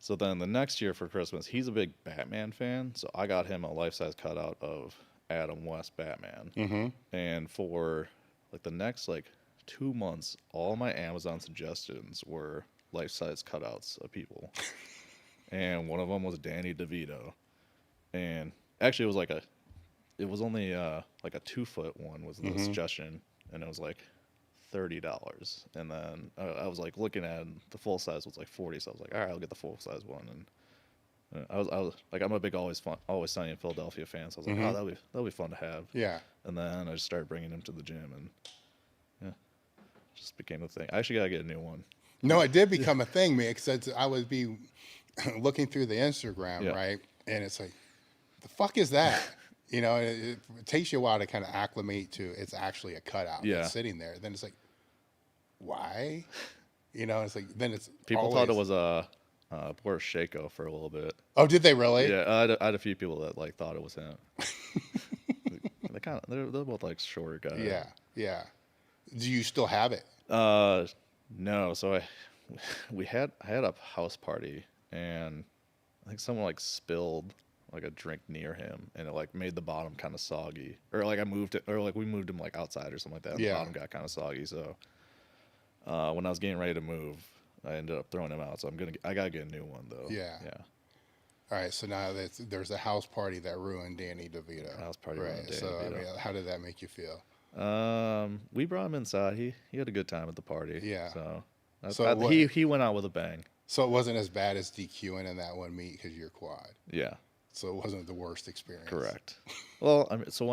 So then the next year for Christmas, he's a big Batman fan, so I got him a life-size cutout of Adam West Batman. And for like the next like 2 months, all my Amazon suggestions were life-size cutouts of people. And one of them was Danny DeVito, and actually it was only like a 2-foot one was the suggestion, and it was like $30. And then I was like looking at it, the full size was like 40, so I was like, all right, I'll get the full size one. And I was like, I'm a big Always Sunny in Philadelphia fan, so I was like, oh, that'll be fun to have. Yeah. And then I just started bringing him to the gym, and just became a thing. I actually gotta get a new one. No, it did become a thing, man. Because I would be looking through the Instagram, right, and it's like, the fuck is that? It takes you a while to kind of acclimate to it's actually a cutout that's sitting there. Then it's like, why? It's like then it's people thought it was a poor Shaco for a little bit. Oh, did they really? Yeah, I had a few people that like thought it was him. They're both like shorter guys. Yeah, yeah. Do you still have it? No. So I had a house party, and I think someone like spilled like a drink near him, and it like made the bottom kind of soggy, or like we moved him like outside or something like that. And the bottom got kind of soggy. So when I was getting ready to move, I ended up throwing him out. So I gotta get a new one though. Yeah. Yeah. All right. So now there's a house party that ruined Danny DeVito. House party right. ruined Danny So DeVito. I mean, how did that make you feel? We brought him inside. He had a good time at the party. Yeah. So he went out with a bang. So it wasn't as bad as DQing in that one meet because you're quad. Yeah. So it wasn't the worst experience. Correct. Well, I mean, so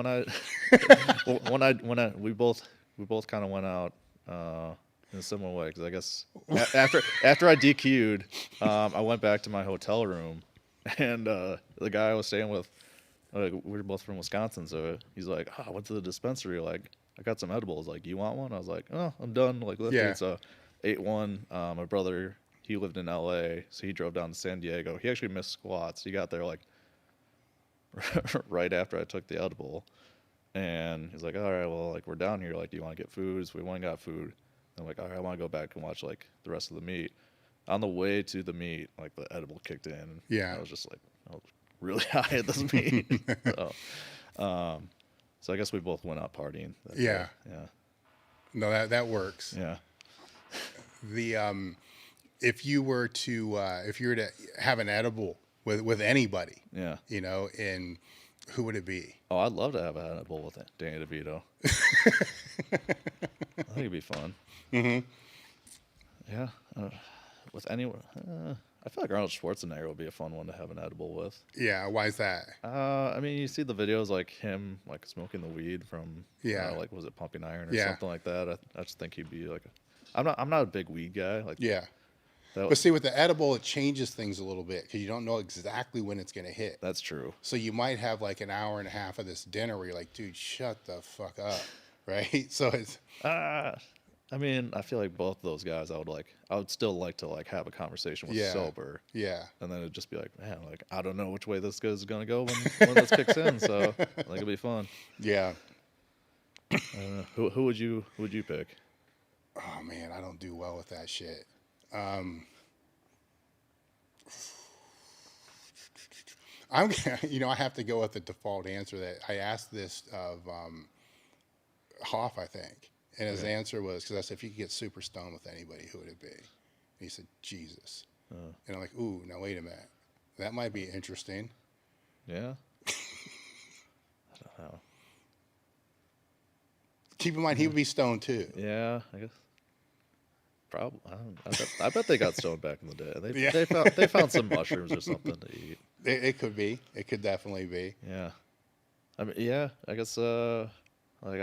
we both kind of went out in a similar way, because I guess after I DQ'd, I went back to my hotel room, and the guy I was staying with, we were both from Wisconsin, so he's like, oh, I went to the dispensary, like I got some edibles, like you want one? I was like, oh, I'm done like lifting. Yeah. So ate one. My brother, he lived in LA, so he drove down to San Diego. He actually missed squats. He got there like right after I took the edible, and he's like, all right, well, like we're down here, like do you want to get food? So we went and got food. I'm like, all right, I want to go back and watch like the rest of the meet. On the way to the meet, like the edible kicked in. Yeah. I was just like, I was really high at this meet. So I guess we both went out partying. Yeah. Yeah. No, that works. Yeah. If you were to have an edible with anybody, Yeah. and who would it be? Oh, I'd love to have an edible with Danny DeVito. I think it'd be fun. Mm-hmm. Yeah. With anyone, I feel like Arnold Schwarzenegger would be a fun one to have an edible with. Yeah, why is that? I mean, you see the videos like him like smoking the weed from like was it Pumping Iron or something like that. I just think he'd be like I'm not a big weed guy. Like but see, with the edible, it changes things a little bit because you don't know exactly when it's going to hit. That's true. So you might have like an hour and a half of this dinner where you're like, dude, shut the fuck up, right? So it's. I mean, I feel like both of those guys, I would still like to like have a conversation with sober. Yeah. And then it'd just be like, man, like I don't know which way this is gonna go when this kicks in. So like it'll be fun. Yeah. Who would you pick? Oh man, I don't do well with that shit. I have to go with the default answer that I asked this of Hoff, I think. And his answer was, because I said, if you could get super stoned with anybody, who would it be? And he said, Jesus. And I'm like, ooh, now wait a minute. That might be interesting. Yeah. I don't know. Keep in mind, he would be stoned too. Yeah, I guess. Probably. I bet they got stoned back in the day. They found some mushrooms or something to eat. It could be. It could definitely be. Yeah. I mean, yeah. I guess. Like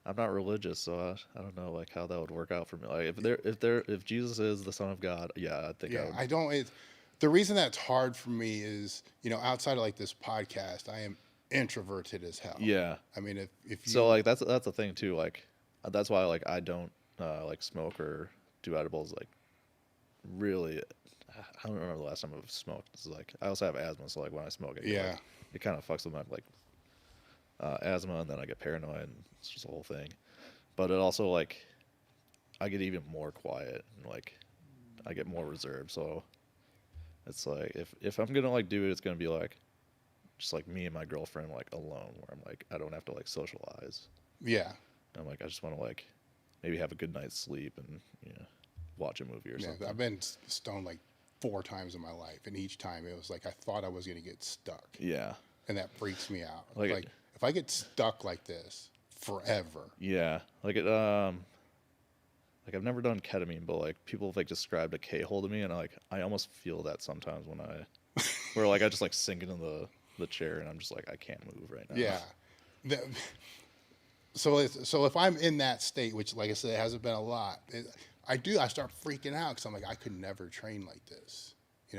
I'm not religious, so I don't know like how that would work out for me. Like if Jesus is the Son of God, yeah, I think. Yeah, I don't. The reason that's hard for me is outside of like this podcast, I am introverted as hell. Yeah. I mean, if you, so like that's the thing too. Like that's why like I don't like smoke or do edibles. Like really, I don't remember the last time I've smoked. It's like I also have asthma, so like when I smoke, it kind of fucks with my like asthma, and then I get paranoid, and it's just a whole thing. But it also like I get even more quiet, and like I get more reserved. So it's like if I'm gonna like do it, it's gonna be like just like me and my girlfriend like alone, where I'm like I don't have to like socialize. Yeah. I'm like I just want to like maybe have a good night's sleep and watch a movie or something. I've been stoned like 4 times in my life, and each time it was like I thought I was gonna get stuck. Yeah. And that freaks me out. Like if I get stuck like this forever. Yeah. Like it like I've never done ketamine, but like people have like described a K-hole to me, and I almost feel that sometimes when where like I just like sink into the chair and I'm just like I can't move right now. Yeah. So if I'm in that state, which like I said, it hasn't been a lot, I start freaking out because I'm like I could never train like this.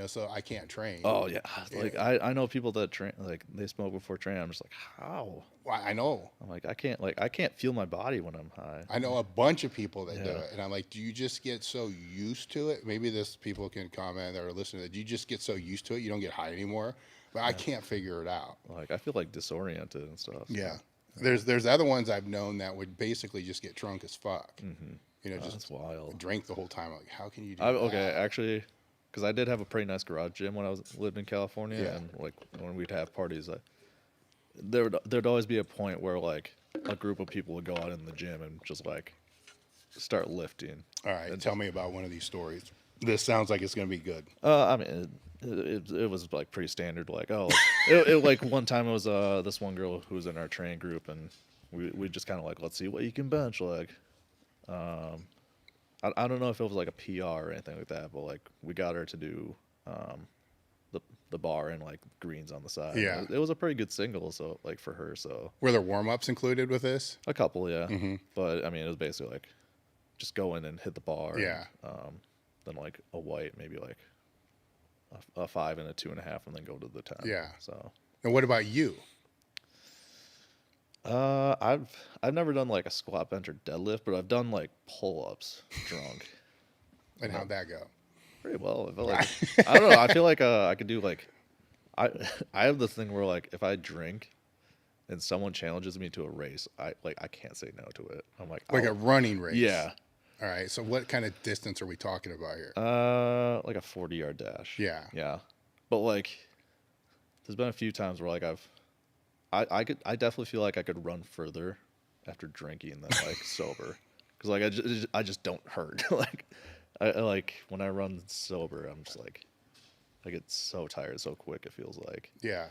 So I can't train. Oh yeah, like I know people that train, like they smoke before training. I'm just like, how? Well, I know. I'm like, I can't feel my body when I'm high. I know a bunch of people that do it, and I'm like, do you just get so used to it? Maybe people can comment or listen to it. Do you just get so used to it you don't get high anymore? But I can't figure it out. Like I feel like disoriented and stuff. Yeah. There's other ones I've known that would basically just get drunk as fuck. Mm-hmm. Just that's wild. Drink the whole time. Like, how can you do that? Okay, actually. Because I did have a pretty nice garage gym when I lived in California, and like when we'd have parties, there'd always be a point where like a group of people would go out in the gym and just like start lifting. All right, and tell me about one of these stories. This sounds like it's gonna be good. I mean, it was like pretty standard. Like like one time it was this one girl who was in our training group, and we just kind of like, let's see what you can bench. Like, I don't know if it was like a PR or anything like that, but like we got her to do the bar and like greens on the side. Yeah, it was a pretty good single. So like for her, so were there warm-ups included with this? A couple, yeah. Mm-hmm. But I mean, it was basically like just go in and hit the bar. Yeah. And, then like a white, maybe like a 5 and a 2.5, and then go to the 10. Yeah. So. And what about you? I've never done like a squat, bench, or deadlift, but I've done like pull-ups drunk. And how'd that go? Pretty well. I feel like I don't know. I feel like I could do like I have this thing where like if I drink and someone challenges me to a race, I can't say no to it. I'm like a running race. Yeah. All right. So what kind of distance are we talking about here? Like a 40-yard dash. Yeah. Yeah. But like there's been a few times where like I definitely feel like I could run further after drinking than like sober, because like I just don't hurt. Like I like when I run sober, I'm just like I get so tired so quick. It feels like. Yeah.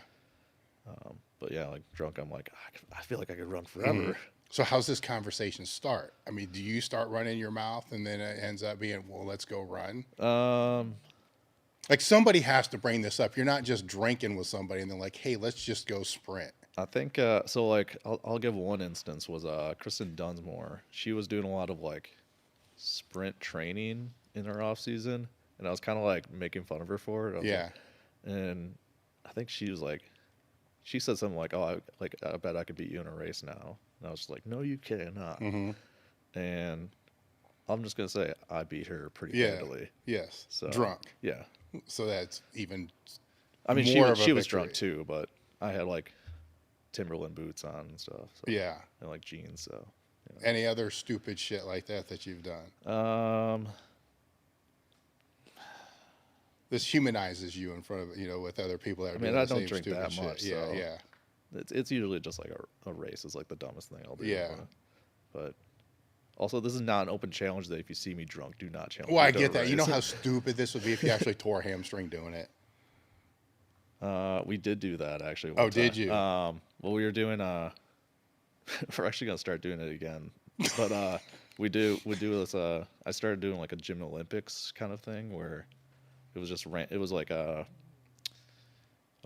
But yeah, like drunk, I'm like I feel like I could run forever. Mm-hmm. So how's this conversation start? I mean, do you start running your mouth and then it ends up being, well, let's go run? Like somebody has to bring this up. You're not just drinking with somebody and they're like, hey, let's just go sprint. I think so. Like, I'll give one instance was Kristen Dunsmore. She was doing a lot of like sprint training in her off season, and I was kind of like making fun of her for it. Yeah. And I think she was like, she said something like, "Oh, I bet I could beat you in a race now." And I was just like, "No, you cannot." And I'm just gonna say I beat her pretty handily. Yes. So Drunk. Yeah. So that's even. I mean, more she of a was victory. drunk too, but I had like Timberland boots on and stuff. So, Yeah. And like jeans. So. Any other stupid shit like that you've done? This humanizes you in front of with other people that are doing I the don't same drink stupid that shit. much. Yeah, So yeah. It's usually just like a race is like the dumbest thing I'll do. Yeah. But also, this is not an open challenge that if you see me drunk, do not challenge Well, me I to get a that. You know race. how stupid this would be if you actually tore a hamstring doing it. We did do that actually. Oh, one did time. you? Well, we were doing. We're actually gonna start doing it again, but we do this. I started doing like a gym Olympics kind of thing where it was just it was like a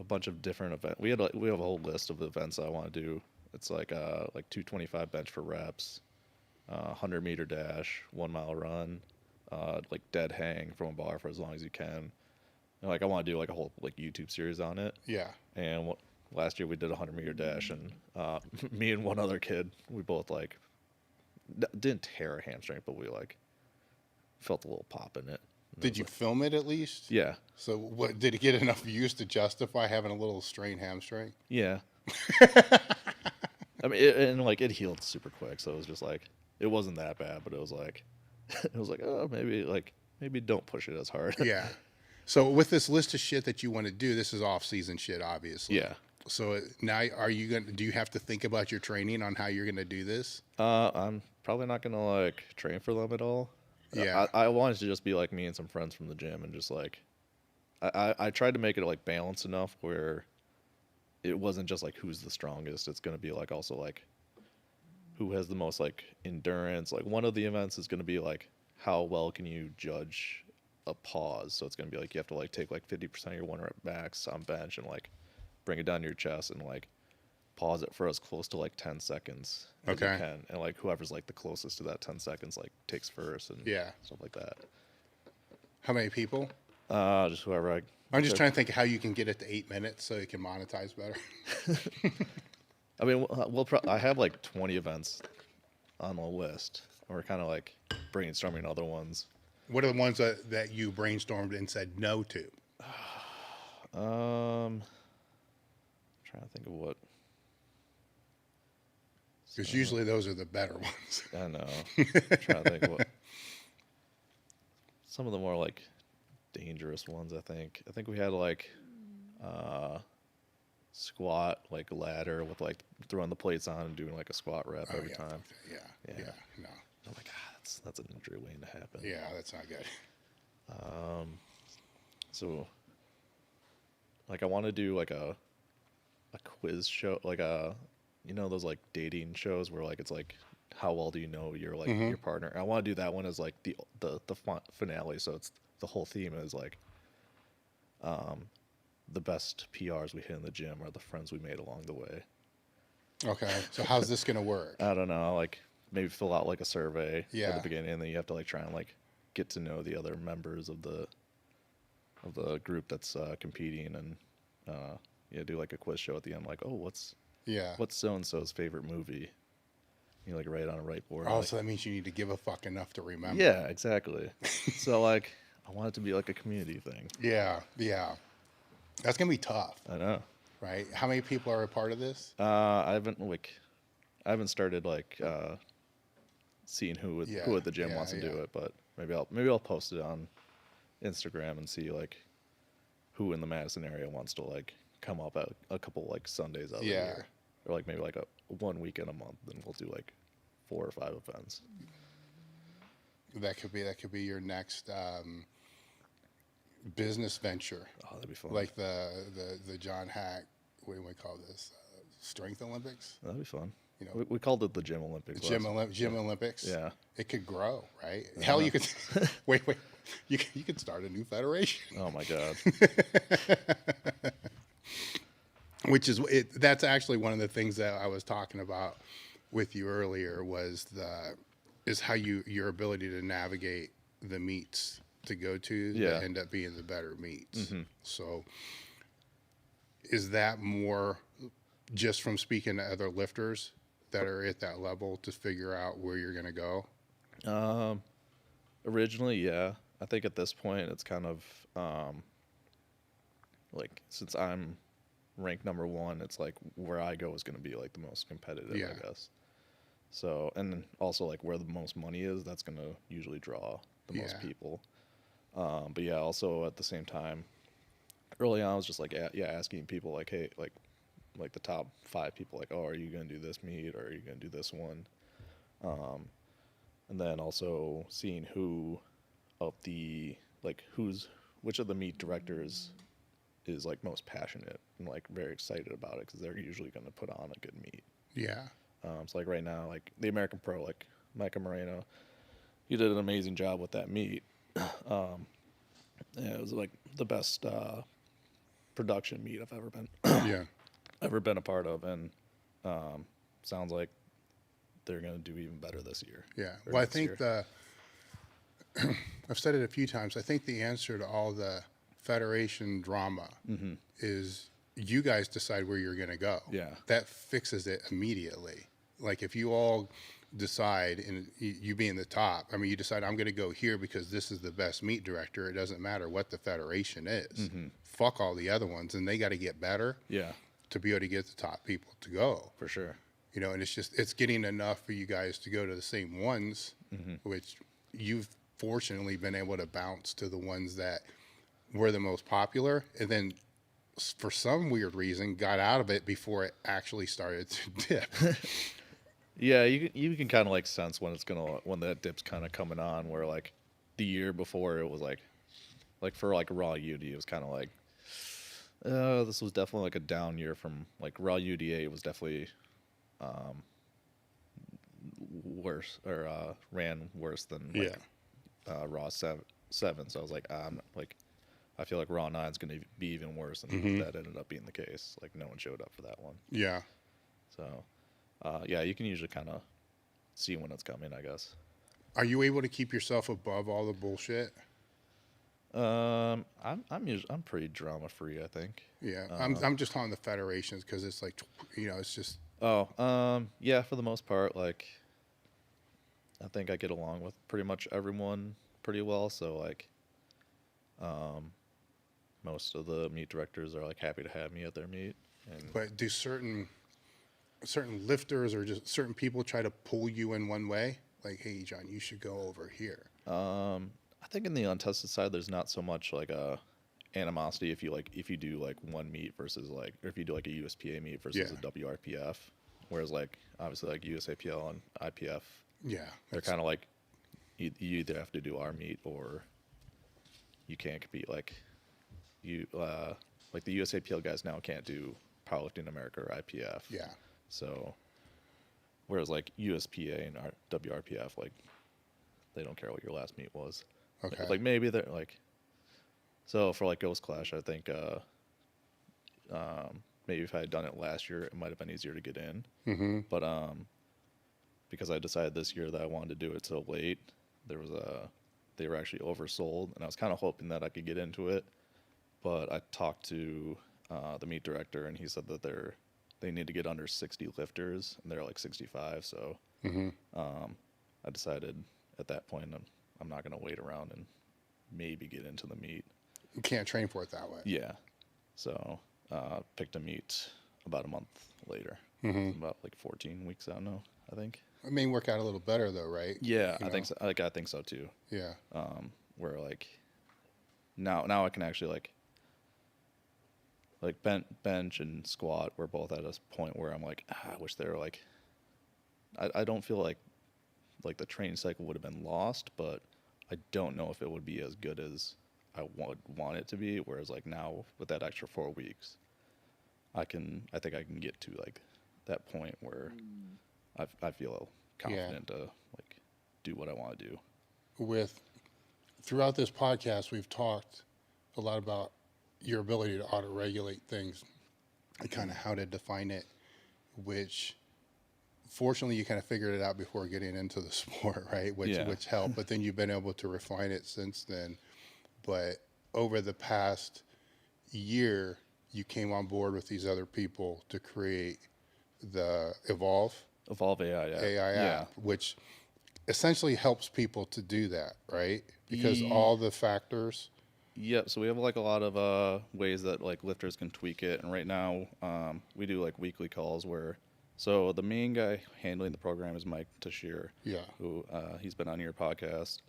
bunch of different events. We have a whole list of events I want to do. It's like 225 bench for reps, 100-meter dash, 1 mile run, like dead hang from a bar for as long as you can. And like I want to do like a whole like YouTube series on it. Yeah. And last year we did a 100-meter dash, and me and one other kid, we both like didn't tear a hamstring, but we like felt a little pop in it. Did you film it at least? Yeah. So what did it get enough views to justify having a little strained hamstring? Yeah. I mean, and like it healed super quick, so it was just like it wasn't that bad, but it was like oh maybe don't push it as hard. Yeah. So with this list of shit that you want to do, this is off-season shit, obviously. Yeah. So now, do you have to think about your training on how you're going to do this? I'm probably not gonna like train for them at all. Yeah. I wanted to just be like me and some friends from the gym, and just like I tried to make it like balanced enough where it wasn't just like who's the strongest. It's gonna be like also like who has the most like endurance. Like one of the events is gonna be like how well can you judge a pause. So it's gonna be like you have to like take like 50% of your 1 rep max on bench and like bring it down to your chest and like pause it for as close to like 10 seconds as you can, and like whoever's like the closest to that 10 seconds like takes first and stuff like that. How many people? Just whoever I'm just trying to think how you can get it to 8 minutes so you can monetize better. I mean, I have like 20 events on the list. We're kind of like brainstorming other ones. What are the ones that you brainstormed and said no to? I'm trying to think of what. Because usually those are the better ones. I know. I'm trying to think of what. Some of the more like dangerous ones, I think. I think we had like squat, like ladder with like throwing the plates on and doing like a squat rep every time. Yeah. No. I'm like, that's an injury waiting to happen. Yeah, that's not good. So, like, I want to do like a quiz show, like those like dating shows where like it's like how well do you know your like your partner. I want to do that one as like the finale. So it's the whole theme is like the best PRs we hit in the gym are the friends we made along the way. Okay, so how's this gonna work? I don't know, like maybe fill out like a survey at Yeah. the beginning, and then you have to like try and like get to know the other members of the group that's competing, and do like a quiz show at the end, like, oh, what's so and so's favorite movie? You like write it on a whiteboard. Oh, like, so that means you need to give a fuck enough to remember. yeah, exactly. So like, I want it to be like a community thing. Yeah. That's gonna be tough, I know. right? How many people are a part of this? I haven't started like seeing who at the gym wants to do it, but maybe I'll post it on Instagram and see like who in the Madison area wants to like come up at a couple like Sundays out of the year, or like maybe like a 1 weekend a month, and we'll do like 4 or 5 events. That could be your next business venture. Oh, that'd be fun. Like the John Haack, what do we call this? Strength Olympics? That'd be fun. We called it the Gym Olympics. Gym Olympics. Yeah. It could grow, right? Hell, you could wait. You could start a new federation. Oh my God. Which is that's actually one of the things that I was talking about with you earlier was how your ability to navigate the meets to go to that end up being the better meets. Mm-hmm. So is that more just from speaking to other lifters that are at that level to figure out where you're going to go? Originally, yeah. I think at this point it's kind of like, since I'm ranked number 1, it's like where I go is going to be like the most competitive, I guess. So, and then also like where the most money is, that's going to usually draw the most people. But yeah, also at the same time, early on I was just like, asking people like, hey, like the top 5 people, like, oh, are you going to do this meet or are you going to do this one? And then also seeing which of the meet directors is like most passionate and like very excited about it, because they're usually going to put on a good meet. Yeah. So like right now, like the American Pro, like Micah Moreno, he did an amazing job with that meet. It was like the best production meet I've ever been a part of, and sounds like they're going to do even better this year. Yeah. Well, I think I've said it a few times. I think the answer to all the federation drama is you guys decide where you're going to go. Yeah. That fixes it immediately. Like if you all decide, and you being the top, I mean, you decide I'm going to go here because this is the best meet director. It doesn't matter what the federation is. Mm-hmm. Fuck all the other ones, and they got to get better. Yeah. To be able to get the top people to go. For sure. And it's getting enough for you guys to go to the same ones, which you've fortunately been able to bounce to the ones that were the most popular, and then for some weird reason got out of it before it actually started to dip. Yeah, you can kind of like sense when that dip's kind of coming on, where like the year before it was like for like raw UD, it was kind of like, this was definitely like a down year from like raw UDA. It was definitely worse, or ran worse than raw 7. So I was like, I feel like raw 9 is going to be even worse, and that ended up being the case. Like no one showed up for that one. Yeah. So, yeah, you can usually kind of see when it's coming, I guess. Are you able to keep yourself above all the bullshit? I'm pretty drama free, I think. Yeah, I'm just on the federations because it's like, it's just. Yeah, for the most part, like, I think I get along with pretty much everyone pretty well. So like, most of the meet directors are like happy to have me at their meet. But do certain lifters or just certain people try to pull you in one way? Like, hey, John, you should go over here. I think in the untested side, there's not so much like a animosity if you do like one meet versus like, or if you do like a USPA meet versus a WRPF, whereas like obviously like USAPL and IPF, they're kind of like you either have to do our meet or you can't compete. Like like the USAPL guys now can't do Powerlifting America or IPF. Yeah. So whereas like USPA and our WRPF, like they don't care what your last meet was. Okay. Like maybe they're like, so for like Ghost Clash, I think maybe if I had done it last year, it might have been easier to get in. Mm-hmm. But because I decided this year that I wanted to do it so late, they were actually oversold, and I was kind of hoping that I could get into it. But I talked to the meet director, and he said that they need to get under 60 lifters, and they're like 65. So I decided at that point I'm not going to wait around and maybe get into the meet. You can't train for it that way. Yeah. So picked a meet about a month later. About like 14 weeks out now, I think. It may work out a little better though, right? Yeah, I think so. I think so too. Yeah. Where like now I can actually like bench and squat. We're both at a point where I'm like, I wish they were like. I don't feel like the training cycle would have been lost, but I don't know if it would be as good as I would want it to be. Whereas like now with that extra 4 weeks, I think I can get to like that point where I feel confident to like do what I want to do. Throughout this podcast, we've talked a lot about your ability to auto-regulate things and kind of how to define it, which fortunately you kind of figured it out before getting into the sport, right? Which helped, but then you've been able to refine it since then. But over the past year, you came on board with these other people to create the EvolveAi app, which essentially helps people to do that, right? Because all the factors. Yep. So we have like a lot of ways that like lifters can tweak it, and right now we do like weekly calls where. So the main guy handling the program is Mike Tashir. Yeah. Who he's been on your podcast.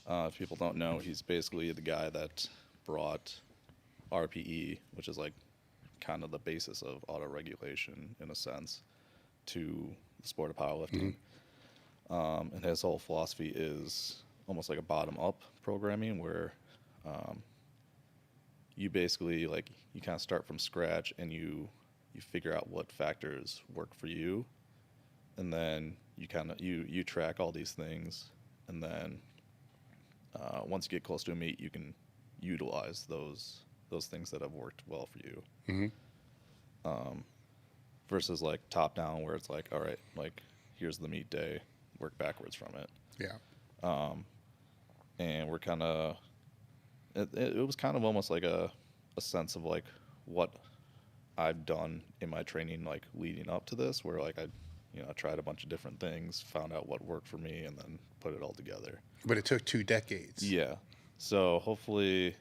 If people don't know, he's basically the guy that brought RPE, which is like kind of the basis of auto-regulation in a sense, to the sport of powerlifting. And his whole philosophy is almost like a bottom-up programming where you basically like you kind of start from scratch and you figure out what factors work for you, and then you kind of you track all these things, and then once you get close to a meet, you can utilize those things that have worked well for you. Versus like top down where it's like, all right, like here's the meet day, work backwards from it. Yeah. And we're kind of it was kind of almost like a sense of like what I've done in my training like leading up to this, where like I tried a bunch of different things, found out what worked for me, and then put it all together. But it took 2 decades. Yeah. So hopefully,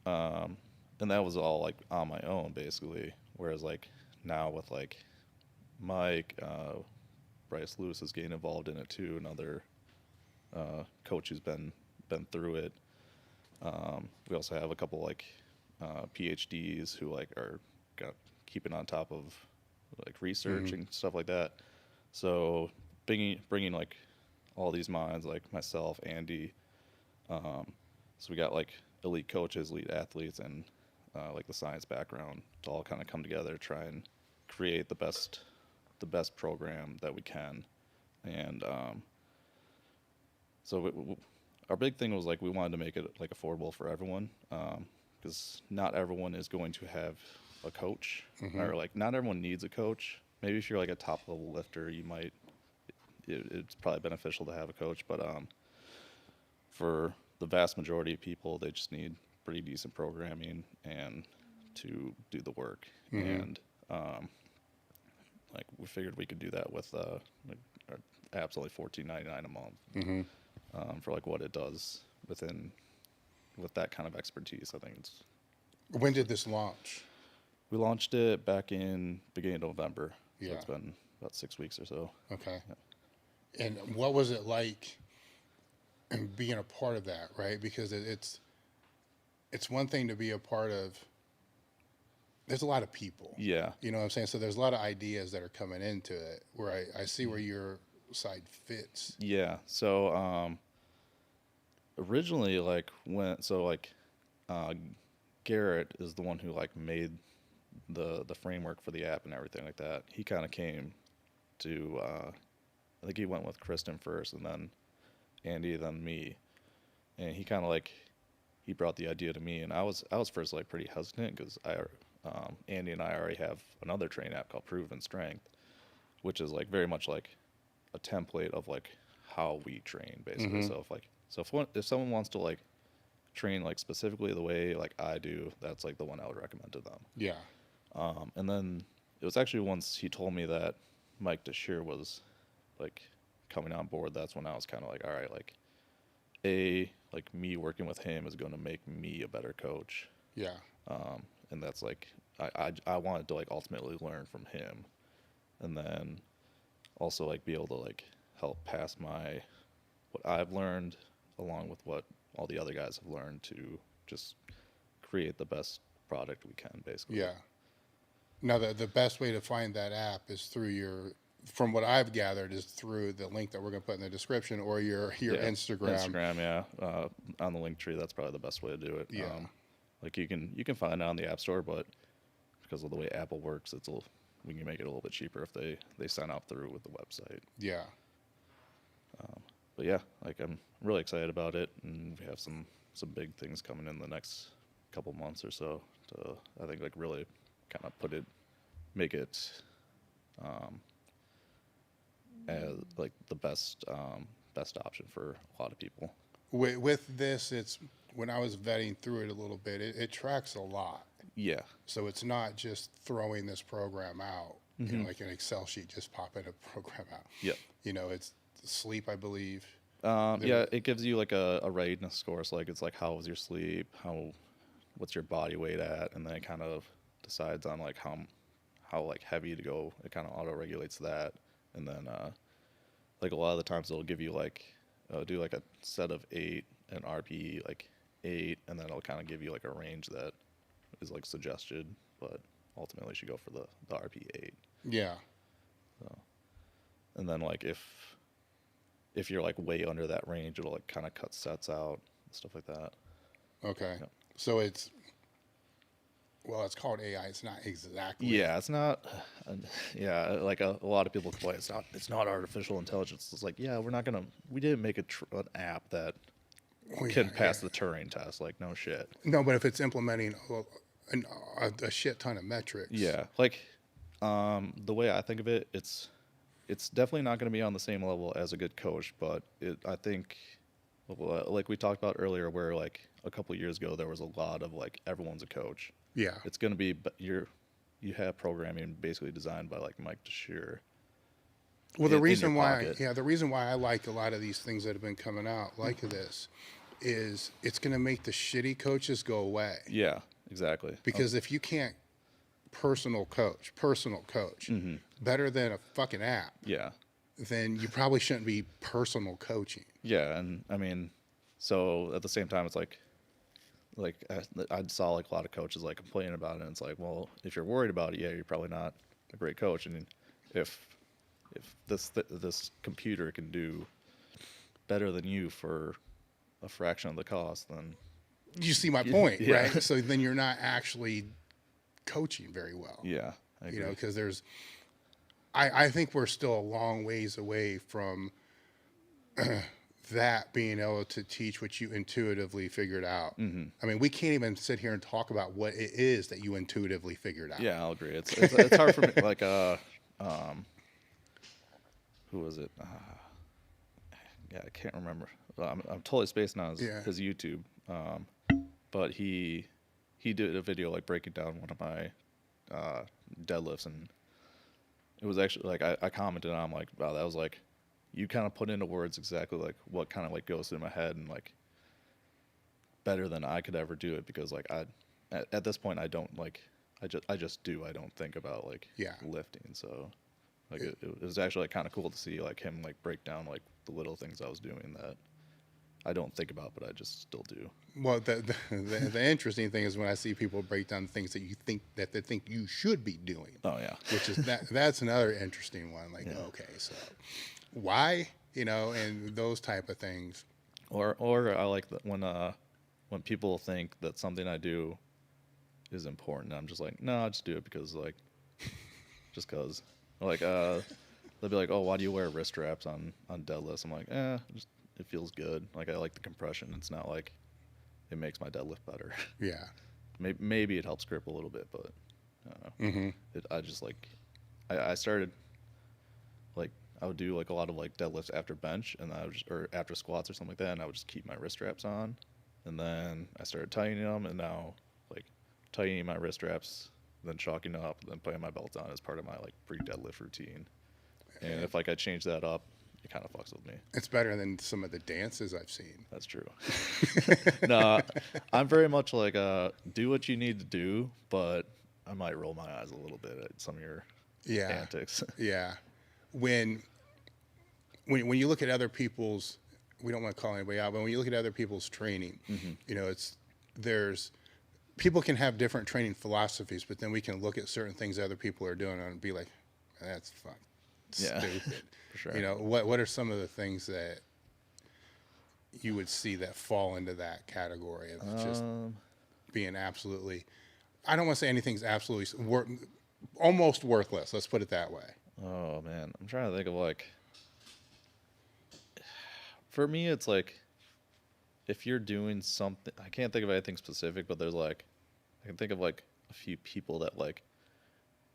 and that was all like on my own basically. Whereas like now with like Mike, Bryce Lewis is getting involved in it too, another coach who's been through it. We also have a couple like PhDs who like are keeping on top of like research and stuff like that. So bringing like all these minds, like myself, Andy. So we got like elite coaches, elite athletes, and like the science background to all kind of come together, try and create the best program that we can. And so our big thing was like we wanted to make it like affordable for everyone, because not everyone is going to have a coach, or like not everyone needs a coach. Maybe if you're like a top level lifter, you might. It's probably beneficial to have a coach, but for the vast majority of people, they just need pretty decent programming and to do the work. And like we figured we could do that with like our app's only $14.99 a month for like what it does with that kind of expertise. I think it's. When did this launch? We launched it back in beginning of November. Yeah. So it's been about 6 weeks or so. Okay. Yeah. And what was it like being a part of that, right? Because it's one thing to be a part of. There's a lot of people. Yeah. You know what I'm saying? So there's a lot of ideas that are coming into it where I see where your side fits. Yeah. So originally Garrett is the one who like made the framework for the app and everything like that. He kind of came to I think he went with Kristen first, and then Andy, then me, and he kind of like he brought the idea to me, and I was first like pretty hesitant because Andy and I already have another training app called Proven Strength, which is like very much like a template of like how we train basically. So if someone wants to like train like specifically the way like I do, that's like the one I would recommend to them. Yeah. And then it was actually once he told me that Mike Tashir was like coming on board, that's when I was kind of like, all right, like like me working with him is going to make me a better coach. Yeah. And that's like I wanted to like ultimately learn from him, and then also like be able to like help pass what I've learned along with what all the other guys have learned to just create the best product we can basically. Yeah. Now the best way to find that app is through from what I've gathered, is through the link that we're going to put in the description, or your Instagram. Instagram, yeah. On the link tree, that's probably the best way to do it. Yeah. Like you can find it on the App Store, but because of the way Apple works, it's we can make it a little bit cheaper if they sign up through with the website. Yeah. But yeah, like I'm really excited about it, and we have some big things coming in the next couple months or so to, I think, like really kind of make it as like the best option for a lot of people. With this, it's when I was vetting through it a little bit, it tracks a lot. Yeah. So it's not just throwing this program out, you know, like an Excel sheet, just popping a program out. Yep. You know, it's sleep, I believe. Yeah, it gives you like a readiness score. So like it's like, how was your sleep? What's your body weight at? And then it kind of decides on like how like heavy to go. It kind of auto regulates that. And then like a lot of the times it'll give you like do like a set of 8 and RPE like 8, and then it'll kind of give you like a range that is like suggested, but ultimately you should go for the RPE 8. Yeah. So, and then like if you're like way under that range, it'll like kind of cut sets out and stuff like that. Okay. Yep. So it's called AI. It's not exactly. Yeah, it's not. Yeah, like a lot of people complain, it's not artificial intelligence. It's like, yeah, we didn't make an app that can pass the Turing test. Like, no shit. No, but if it's implementing a shit ton of metrics. Yeah, like the way I think of it, it's definitely not going to be on the same level as a good coach, but I think, like we talked about earlier, where like a couple of years ago there was a lot of like everyone's a coach. Yeah. It's going to be, but you have programming basically designed by like Mike Desher. Well, the reason why I like a lot of these things that have been coming out like this is it's going to make the shitty coaches go away. Yeah, exactly. Because if you can't personal coach, better than a fucking app, yeah, then you probably shouldn't be personal coaching. Yeah, and I mean, so at the same time, it's like I saw like a lot of coaches like complaining about it, and it's like, well, if you're worried about it, yeah, you're probably not a great coach. And if this computer can do better than you for a fraction of the cost, then you see my point, right? So then you're not actually coaching very well. Yeah, I agree. You know, because I think we're still a long ways away from that being able to teach what you intuitively figured out. Mm-hmm. I mean, we can't even sit here and talk about what it is that you intuitively figured out. Yeah, I'll agree. It's hard for me. Like, who was it? Yeah, I can't remember. I'm totally spacing on his YouTube. But he did a video like breaking down one of my deadlifts, and it was actually like I commented on, I'm like, wow, that was like, you kind of put into words exactly like what kind of like goes through my head, and like better than I could ever do it, because like at this point I don't like, I just do, I don't think about like lifting. So like it was actually like kind of cool to see like him like break down like the little things I was doing that I don't think about, but I just still do. Well, the interesting thing is when I see people break down things that they think you should be doing. Oh yeah, which is that's another interesting one. Like, okay, so why, you know, and those type of things. Or I like that when people think that something I do is important, I'm just like, no, I'll just do it because like, just cause. Like they'll be like, oh, why do you wear wrist straps on deadlifts? I'm like, just, it feels good. Like I like the compression. It's not like it makes my deadlift better. Yeah. Maybe it helps grip a little bit, but I don't know. I just like, I started like, I would do like a lot of like deadlifts after bench, and or after squats or something like that, and I would just keep my wrist straps on, and then I started tightening them, and now like tightening my wrist straps, then chalking up, then putting my belt on as part of my like pre-deadlift routine. And if like I change that up, it kind of fucks with me. It's better than some of the dances I've seen. That's true. No, I'm very much like do what you need to do, but I might roll my eyes a little bit at some of your antics. Yeah. When you look at other people's, we don't want to call anybody out, but when you look at other people's training, you know, there's people can have different training philosophies, but then we can look at certain things other people are doing and be like, that's fucking stupid. For sure. You know, what are some of the things that you would see that fall into that category of just being absolutely, I don't want to say anything's absolutely almost worthless. Let's put it that way. Oh man, I'm trying to think of like. For me, it's like, if you're doing something, I can't think of anything specific, but there's like, I can think of like a few people that like,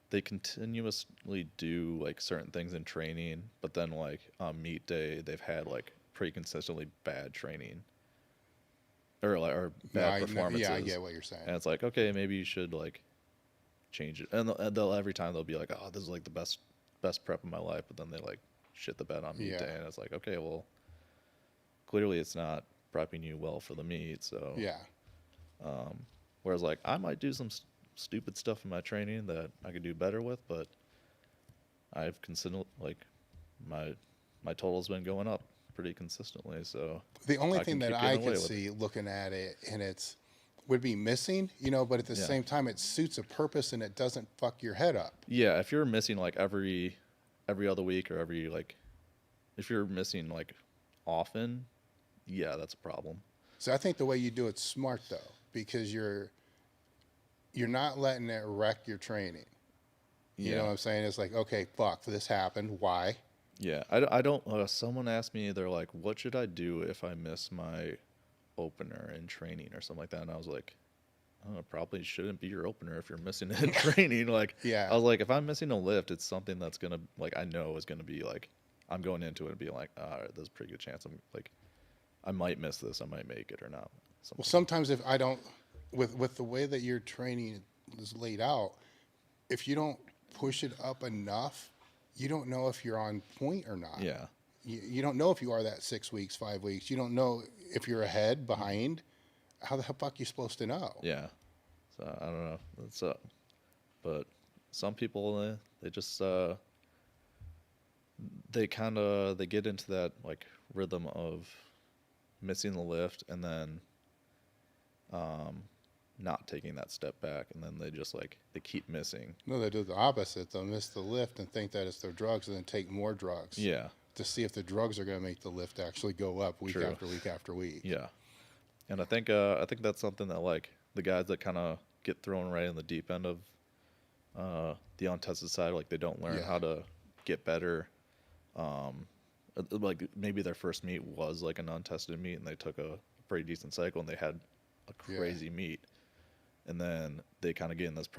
they continuously do like certain things in training, but then like on meet day, they've had like pretty consistently bad training or bad performances. Yeah, I get what you're saying. And it's like, okay, maybe you should like change it. And they'll every time they'll be like, oh, this is like the best prep of my life, but then they like shit the bed on meet day, and it's like, okay, well, clearly it's not prepping you well for the meet. So yeah. Whereas like I might do some stupid stuff in my training that I could do better with, but I've considered like my total's been going up pretty consistently. So the only thing that I could see looking at it, and it's would be missing, you know, but at the same time it suits a purpose and it doesn't fuck your head up. Yeah, if you're missing like every other week or if you're missing like often, yeah, that's a problem. So I think the way you do it's smart though, because you're not letting it wreck your training. You know what I'm saying? It's like, okay, fuck, this happened. Why? Yeah, I don't. Someone asked me, they're like, "What should I do if I miss my opener in training or something like that?" And I was like, "Oh, it probably shouldn't be your opener if you're missing it in training." Like, yeah, I was like, if I'm missing a lift, it's something that's gonna like I know is gonna be like I'm going into it and being like, all right, there's a pretty good chance I'm like I might miss this, I might make it or not. Well, sometimes if I don't, with the way that your training is laid out, if you don't push it up enough, you don't know if you're on point or not. Yeah. You don't know if you are that 6 weeks, 5 weeks. You don't know if you're ahead, behind. How the fuck are you supposed to know? Yeah. So I don't know. That's but some people they just they get into that like rhythm of missing the lift and then not taking that step back, and then they just like they keep missing. No, they do the opposite. They'll miss the lift and think that it's their drugs, and then take more drugs. Yeah. To see if the drugs are going to make the lift actually go up week after week after week. Yeah. And I think that's something that like the guys that kind of get thrown right in the deep end of the untested side, like they don't learn how to get better. Like maybe their first meet was like an untested meet, and they took a pretty decent cycle, and they had a crazy meet, and then they kind of get in this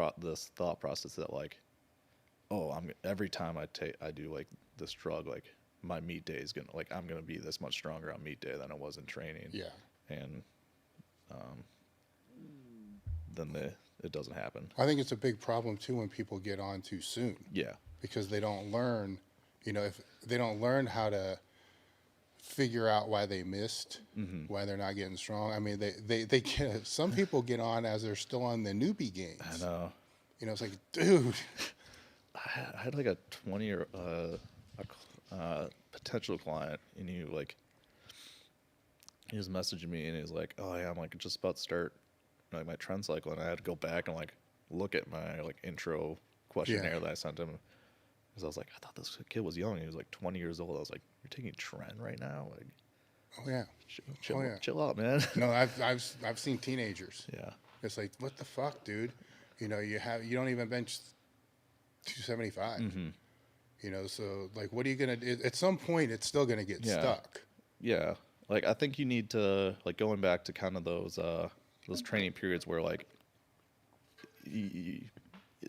thought process that like, oh, every time I do like this drug, like my meet day is I'm gonna be this much stronger on meet day than I was in training. Yeah. And then it doesn't happen. I think it's a big problem too when people get on too soon. Yeah. Because they don't learn, if they don't learn how to figure out why they missed, why they're not getting strong. I mean, they get, some people get on as they're still on the newbie games. I know. It's like, dude. I had like a 20-year potential client, and he was messaging me, and he was like, "Oh yeah, I'm like just about to start like my trend cycle," and I had to go back and like look at my like intro questionnaire that I sent him, because I was like, I thought this kid was young. He was like 20 years old. I was like, "You're taking trend right now?" Like, oh yeah, chill out, man. No, I've seen teenagers. Yeah, it's like, what the fuck, dude? You don't even bench 275. So like, what are you gonna do? At some point, it's still gonna get stuck. Yeah, like I think you need to like going back to kind of those training periods where like it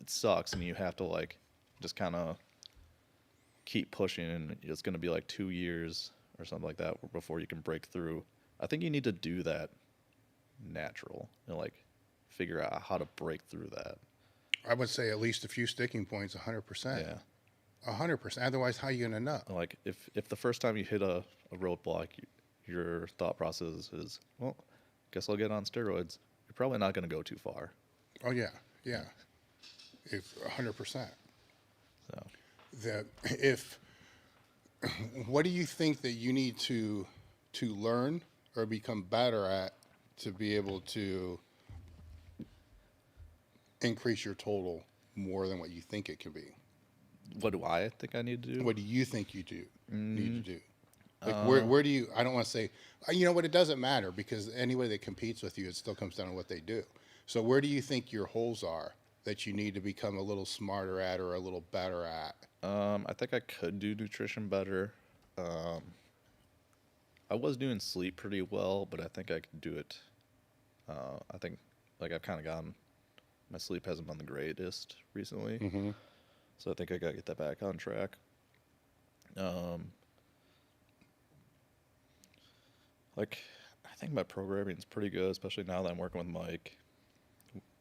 sucks and you have to like just kind of keep pushing, and it's gonna be like 2 years or something like that before you can break through. I think you need to do that natural and like figure out how to break through that. I would say at least a few sticking points, 100%. Yeah. 100%. Otherwise, how are you gonna know? Like if the first time you hit a roadblock, your thought process is, well, guess I'll get on steroids. You're probably not gonna go too far. Oh yeah, 100%. So what do you think that you need to learn or become better at to be able to increase your total more than what you think it can be? What do I think I need to do? What do you think you need to do? Like where do you? I don't want to say. You know what? It doesn't matter, because anybody that competes with you, it still comes down to what they do. So where do you think your holes are that you need to become a little smarter at or a little better at? I think I could do nutrition better. I was doing sleep pretty well, but I think I could do it. I think like I've kind of gotten, my sleep hasn't been the greatest recently. So I think I got to get that back on track. Like, I think my programming is pretty good, especially now that I'm working with Mike.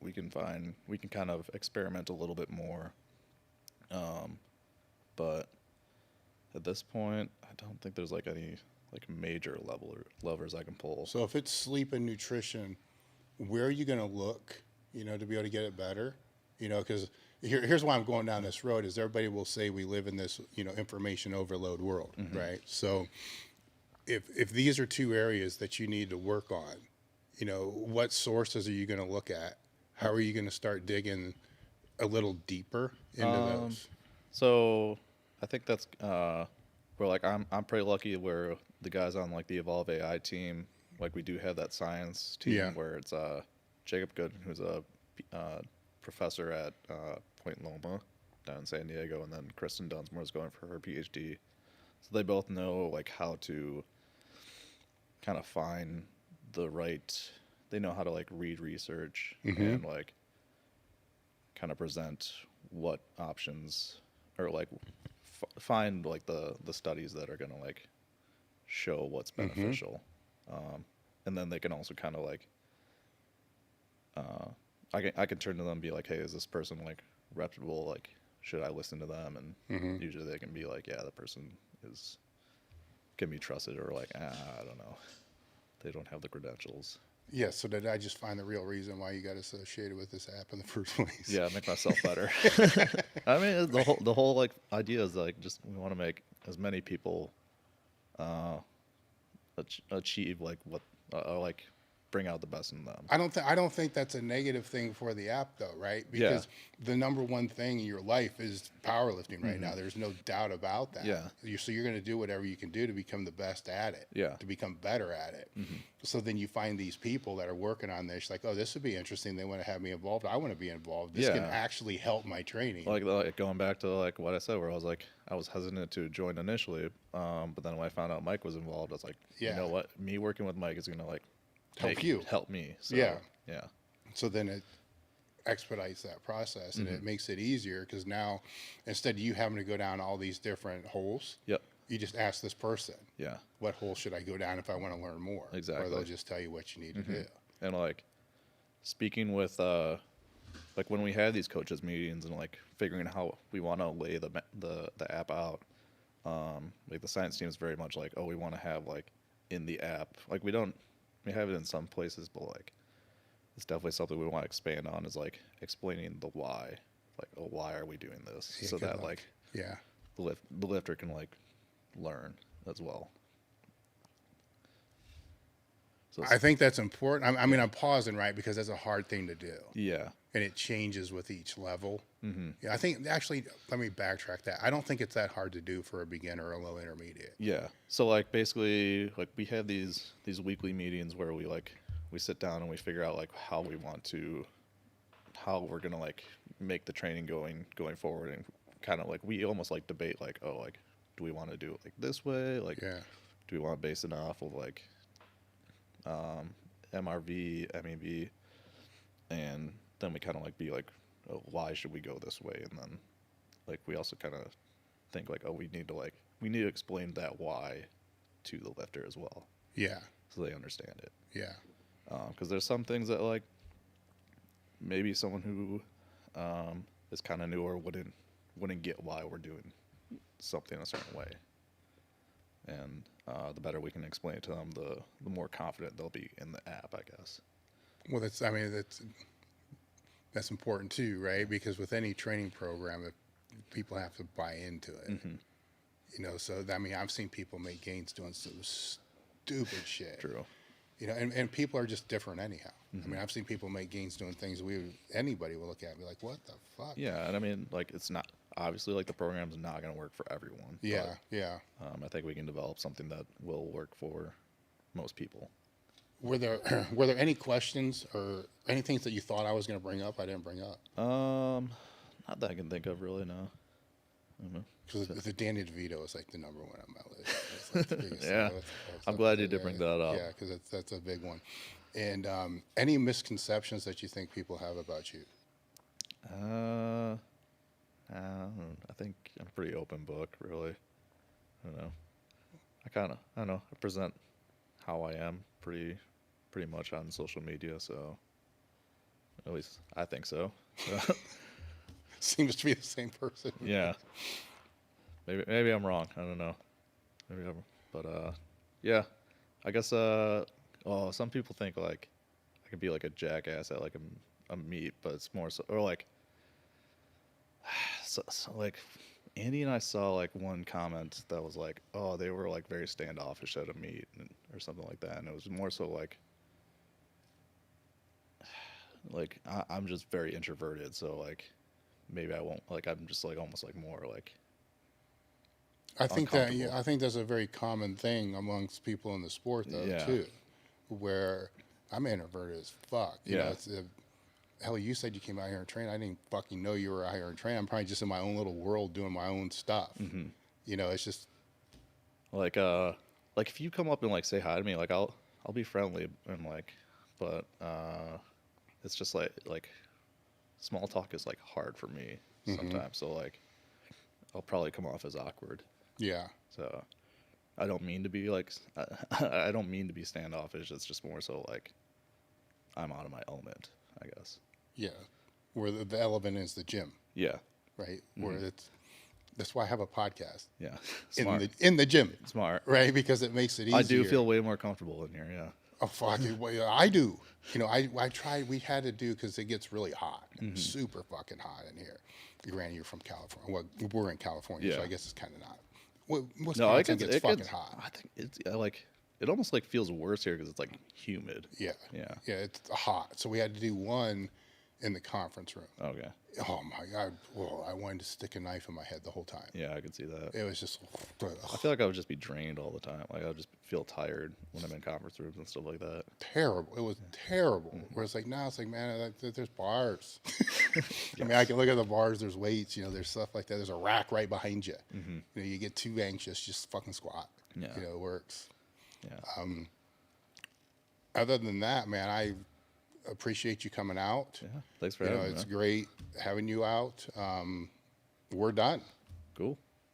We can kind of experiment a little bit more. But at this point, I don't think there's like any like major levers I can pull. So if it's sleep and nutrition, where are you going to look, to be able to get it better? Because here's why I'm going down this road is everybody will say we live in this, information overload world, right? So if these are two areas that you need to work on, what sources are you going to look at? How are you going to start digging a little deeper into those? So I think that's where like I'm pretty lucky where the guys on like the EvolveAi team, like we do have that science team where it's Jacob Gooden, who's a professor at Point Loma down in San Diego, and then Kristen Dunsmore is going for her PhD. So they both know like how to kind of find the right. They know how to like read research and like kind of present what options or like find like the studies that are going to like show what's beneficial. And then they can also kind of like I can turn to them and be like, hey, is this person like reputable? Like, should I listen to them? And usually they can be like, yeah, the person can be trusted, or like, I don't know, they don't have the credentials. Yeah, so did I just find the real reason why you got associated with this app in the first place? Yeah, make myself better. I mean, the whole like idea is like just we want to make as many people achieve like what like bring out the best in them. I don't think that's a negative thing for the app though, right? Because the number one thing in your life is powerlifting right now. There's no doubt about that. Yeah. So you're going to do whatever you can do to become the best at it. Yeah. To become better at it. So then you find these people that are working on this, like, oh, this would be interesting. They want to have me involved. I want to be involved. This can actually help my training. Like going back to like what I said, where I was hesitant to join initially, but then when I found out Mike was involved, I was like, you know what, me working with Mike is gonna like help me. So, yeah. So then it expedites that process and it makes it easier because now instead of you having to go down all these different holes, you just ask this person, what hole should I go down if I want to learn more? Exactly. Or they'll just tell you what you need to do. And like speaking with like when we had these coaches meetings and like figuring out how we want to lay the app out, like the science team is very much like, oh, we want to have like in the app, like we have it in some places, but like it's definitely something we want to expand on, is like explaining the why, like, oh, why are we doing this, so that like the lifter can like learn as well. So I think that's important. I mean, I'm pausing, right, because that's a hard thing to do. Yeah. And it changes with each level. Yeah, I think actually, let me backtrack that. I don't think it's that hard to do for a beginner or a low intermediate. Yeah. So like basically, like we have these weekly meetings where we sit down and we figure out like how we're gonna like make the training going forward, and kind of like we almost like debate like, oh, like do we want to do it like this way, like do we want to base it off of like MRV, MEV, and then we kind of like be like, oh, why should we go this way? And then like we also kind of think like, oh, we need to explain that why to the lifter as well. Yeah. So they understand it. Yeah. Because there's some things that like maybe someone who is kind of newer wouldn't get why we're doing something a certain way. And the better we can explain it to them, the more confident they'll be in the app, I guess. Well, that's important too, right? Because with any training program, people have to buy into it. So I mean, I've seen people make gains doing some stupid shit. True. And people are just different anyhow. I mean, I've seen people make gains doing things anybody will look at and be like, what the fuck? Yeah, and I mean, like, it's not, obviously, like, the program's not going to work for everyone. Yeah, but, I think we can develop something that will work for most people. Were there were there any questions or any things that you thought I was going to bring up I didn't bring up? Not that I can think of really. No. I don't know. Because the Danny Devito is like the number one on my list. It's like the biggest Yeah. thing. I'm glad you did bring that up. Yeah, because that's a big one. And any misconceptions that you think people have about you? I think I'm a pretty open book, really. I don't know. I don't know. I present how I am pretty much on social media, so at least I think so. So, Seems to be the same person. yeah. Maybe I'm wrong. I don't know. But yeah. I guess some people think like I could be like a jackass at like a meet, but it's more so, or like so like Andy and I saw like one comment that was like, oh, they were like very standoffish at a meet or something like that, and it was more so like I'm just very introverted, so like maybe I won't, like I'm just like almost like more like I think that's a very common thing amongst people in the sport though too, where I'm introverted as fuck. You know, hell, you said you came out here and trained. I didn't fucking know you were out here and trained. I'm probably just in my own little world doing my own stuff. Mm-hmm. You know, it's just like if you come up and like say hi to me, like I'll be friendly and like, but it's just like small talk is like hard for me sometimes. So like I'll probably come off as awkward. Yeah. So I don't mean to be like I don't mean to be standoffish. It's just more so like I'm out of my element, I guess. Yeah. Where the element is the gym. Yeah. Right. Where that's why I have a podcast. Yeah. Smart. In the gym. Smart. Right, because it makes it easier. I do feel way more comfortable in here. Yeah. Oh fuck it! Well, I do. You know, I tried. We had to do because it gets really hot, super fucking hot in here. Granted, you're from California. Well, we're in California, so I guess it's kind of not. Wisconsin gets fucking hot. I think it's like it almost like feels worse here because it's like humid. Yeah, yeah, it's hot. So we had to do one in the conference room. Okay. Oh my god! Well, I wanted to stick a knife in my head the whole time. Yeah, I could see that. It was just. I feel like I would just be drained all the time. Like I would just feel tired when I'm in conference rooms and stuff like that. Terrible. It was terrible. Where it's like now it's like, man, there's bars. I mean, I can look at the bars. There's weights. You know, there's stuff like that. There's a rack right behind you. You know, you get too anxious, just fucking squat. Yeah. You know, it works. Yeah. Other than that, man, I appreciate you coming out. Yeah. Thanks for having me. It's great having you out. We're done. Cool.